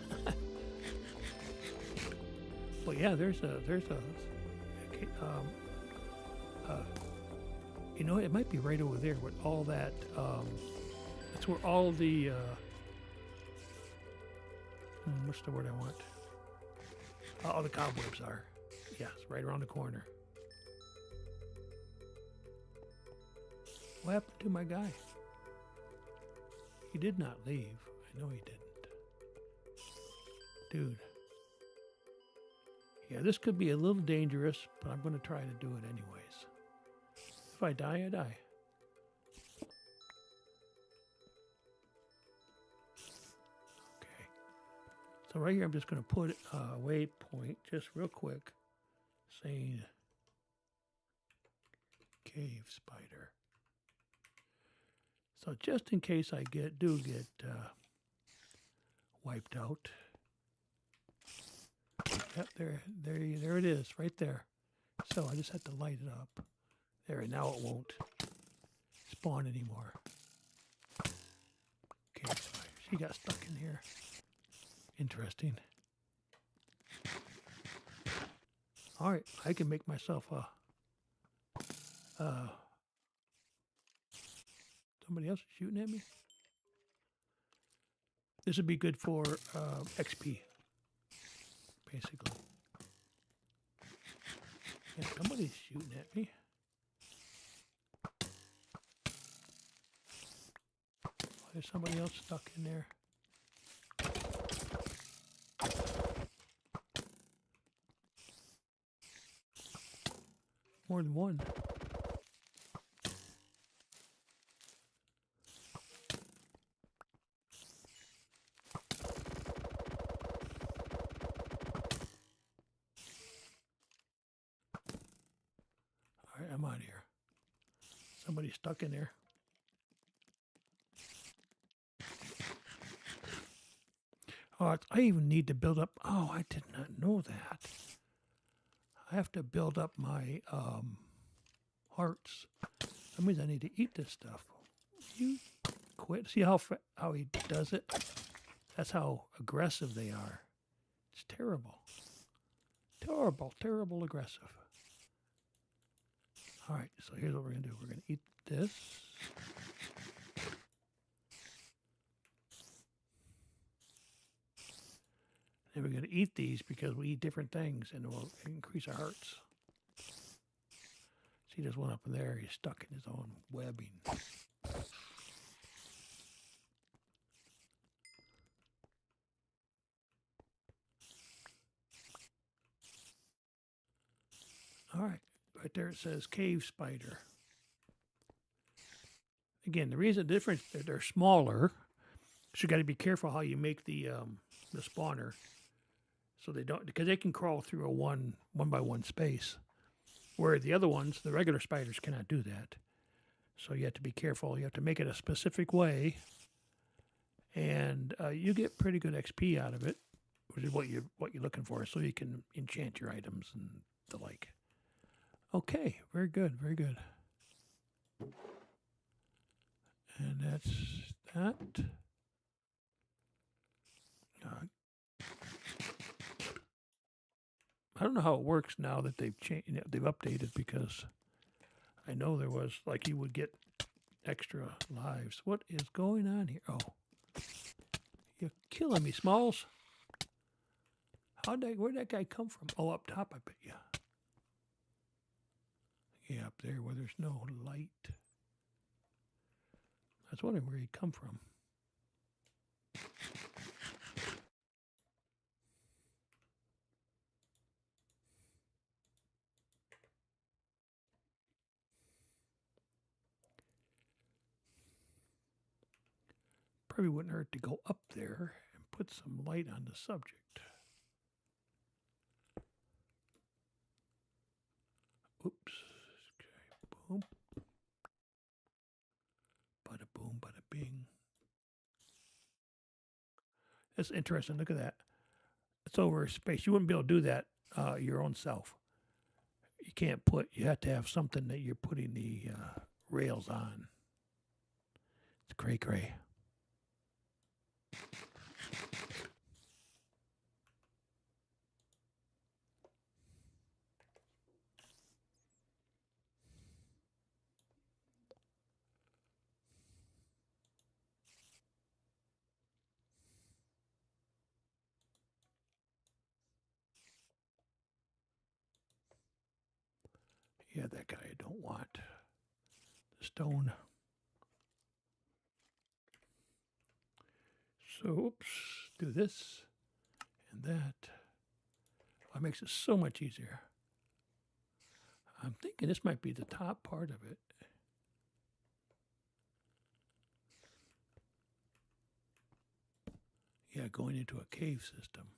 But yeah, there's a you know, it might be right over there with all that. That's where all the what's the word I want? All the cobwebs are. Yes, right around the corner. What happened to my guy? He did not leave. I know he didn't. Dude. Yeah, this could be a little dangerous, but I'm going to try to do it anyways. If I die, I die. Okay. So right here, I'm just going to put a waypoint just real quick saying cave spider. So just in case I do get wiped out. Yep, there it is, right there. So I just have to light it up. There, now it won't spawn anymore. Okay, she got stuck in here. Interesting. All right, I can make myself a. Somebody else is shooting at me. This would be good for XP, basically. Yeah, somebody's shooting at me. There's somebody else stuck in there. More than one. All right, I'm out of here. Somebody's stuck in there. Oh, I even need to build up. Oh, I did not know that. I have to build up my hearts. That means I need to eat this stuff. You quit. See how he does it? That's how aggressive they are. It's terrible. Terrible aggressive. All right, so here's what we're going to do. We're going to eat this. And we're going to eat these because we eat different things and it will increase our hearts. See, there's one up there. He's stuck in his own webbing. All right. Right there it says cave spider. Again, the difference, they're smaller. So you got to be careful how you make the spawner. So they don't, because they can crawl through a one by one space, where the other ones, the regular spiders, cannot do that. So you have to be careful. You have to make it a specific way, and you get pretty good XP out of it, which is what you're looking for. So you can enchant your items and the like. Okay, very good, very good. And that's that. I don't know how it works now that they've changed, they've updated, because I know there was like you would get extra lives. What is going on here? Oh, you're killing me, Smalls. Where'd that guy come from? Oh, up top, I bet you. Yeah, up there where there's no light. I was wondering where he'd come from. Probably wouldn't hurt to go up there and put some light on the subject. Oops. Okay, boom. Bada boom, bada bing. That's interesting. Look at that. It's over space. You wouldn't be able to do that your own self. You can't you have to have something that you're putting the rails on. It's cray. Yeah, that guy I don't want. The stone. So, oops, do this and that. That makes it so much easier. I'm thinking this might be the top part of it. Yeah, going into a cave system.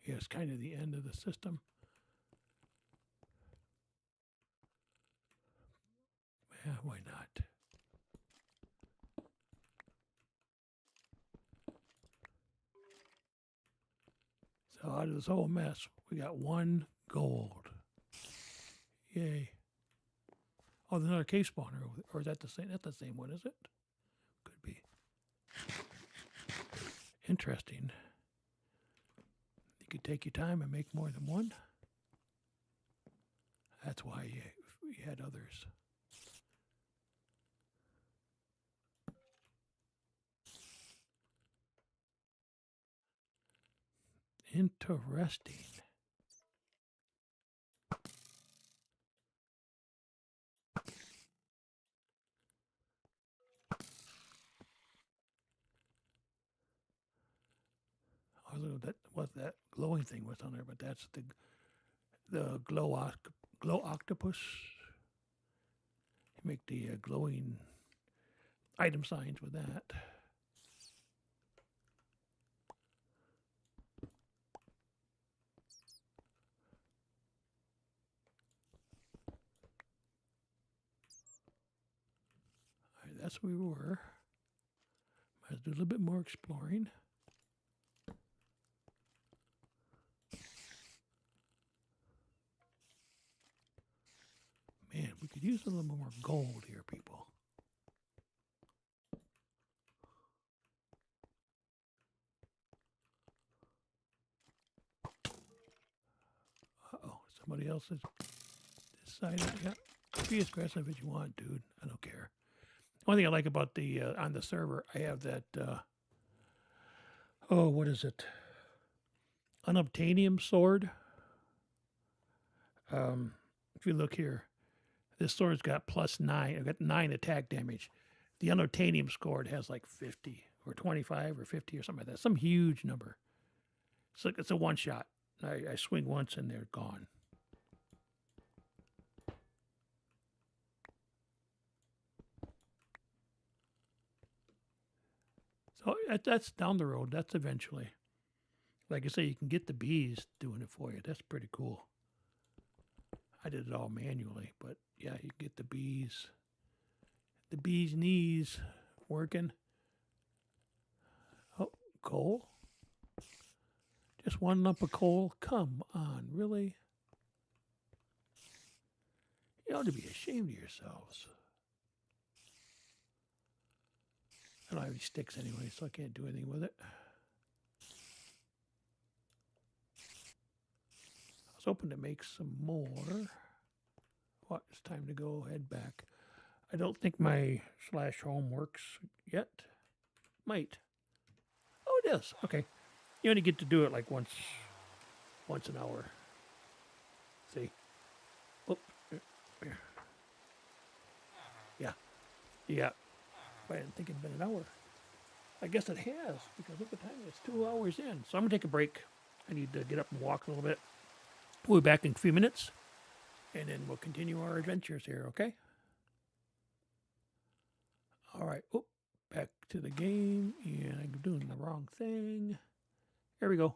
Yeah, it's kind of the end of the system. Yeah, why not? So out of this whole mess, we got 1 gold. Yay. Oh, there's another cave spawner over there. Or is that the same? That's the same one, is it? Could be. Interesting. You could take your time and make more than one. That's why you had others. Interesting. I don't know what that glowing thing was on there, but that's the glow octopus. You make the glowing item signs with that. All right, that's where we were. Let's do a little bit more exploring. Man, we could use a little more gold here, people. Uh-oh, somebody else has decided. Yeah, be as aggressive as you want, dude. I don't care. One thing I like about the on the server, I have that. Oh, what is it? Unobtainium sword. If you look here, this sword's got +9. I've got 9 attack damage. The unobtainium sword has like 50 or 25 or 50 or something like that. Some huge number. It's a one shot. I swing once and they're gone. Oh, that's down the road. That's eventually. Like I say, you can get the bees doing it for you. That's pretty cool. I did it all manually, but yeah, you get the bees knees working. Oh, coal. Just one lump of coal. Come on, really? You ought to be ashamed of yourselves. I don't have any sticks anyway, so I can't do anything with it. I was hoping to make some more. What? It's time to go head back. I don't think my /home works yet. Might. Oh, it is. Okay. You only get to do it like once an hour. See? Oop. Yeah. Yeah. I didn't think it'd been an hour. I guess it has, because look at the time. It's 2 hours in. So I'm going to take a break. I need to get up and walk a little bit. We'll be back in a few minutes, and then we'll continue our adventures here, okay? All right. Oh, back to the game, and I'm doing the wrong thing. There we go.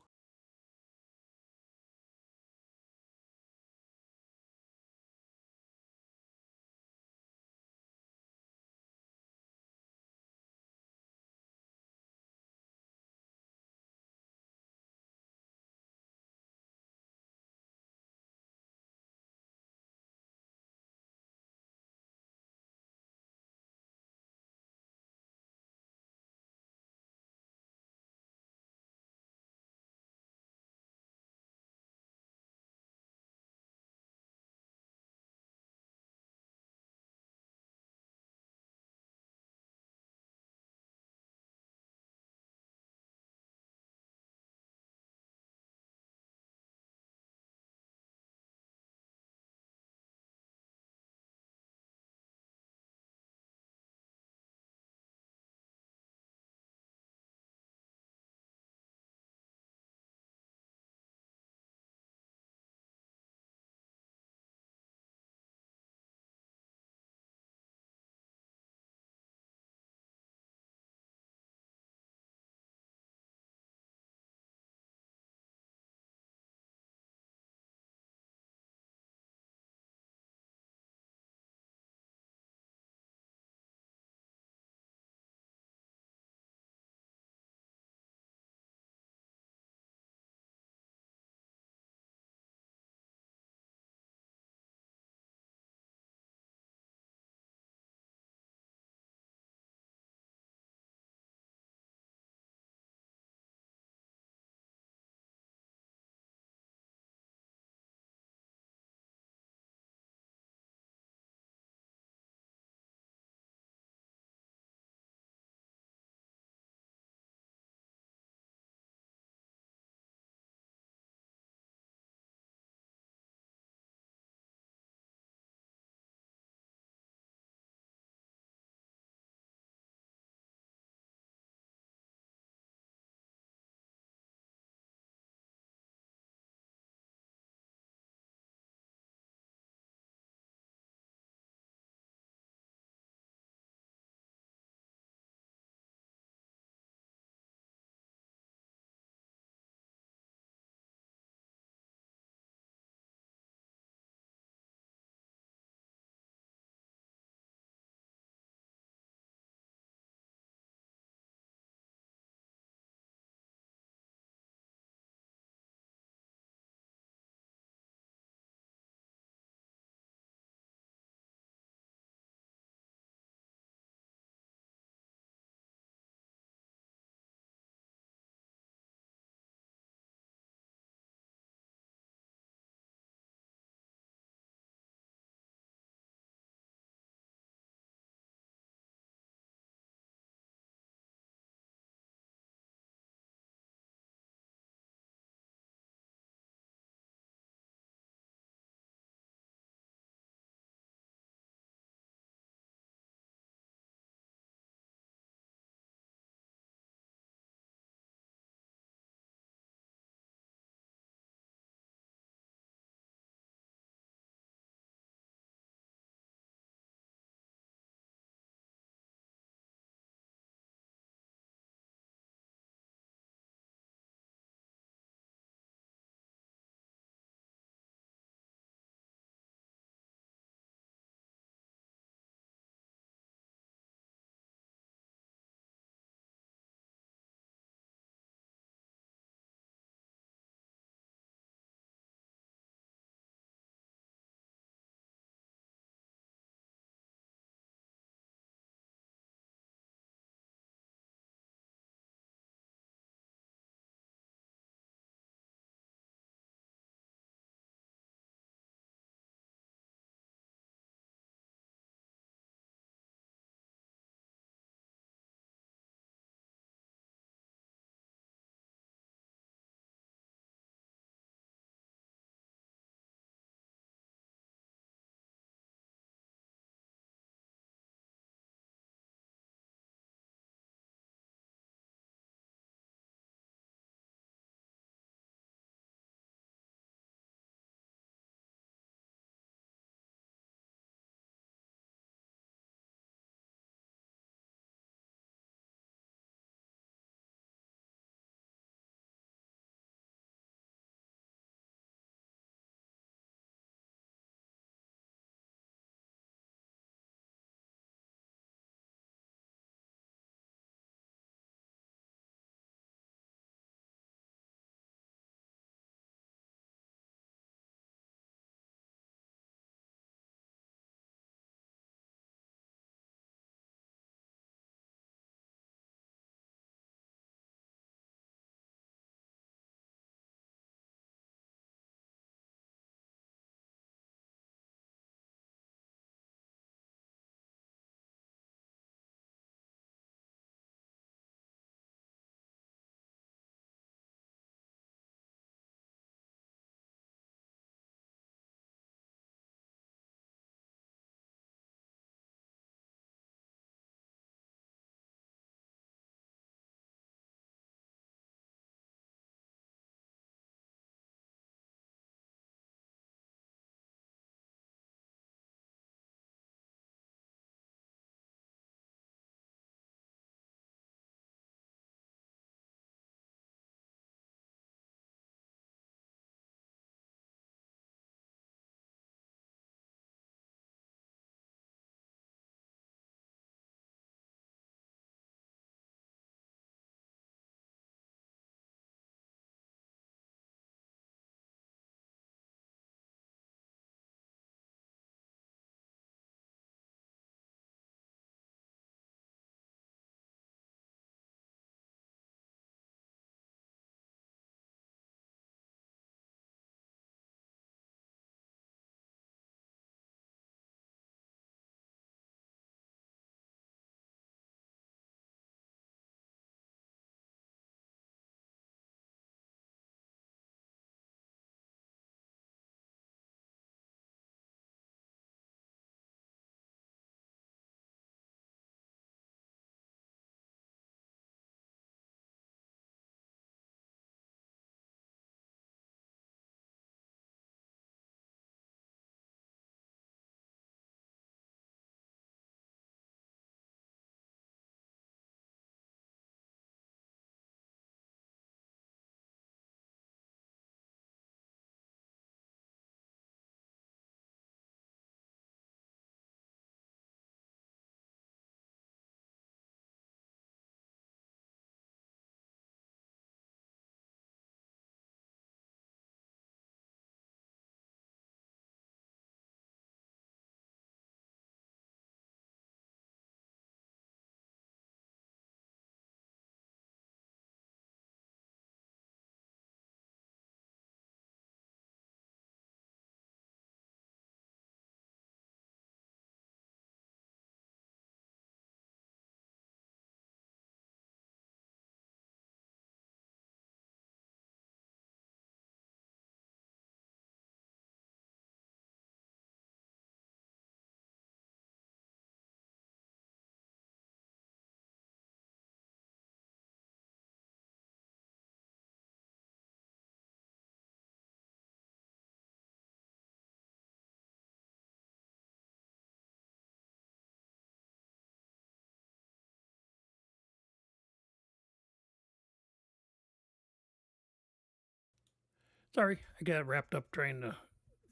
Sorry, I got wrapped up trying to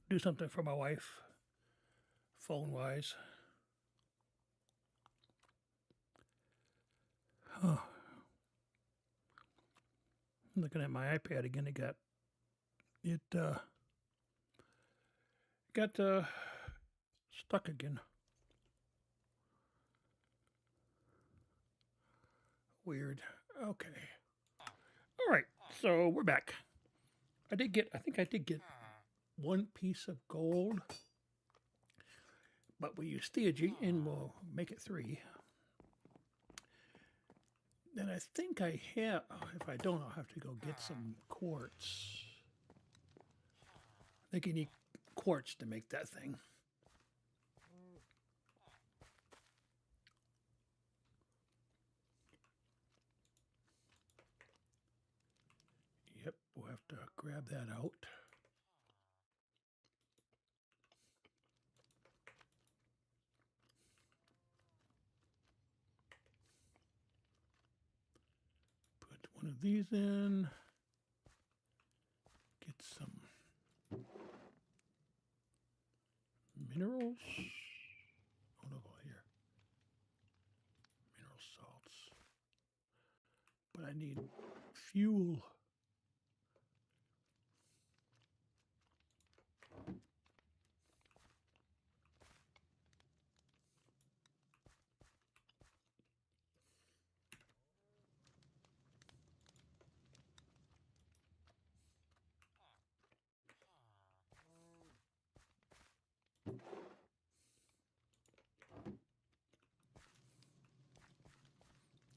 do something for my wife, phone-wise. Huh. I'm looking at my iPad again. It got stuck again. Weird. Okay. All right. So we're back. I think I did get one piece of gold, but we use theurgy and we'll make it 3. And I think I have, if I don't, I'll have to go get some quartz. I think you need quartz to make that thing. Yep, we'll have to grab that out. Put one of these in. Get some minerals. Oh no, here. Mineral salts. But I need fuel.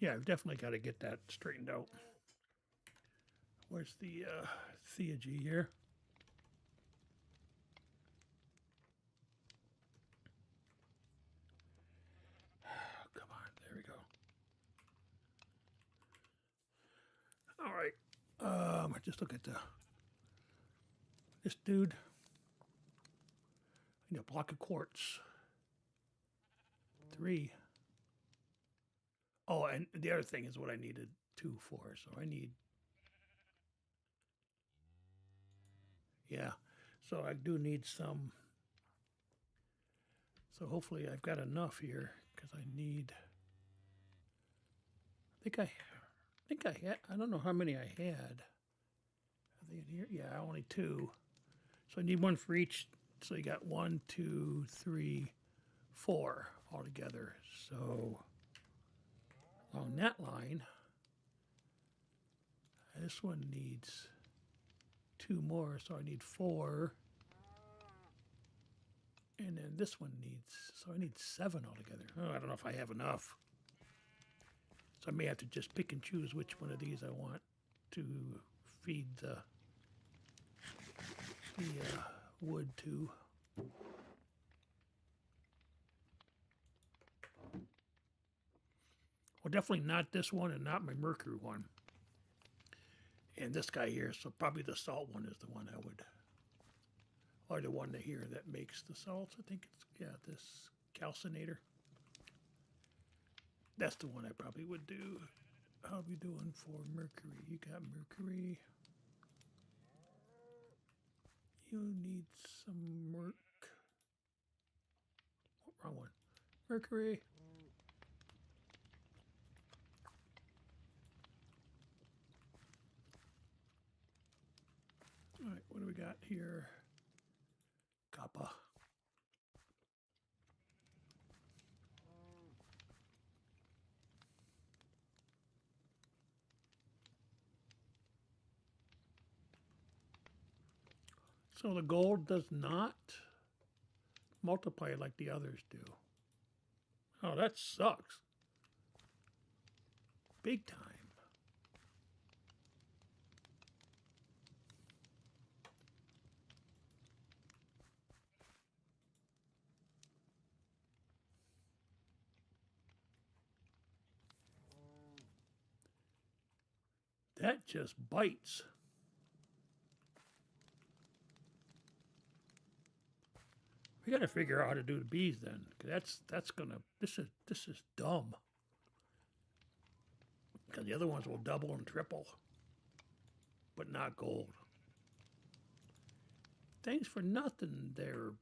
Yeah, I've definitely got to get that straightened out. Where's the theurgy here? Come on, there we go. All right. I just look at this dude. I need a block of quartz. 3. Oh, and the other thing is what I needed 2 for. So I need, yeah. So I do need some. So hopefully I've got enough here because I need. I think I had. I don't know how many I had. Are they in here? Yeah, only 2. So I need one for each. So you got 1, 2, 3, 4 altogether. So along that line, this one needs 2 more, so I need 4. And then this one needs, so I need 7 altogether. Oh, I don't know if I have enough. So I may have to just pick and choose which one of these I want to feed the wood to. Well, definitely not this one and not my mercury one. And this guy here, so probably the salt one is the one I would, or the one here that makes the salts. I think it's, yeah, this calcinator. That's the one I probably would do. How are we doing for mercury? You got mercury. You need some merc. Oh, wrong one. Mercury. All right, what do we got here? Copper. So the gold does not multiply like the others do. Oh, that sucks. Big time. That just bites. We got to figure out how to do the bees then. That's gonna. This is dumb. Because the other ones will double and triple, but not gold. Thanks for nothing there,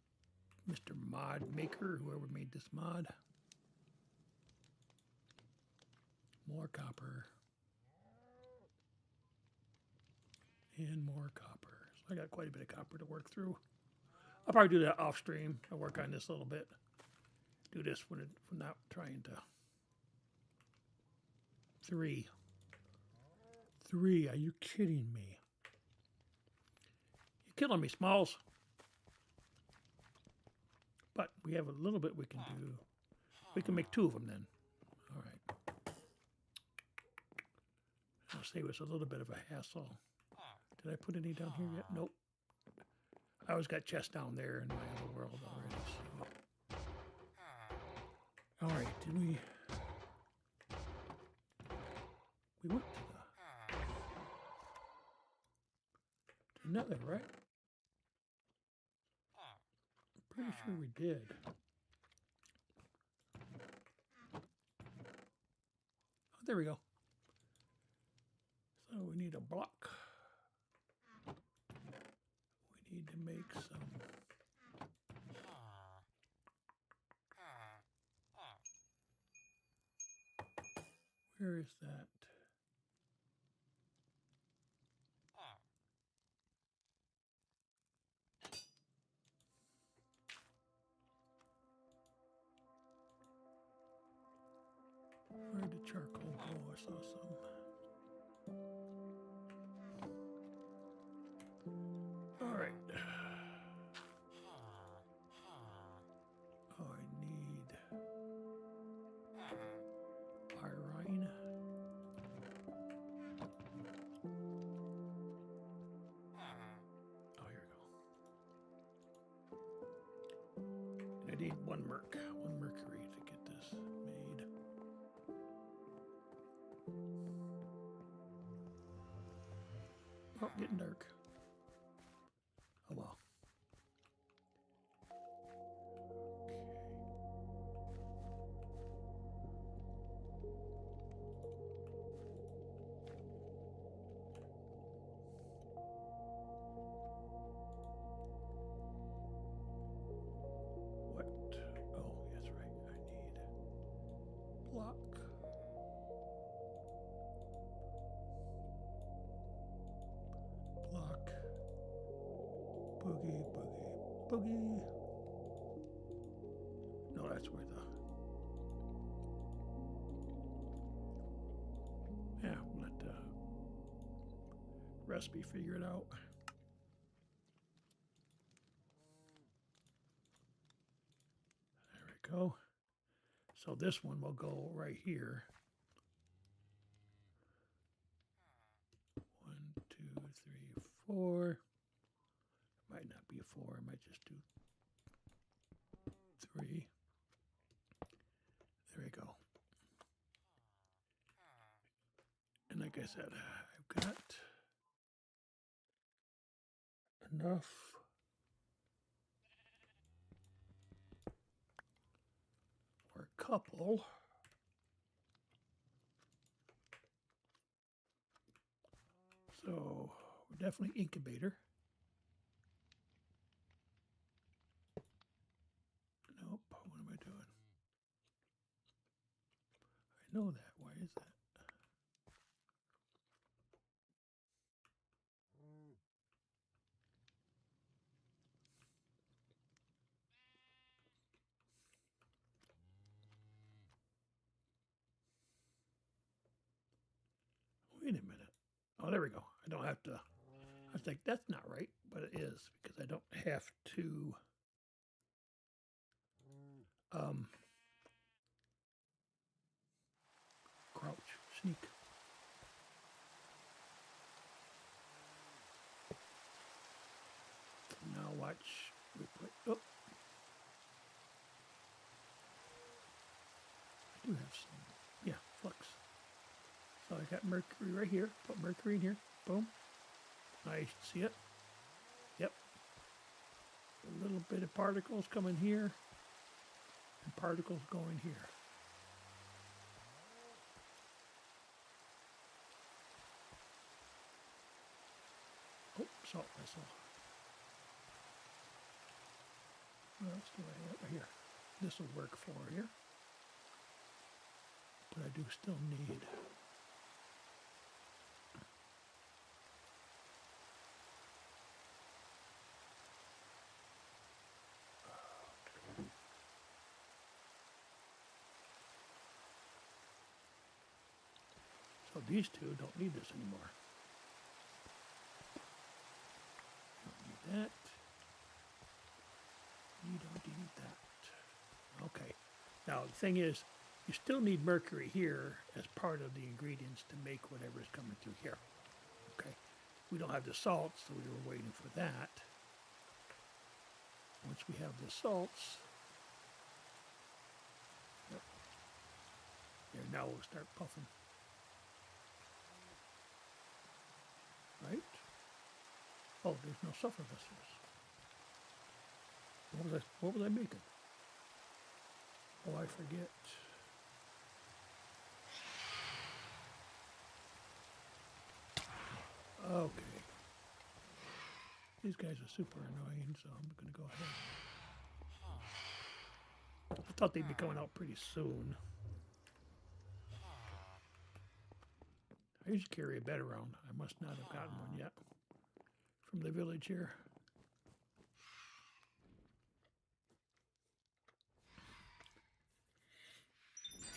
Mr. Mod Maker, whoever made this mod. More copper. And more copper. So I got quite a bit of copper to work through. I'll probably do that off stream. I'll work on this a little bit. Do this when I'm not trying to. 3. Are you kidding me? You're killing me, Smalls. But we have a little bit we can do. We can make 2 of them then. All right. I'll save us a little bit of a hassle. Did I put any down here yet? Nope. I always got chests down there in my other world already. So. All right, did we? We went to the nether, right? I'm pretty sure we did. Oh, there we go. So we need a block. We need to make some. Where is that? Where did charcoal go? I saw some. All right. Oh, I need pyrine. Oh, here we go. And I need one mercury to get this made. Oh, getting dark. Oh well. What? Oh, that's right. I need block. Block. Boogie, boogie, boogie. No, that's where the. Yeah, we'll let the recipe figure it out. There we go. So this one will go right here. 1, 2, 3, 4. Might not be a 4. I might just do 3. There we go. And like I said, I've got enough for a couple. So we're definitely incubator. Nope. What am I doing? I know that. Why is that? Wait a minute. Oh, there we go. I don't have to. I was like, that's not right, but it is because I don't have to. Crouch, sneak. Now watch. We put. Oh, I do have some. Yeah, flux. So I got mercury right here. Put mercury in here. Boom. I see it. Yep. A little bit of particles coming here, and particles going here. Oh, salt vessel. What else do I have here? This will work for here. But I do still need so these two don't need this anymore. Don't need that. You don't need that. Okay. Now the thing is, you still need mercury here as part of the ingredients to make whatever is coming through here. Okay. We don't have the salts, so we were waiting for that. Once we have the salts, yep. There, now we'll start puffing. Right? Oh, there's no sulfur vessels. What was I making? Oh, I forget. Okay. These guys are super annoying, so I'm going to go ahead. I thought they'd be coming out pretty soon. I usually carry a bed around. I must not have gotten one yet from the village here.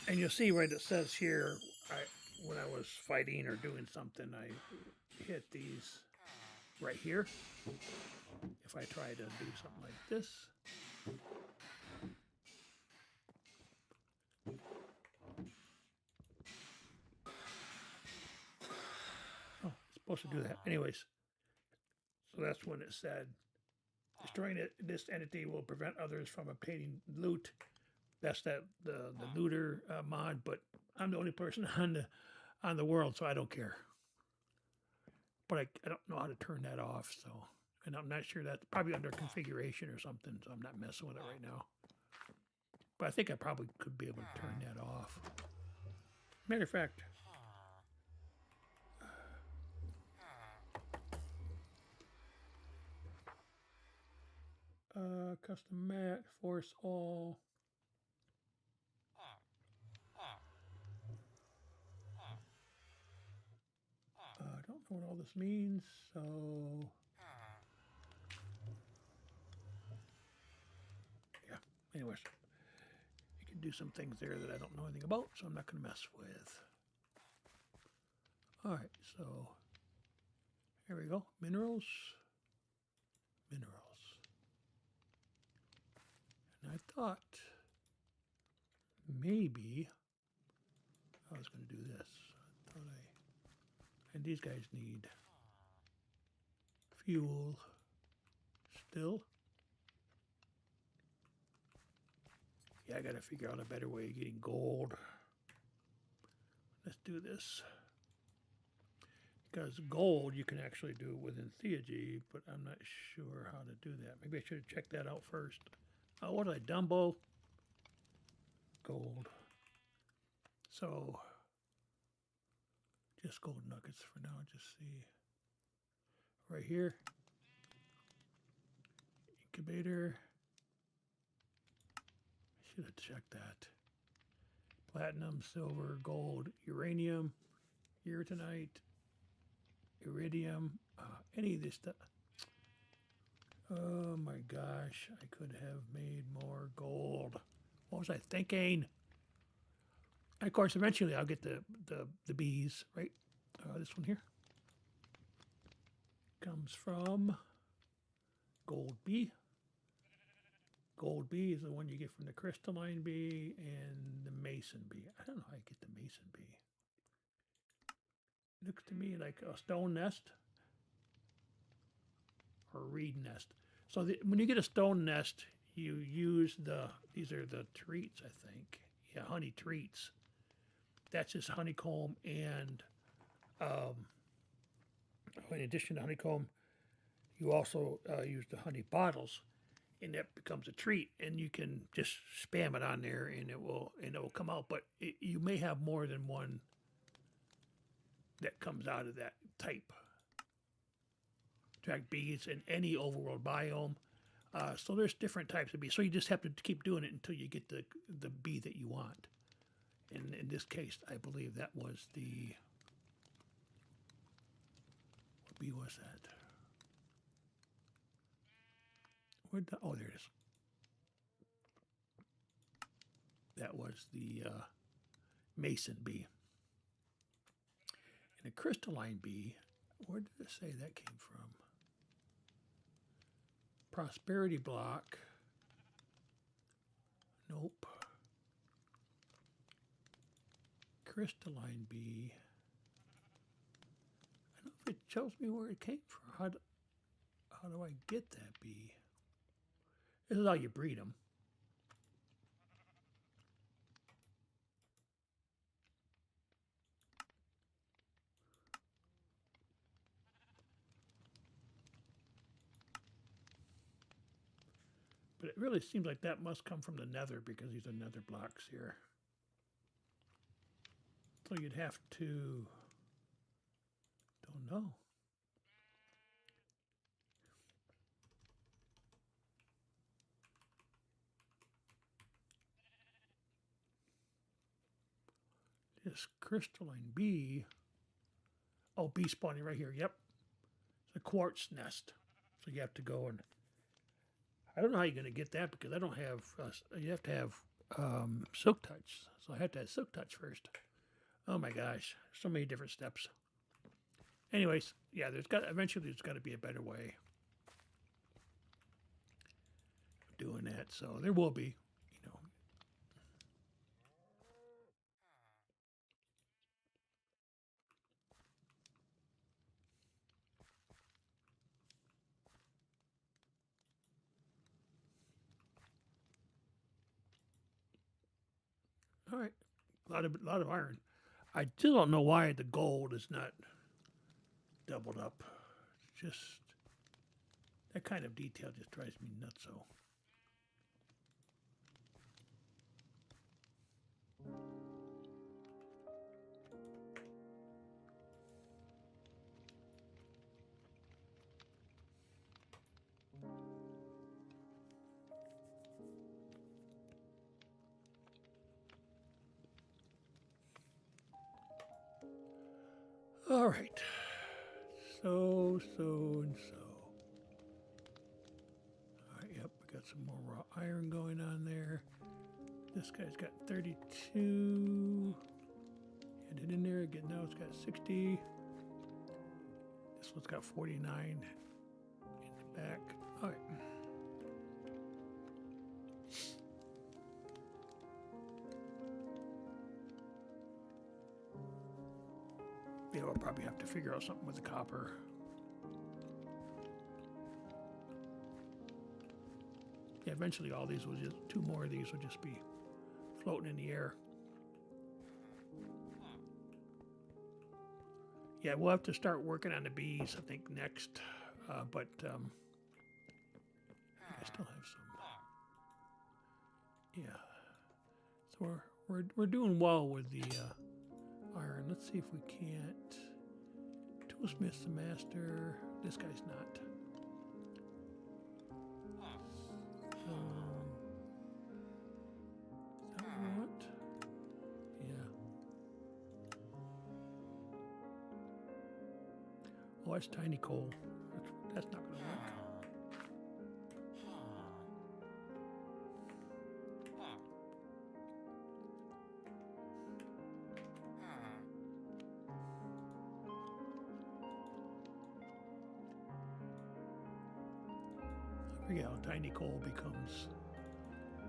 And you'll see right it says here, when I was fighting or doing something, I hit these right here. If I try to do something like this. Oh, it's supposed to do that. Anyways, so that's when it said, destroying this entity will prevent others from obtaining loot. That's the looter mod, but I'm the only person on the world, so I don't care. But I don't know how to turn that off, so, and I'm not sure that's probably under configuration or something, so I'm not messing with it right now. But I think I probably could be able to turn that off. Matter of fact, custom mat, force all. I don't know what all this means, so yeah. Anyways, you can do some things there that I don't know anything about, so I'm not going to mess with. All right, so here we go. Minerals. And I thought maybe I was going to do this. And these guys need fuel still. Yeah, I got to figure out a better way of getting gold. Let's do this. Because gold you can actually do within Theurgy, but I'm not sure how to do that. Maybe I should have checked that out first. What did I, Dumbo? Gold. So, just gold nuggets for now. Just see. Right here. Incubator. Should have checked that. Platinum, silver, gold, uranium, uraninite, iridium, any of this stuff. Oh my gosh, I could have made more gold. What was I thinking? And of course, eventually I'll get the bees, right? This one here comes from gold bee. Gold bee is the one you get from the crystalline bee and the mason bee. I don't know how you get the mason bee. It looks to me like a stone nest or a reed nest. So when you get a stone nest, you use these are the treats, I think. Yeah, honey treats. That's just honeycomb and in addition to honeycomb, you also use the honey bottles. And that becomes a treat, and you can just spam it on there, and it will come out. But you may have more than one that comes out of that type. Attract bees in any overworld biome. So there's different types of bees. So you just have to keep doing it until you get the bee that you want. And in this case, I believe that was the, what bee was that? Where'd the, oh, there it is. That was the mason bee. And a crystalline bee, where did it say that came from? Prosperity block. Nope. Crystalline bee. I don't know if it shows me where it came from. How do I get that bee? This is how you breed them. But it really seems like that must come from the nether because these are nether blocks here. So you'd have to, don't know. This crystalline bee. Oh, bee spawning right here. Yep. It's a quartz nest. So you have to go and, I don't know how you're going to get that because I don't have, you have to have silk touch. So I have to have silk touch first. Oh my gosh, so many different steps. Anyways, yeah, eventually there's got to be a better way of doing that. So there will be, you know. All right, a lot of iron. I still don't know why the gold is not doubled up. It's just that kind of detail just drives me nuts. So. All right. So, and so. All right, yep, we got some more raw iron going on there. This guy's got 32. Add it in there again. Now it's got 60. This one's got 49 in the back. All right. Yeah, we'll probably have to figure out something with the copper. Yeah, eventually all these will just, two more of these will just be floating in the air. Yeah, we'll have to start working on the bees, I think, next. But I still have some. Yeah. So we're doing well with the iron. Let's see if we can't. Toolsmith's the master. This guy's not. Is that what we want? Yeah. Oh, that's tiny coal. That's not going to work. I forget how tiny coal becomes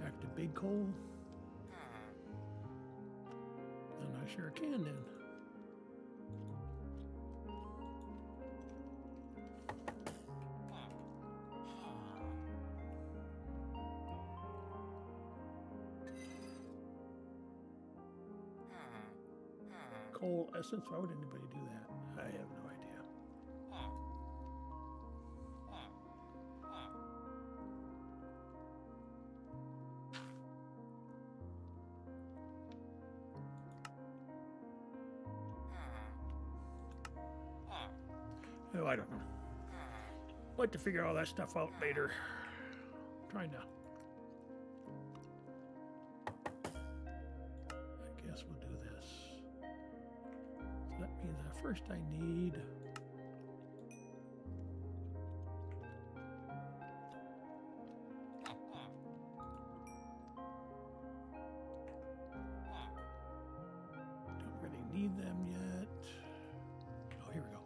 back to big coal. I'm not sure it can then. Coal essence? Why would anybody do that? I have no idea. Oh, I don't know. I'll have to figure all that stuff out later. trying to. I guess we'll do this. So that means that first I need. Don't really need them yet. Oh, here we go.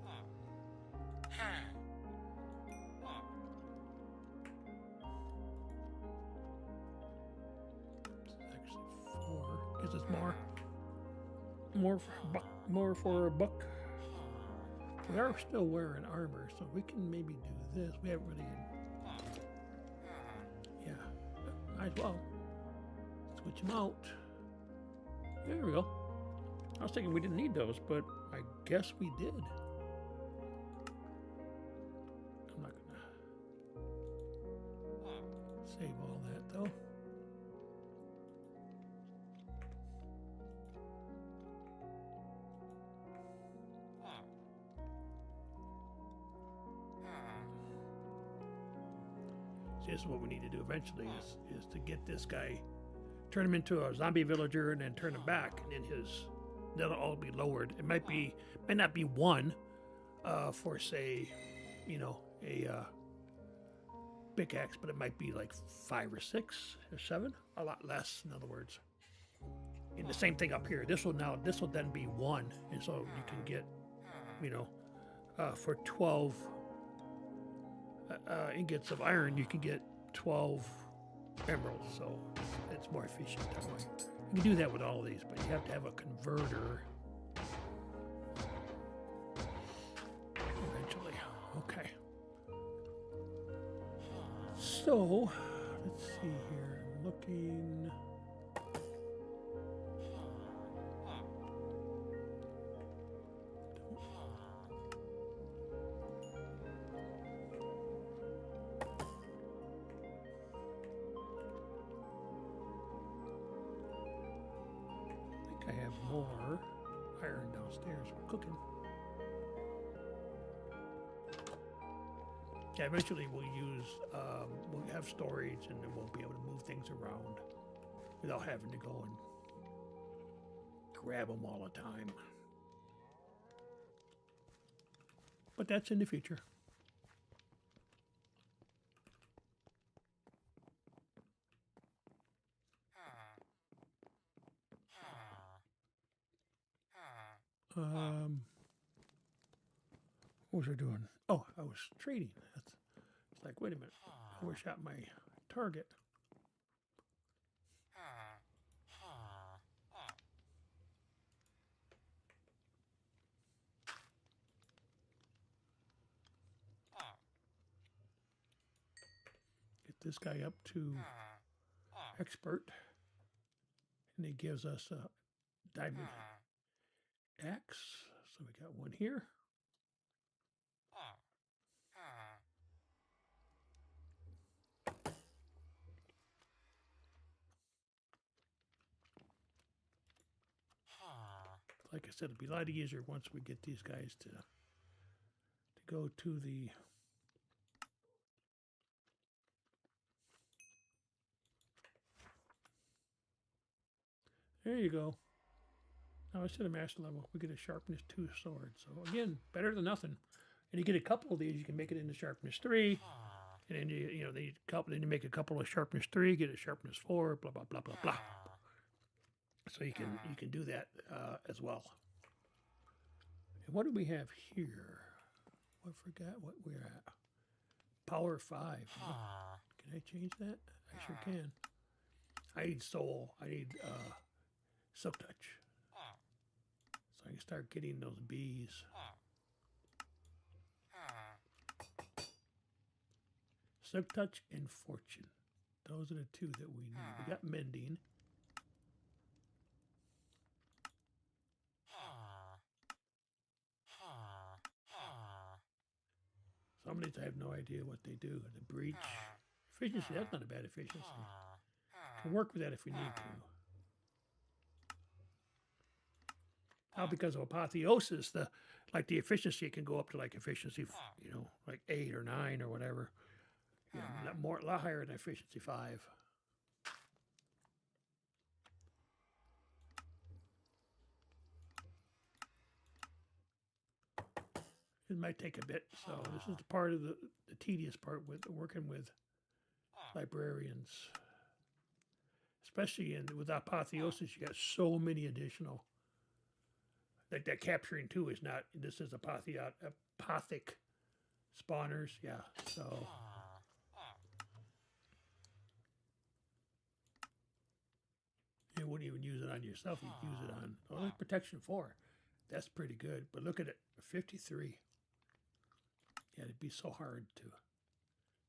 Actually, 4 gives us more for a buck. We are still wearing armor, so we can maybe do this. We haven't really. Yeah, might as well switch them out. There we go. I was thinking we didn't need those, but I guess we did. I'm not gonna save all that though. See, this is what we need to do eventually is to get this guy, turn him into a zombie villager and then turn him back, and then they'll all be lowered. It might not be one for, say, you know, a pickaxe, but it might be like 5 or 6 or 7, a lot less, in other words. And the same thing up here. This will then be 1, and so you can get, you know, for 12 ingots of iron, you can get 12 emeralds, so it's more efficient that way. You can do that with all of these, but you have to have a converter eventually. Okay. So, let's see here. I'm looking. I have more iron downstairs. We're cooking. Yeah, eventually we'll have storage, and then we'll be able to move things around without having to go and grab them all the time. But that's in the future. What was I doing? Oh, I was trading. It's like, wait a minute. I overshot my target. Get this guy up to expert, and he gives us a diamond axe. So we got one here. Like I said, it'll be a lot easier once we get these guys to go to the there you go. Now instead of master level, we get a sharpness 2 sword. So again, better than nothing. And you get a couple of these, you can make it into sharpness 3. And then then you make a couple of sharpness 3, get a sharpness 4, blah blah blah blah blah. So you can do that as well. And what do we have here? I forgot what we're at. Power 5. Can I change that? I sure can. I need soul. I need silk touch. So I can start getting those bees. Silk touch and fortune. Those are the 2 that we need. We got mending. Some of these I have no idea what they do. The breach. Efficiency, that's not a bad efficiency. Can work with that if we need to. Now because of apotheosis, the efficiency can go up to like efficiency, like 8 or 9 or whatever. Yeah, a lot higher than efficiency 5. It might take a bit, so this is the part of the tedious part with working with librarians. Especially with Apotheosis, you got so many additional. Like that capturing too is not, this is apothic spawners, yeah, so. You wouldn't even use it on yourself, you'd use it on, oh, protection 4. That's pretty good, but look at it, 53. Yeah, it'd be so hard to.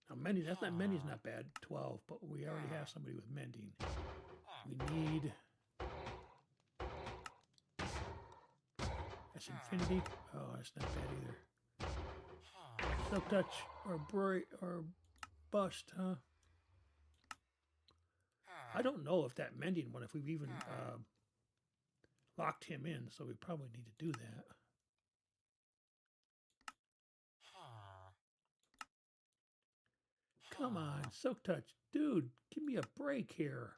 Now, mending, mending's not bad, 12, but we already have somebody with mending. We need. That's infinity. Oh, that's not bad either. Silk touch or bust, huh? I don't know if that mending one, if we've even locked him in, so we probably need to do that. Come on, silk touch. Dude, give me a break here.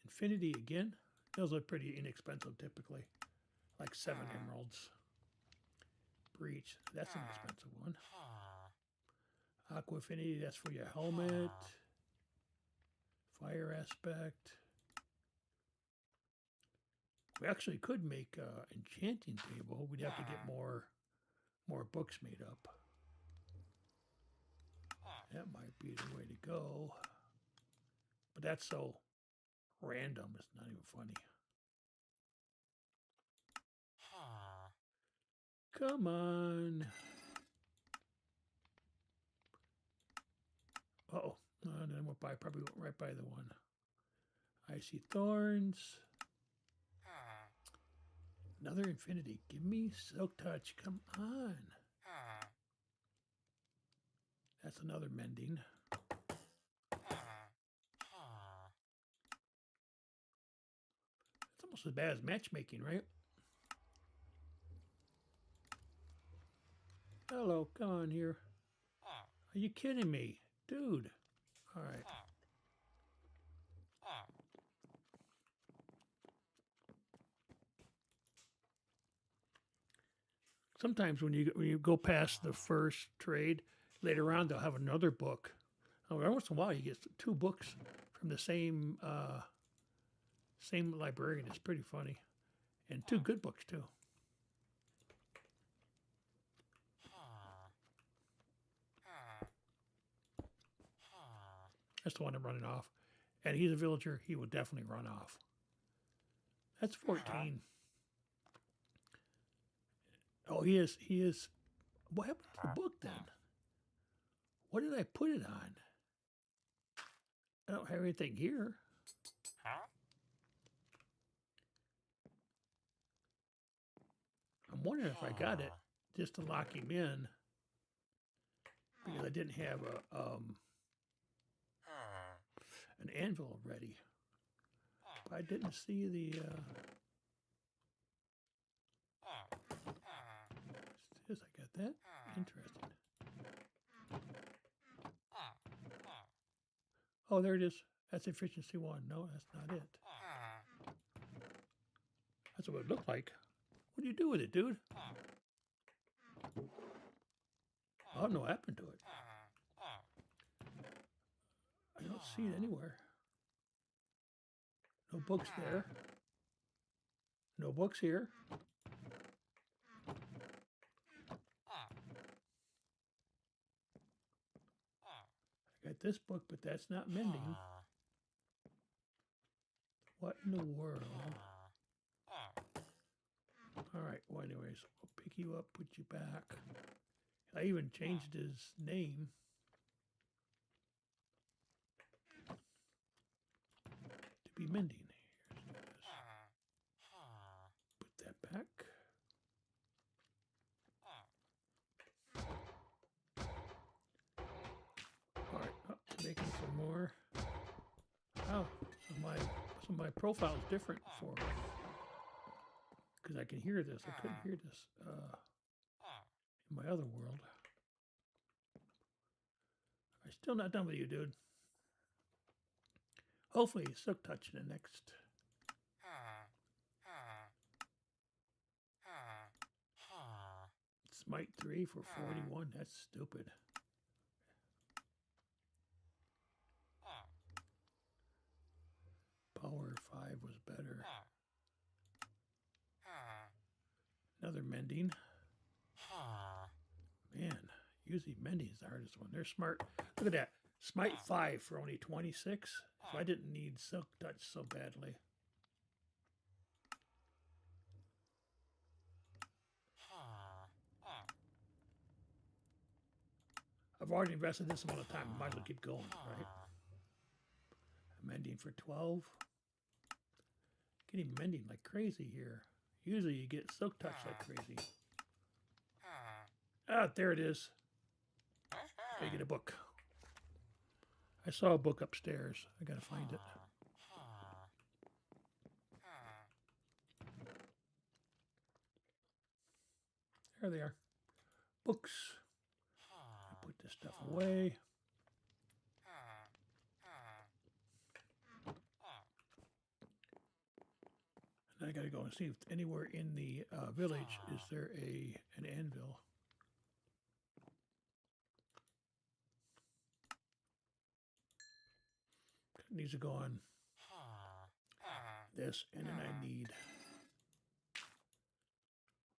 Infinity again. Those are pretty inexpensive typically. Like 7 emeralds. Breach. That's an expensive one. Aqua Affinity, that's for your helmet. Fire aspect. We actually could make an enchanting table. We'd have to get more books made up. That might be the way to go. But that's so random, it's not even funny. Come on. Uh-oh. And then probably went right by the one. Icy Thorns. Another infinity. Give me silk touch. Come on. That's another mending. It's almost as bad as matchmaking, right? Hello, come on here. Are you kidding me? Dude. All right. Sometimes when you go past the first trade, later on they'll have another book. Every once in a while you get 2 books from the same librarian. It's pretty funny. And 2 good books too. That's the one I'm running off. And he's a villager. He will definitely run off. That's 14. Oh, he is. What happened to the book then? What did I put it on? I don't have anything here. I'm wondering if I got it just to lock him in. Because I didn't have an anvil ready. But I didn't see the. Yes, I got that. Interesting. Oh, there it is. That's efficiency 1. No, that's not it. That's what it looked like. What do you do with it, dude? I don't know what happened to it. I don't see it anywhere. No books there. No books here. I got this book, but that's not mending. What in the world? All right, well, anyways, we'll pick you up, put you back. I even changed his name. To be mending. Put that back. All right, making some more. Oh, so my profile is different for because I can hear this. I couldn't hear this in my other world. I'm still not done with you, dude. Hopefully, Silk Touch in the next. Smite 3 for 41. That's stupid. Power 5 was better. Another mending. Man, usually mending is the hardest one. They're smart. Look at that. Smite 5 for only 26. So I didn't need Silk Touch so badly. I've already invested this amount of time. I might as well keep going, right? Mending for 12. Getting mending like crazy here. Usually you get Silk Touch like crazy. Ah, there it is. Gotta get a book. I saw a book upstairs. I gotta find it. There they are. Books. I put this stuff away. And I gotta go and see if anywhere in the village is there an anvil. It needs to go on this, and then I need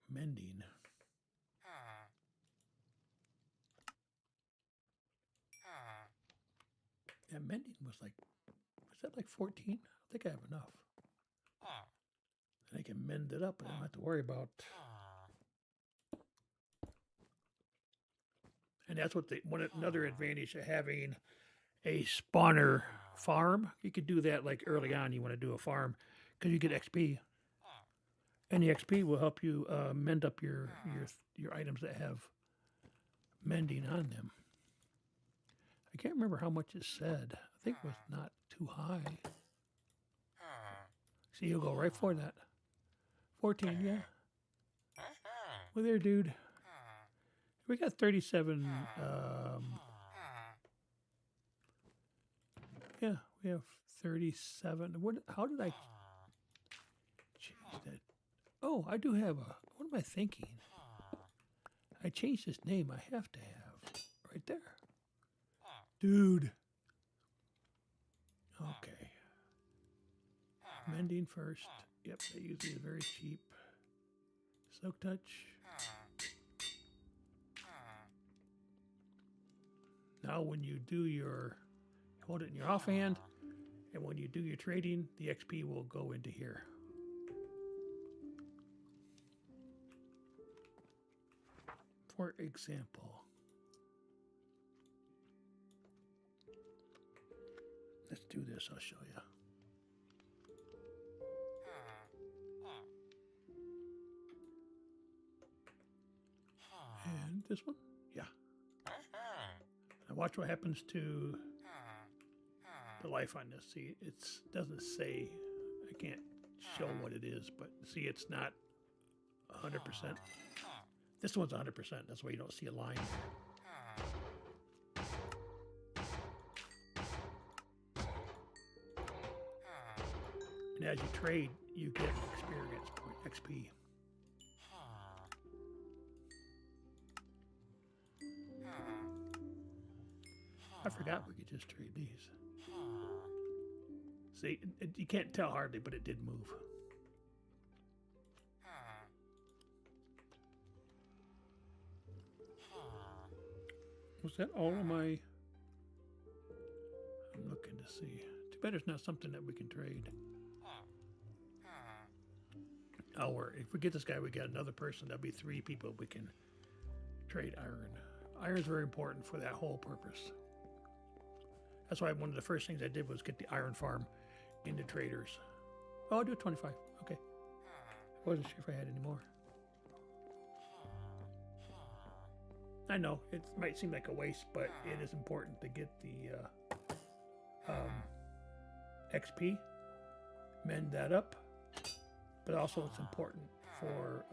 mending. Yeah, mending was that like 14? I think I have enough. And I can mend it up. I don't have to worry about. And that's what another advantage of having a spawner farm. You could do that like early on. You want to do a farm because you get XP, and the XP will help you mend up your items that have mending on them. I can't remember how much it said. I think it was not too high. See, you'll go right for that. 14, yeah. Well, there, dude. We got 37. Yeah, we have 37. How did I change that? Oh, I do have a. What am I thinking? I changed this name. I have to have right there. Dude. Okay. Mending first. Yep, that usually is very cheap. Silk Touch. Now when you do hold it in your offhand, and when you do your trading, the XP will go into here. For example, let's do this, I'll show you. And this one? Yeah. Now watch what happens to the life on this. See, it doesn't say, I can't show what it is, but see, it's not 100%. This one's 100%. That's why you don't see a line. And as you trade, you get experience point, XP. I forgot we could just trade these. See, you can't tell hardly, but it did move. Was that all of my... I'm looking to see. Too bad it's not something that we can trade. Oh, if we get this guy, we got another person. That'll be 3 people we can trade iron. Iron's very important for that whole purpose. That's why one of the first things I did was get the iron farm into traders. Oh, I'll do 25. Okay. I wasn't sure if I had any more. I know, it might seem like a waste, but it is important to get the XP, mend that up, but also it's important for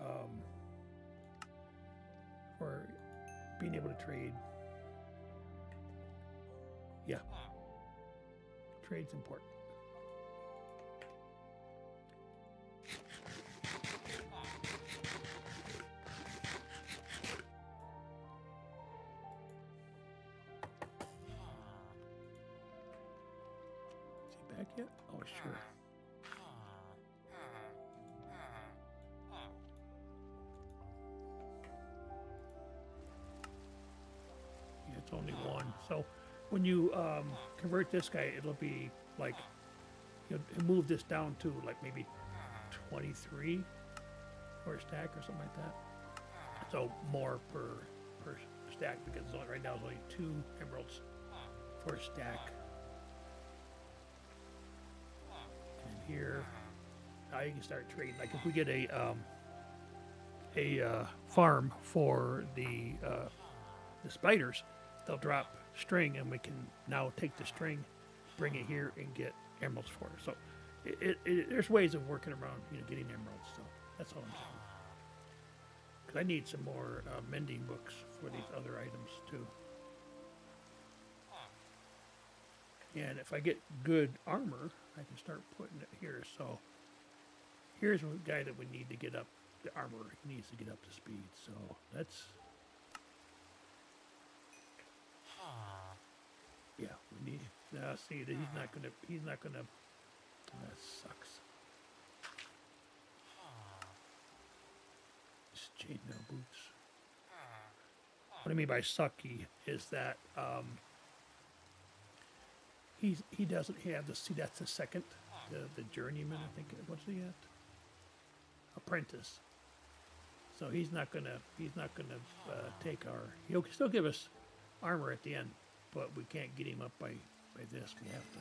being able to trade. Yeah, trade's important. Is he back yet? Oh, sure. Yeah, it's only one. So when you convert this guy, it'll be like, you'll move this down to like maybe 23 for a stack or something like that. So more per stack, because it's only, right now it's only 2 emeralds for a stack. And here, now you can start trading. Like if we get a farm for the spiders, they'll drop string, and we can now take the string, bring it here, and get emeralds for it. So there's ways of working around, getting emeralds. So that's all I'm saying. Because I need some more mending books for these other items too. And if I get good armor, I can start putting it here. So here's a guy that we need to get up the armor. He needs to get up to speed. So that's, yeah, we need. Now see that he's not gonna. That sucks. Chainmail boots. What I mean by sucky is that he doesn't have the, see, that's the second, the journeyman, I think. What's he at? Apprentice. So he's not gonna take our. He'll still give us armor at the end, but we can't get him up by this. We have to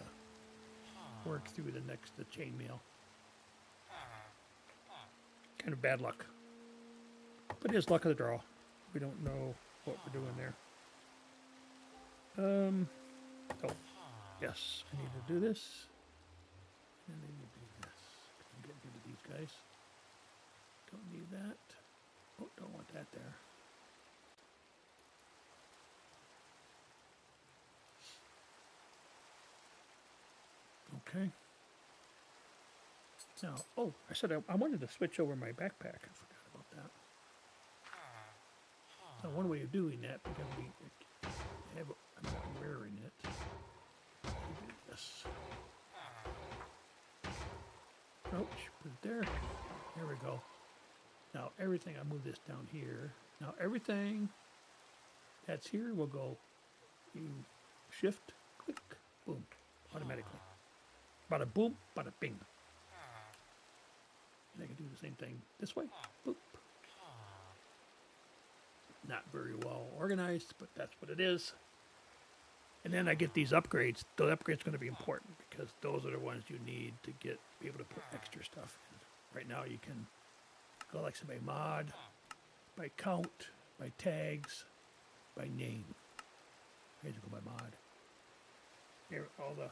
work through the chainmail. Kind of bad luck. But it is luck of the draw. We don't know what we're doing there. Oh, yes, I need to do this. And I need to do this. I'm getting rid of these guys. Don't need that. Oh, don't want that there. Okay. Now, oh, I said I wanted to switch over my backpack. I forgot about that. So one way of doing that, because I'm not wearing it. This. Ouch, put it there. There we go. Now everything, I move this down here. Now everything that's here will go, you shift, click, boom, automatically. Bada boom, bada bing. And I can do the same thing this way, boop. Not very well organized, but that's what it is. And then I get these upgrades. The upgrades are going to be important because those are the ones you need to be able to put extra stuff in. Right now you can go like by mod, by count, by tags, by name. I had to go by mod. Here, all the,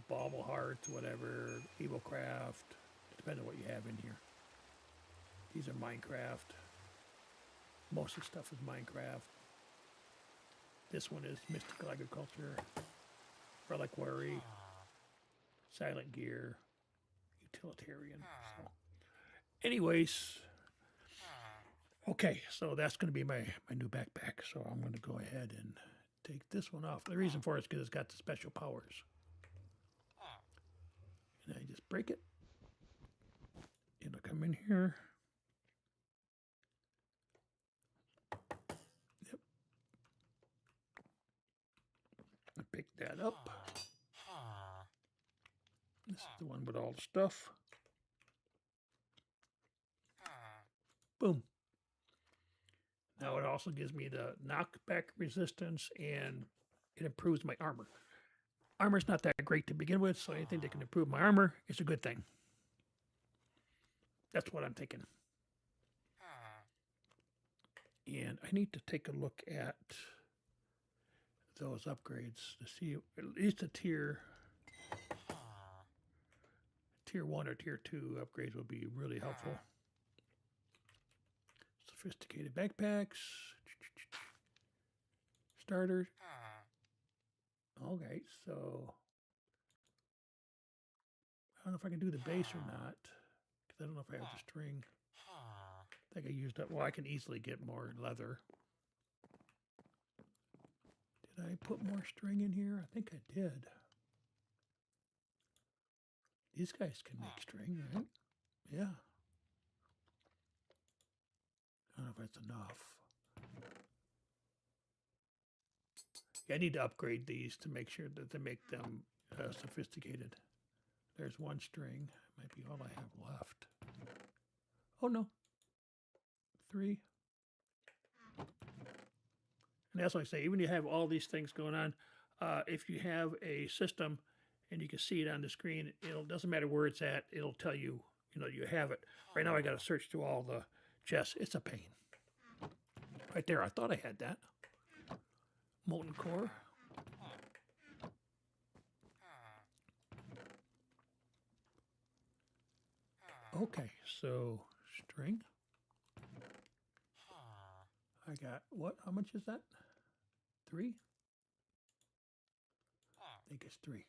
bauble hearts, whatever, evil craft, depending on what you have in here. These are Minecraft. Most of the stuff is Minecraft. This one is Mystical Agriculture, Reliquary, Silent Gear, Utilitarian. So, anyways, okay, so that's going to be my new backpack. So I'm going to go ahead and take this one off. The reason for it is because it's got the special powers. And I just break it. It'll come in here. Yep. I pick that up. This is the one with all the stuff. Boom. Now it also gives me the knockback resistance, and it improves my armor. Armor's not that great to begin with, so anything that can improve my armor is a good thing. That's what I'm thinking. And I need to take a look at those upgrades to see at least a tier tier 1 or tier 2 upgrades will be really helpful. Sophisticated backpacks. Starters. Okay, so I don't know if I can do the base or not, because I don't know if I have the string. I think I used up. Well, I can easily get more leather. Did I put more string in here? I think I did. These guys can make string, right? Yeah. I don't know if that's enough. Yeah, I need to upgrade these to make sure that they make them sophisticated. There's one string. Might be all I have left. Oh, no. 3. And that's why I say, even if you have all these things going on, if you have a system and you can see it on the screen, it doesn't matter where it's at. It'll tell you, you have it. Right now I got to search through all the chests. It's a pain. Right there. I thought I had that. Molten core. Okay, so string. I got what? How much is that? 3? I think it's 3.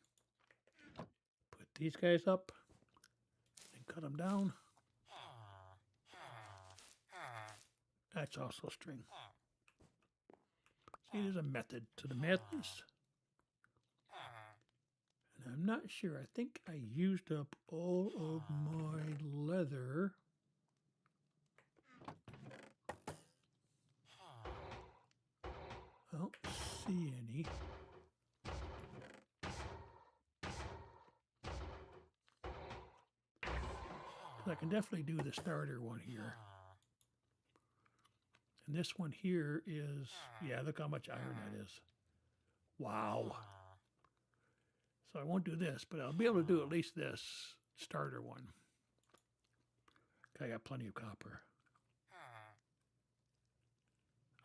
Put these guys up and cut them down. That's also string. See, there's a method to the madness. And I'm not sure. I think I used up all of my leather. I don't see any. I can definitely do the starter one here. And this one here is, yeah, look how much iron that is. Wow. So I won't do this, but I'll be able to do at least this starter one. I got plenty of copper.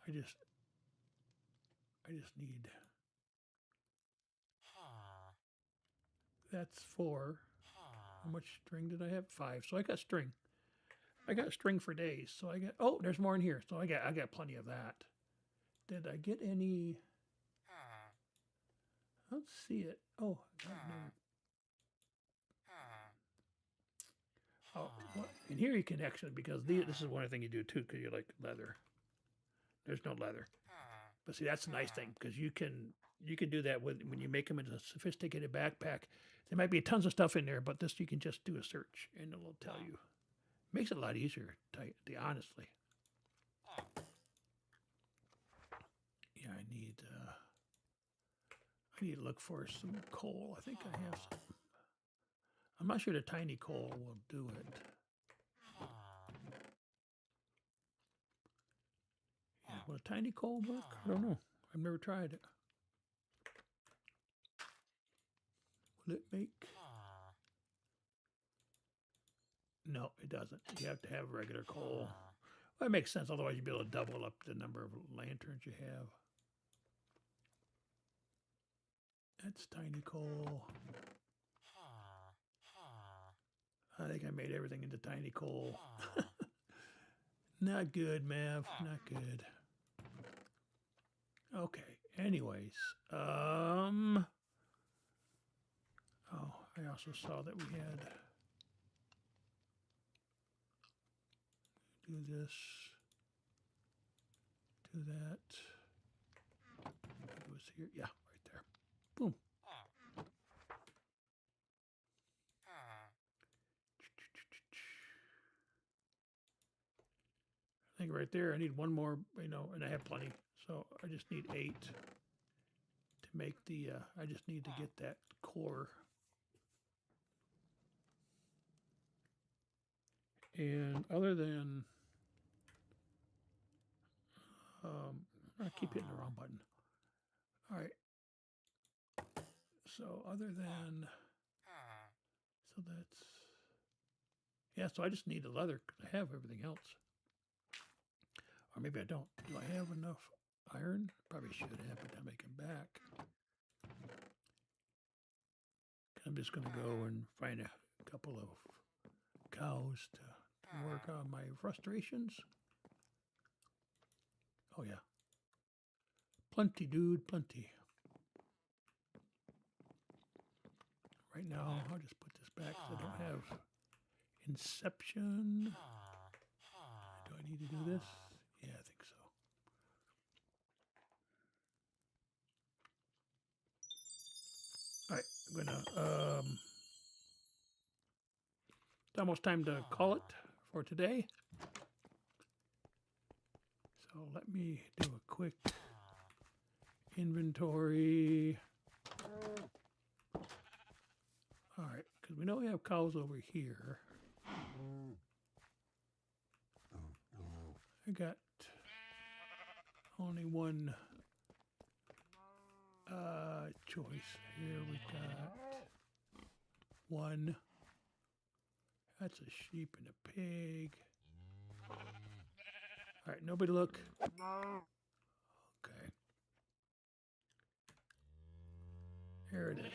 I just need. That's 4. How much string did I have? 5. So I got string. I got string for days. So I got. Oh, there's more in here. So I got plenty of that. Did I get any? I don't see it. Oh, I got another. Oh, what? And here you can actually, because this is one thing you do too, because you like leather. There's no leather. But see, that's a nice thing, because you can do that when you make them into a sophisticated backpack. There might be tons of stuff in there, but this you can just do a search and it'll tell you. Makes it a lot easier, honestly. Yeah, I need to look for some coal. I think I have some. I'm not sure the tiny coal will do it. Yeah, will a tiny coal work? I don't know. I've never tried it. Will it make? No, it doesn't. You have to have regular coal. Well, that makes sense. Otherwise, you'd be able to double up the number of lanterns you have. That's tiny coal. I think I made everything into tiny coal. Not good, Mav. Not good. Okay. Anyways, oh, I also saw that we had. Do this. Do that. It was here. Yeah, right there. Boom. I think right there, I need one more, and I have plenty. So I just need 8 to make the, I just need to get that core. And other than, I keep hitting the wrong button. All right. So other than, so that's, yeah, so I just need the leather because I have everything else. Or maybe I don't. Do I have enough iron? Probably should have, but I'm making back. I'm just going to go and find a a couple of cows to work on my frustrations. Oh yeah. Plenty, dude, plenty. Right now, I'll just put this back because I don't have Inception. Do I need to do this? Yeah, I think so. All right, I'm gonna, it's almost time to call it for today. So let me do a quick inventory. All right, because we know we have cows over here. I got only one choice here. We've got one. That's a sheep and a pig. All right, nobody look. Okay. Here it is.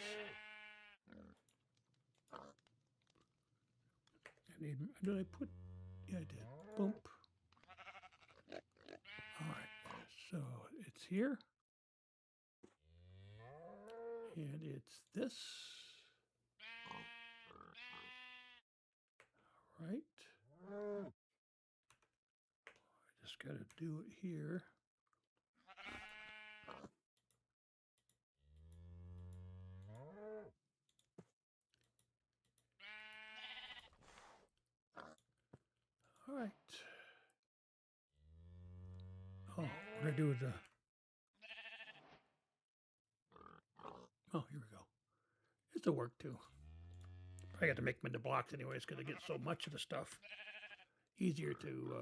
Did I put? Yeah, I did. Boom. All right, so it's here. And it's this. All right. I just got to do it here. All right. Oh, what do I do with the... Oh, here we go. It's a work too. I got to make them into blocks anyways because I get so much of the stuff. Easier to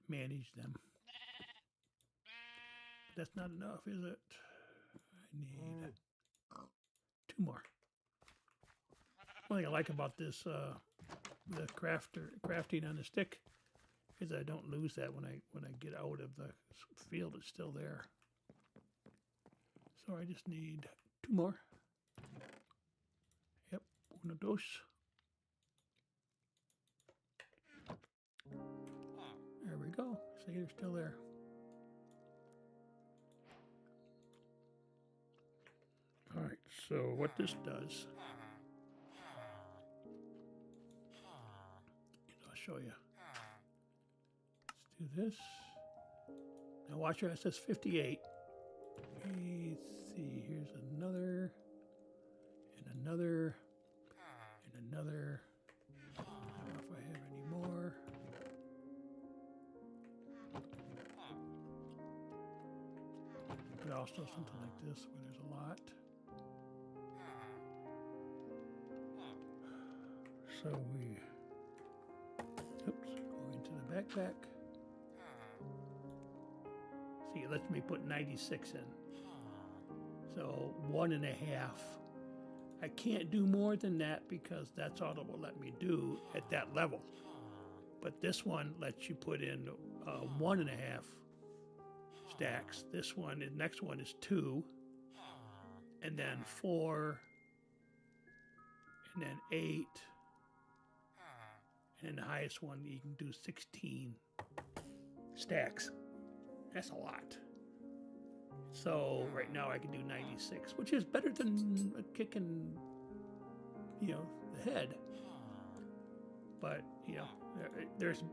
manage them. But that's not enough, is it? I need 2 more. One thing I like about this, the crafting on the stick, is I don't lose that when I get out of the field. It's still there. So I just need 2 more. Yep, uno dos. There we go. See, they're still there. All right, so what this does, I'll show you. Let's do this. Now watch here, it says 58. Let's see, here's another, and another, and another. I don't know if I have any more. But also something like this where there's a lot. So we, oops, go into the backpack. See, it lets me put 96 in. So 1.5. I can't do more than that because that's all it will let me do at that level. But this one lets you put in 1.5 stacks. This one, the next one is 2, and then 4, and then 8, and then the highest one you can do 16 stacks. That's a lot. So right now I can do 96, which is better than a kick in, the head. But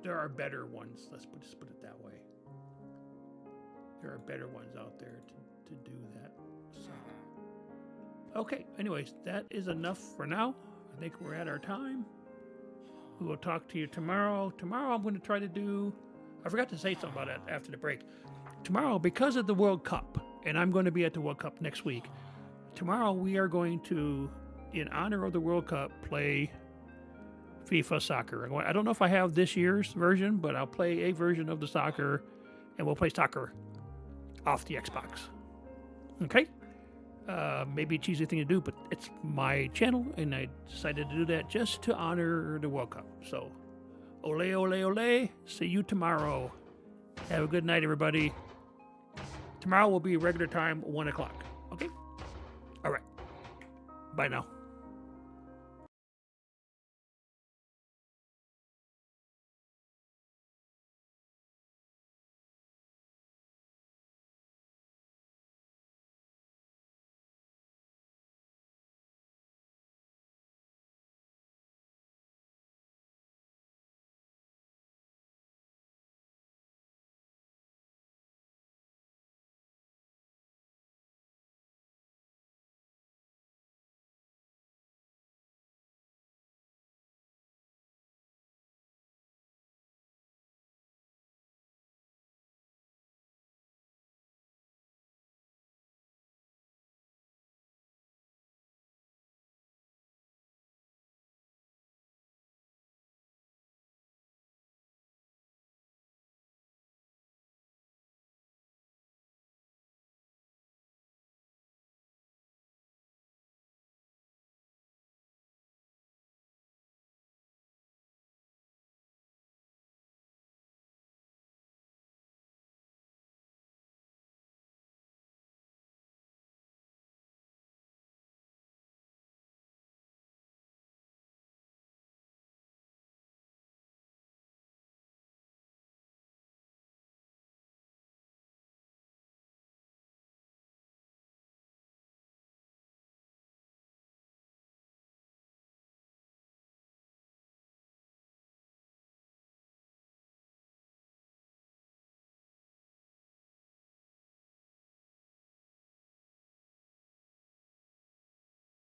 there are better ones. Let's just put it that way. There are better ones out there to do that. So, okay. Anyways, that is enough for now. I think we're at our time. We will talk to you tomorrow. Tomorrow I'm going to try to do. I forgot to say something about that after the break. Tomorrow, because of the World Cup, and I'm going to be at the World Cup next week. Tomorrow we are going to, in honor of the World Cup, play FIFA soccer. I don't know if I have this year's version, but I'll play a version of the soccer, and we'll play soccer off the Xbox. Okay? Maybe a cheesy thing to do, but it's my channel, and I decided to do that just to honor the World Cup. So, ole, ole, ole. See you tomorrow. Have a good night, everybody. Tomorrow will be regular time, 1 o'clock. Okay? All right. Bye now.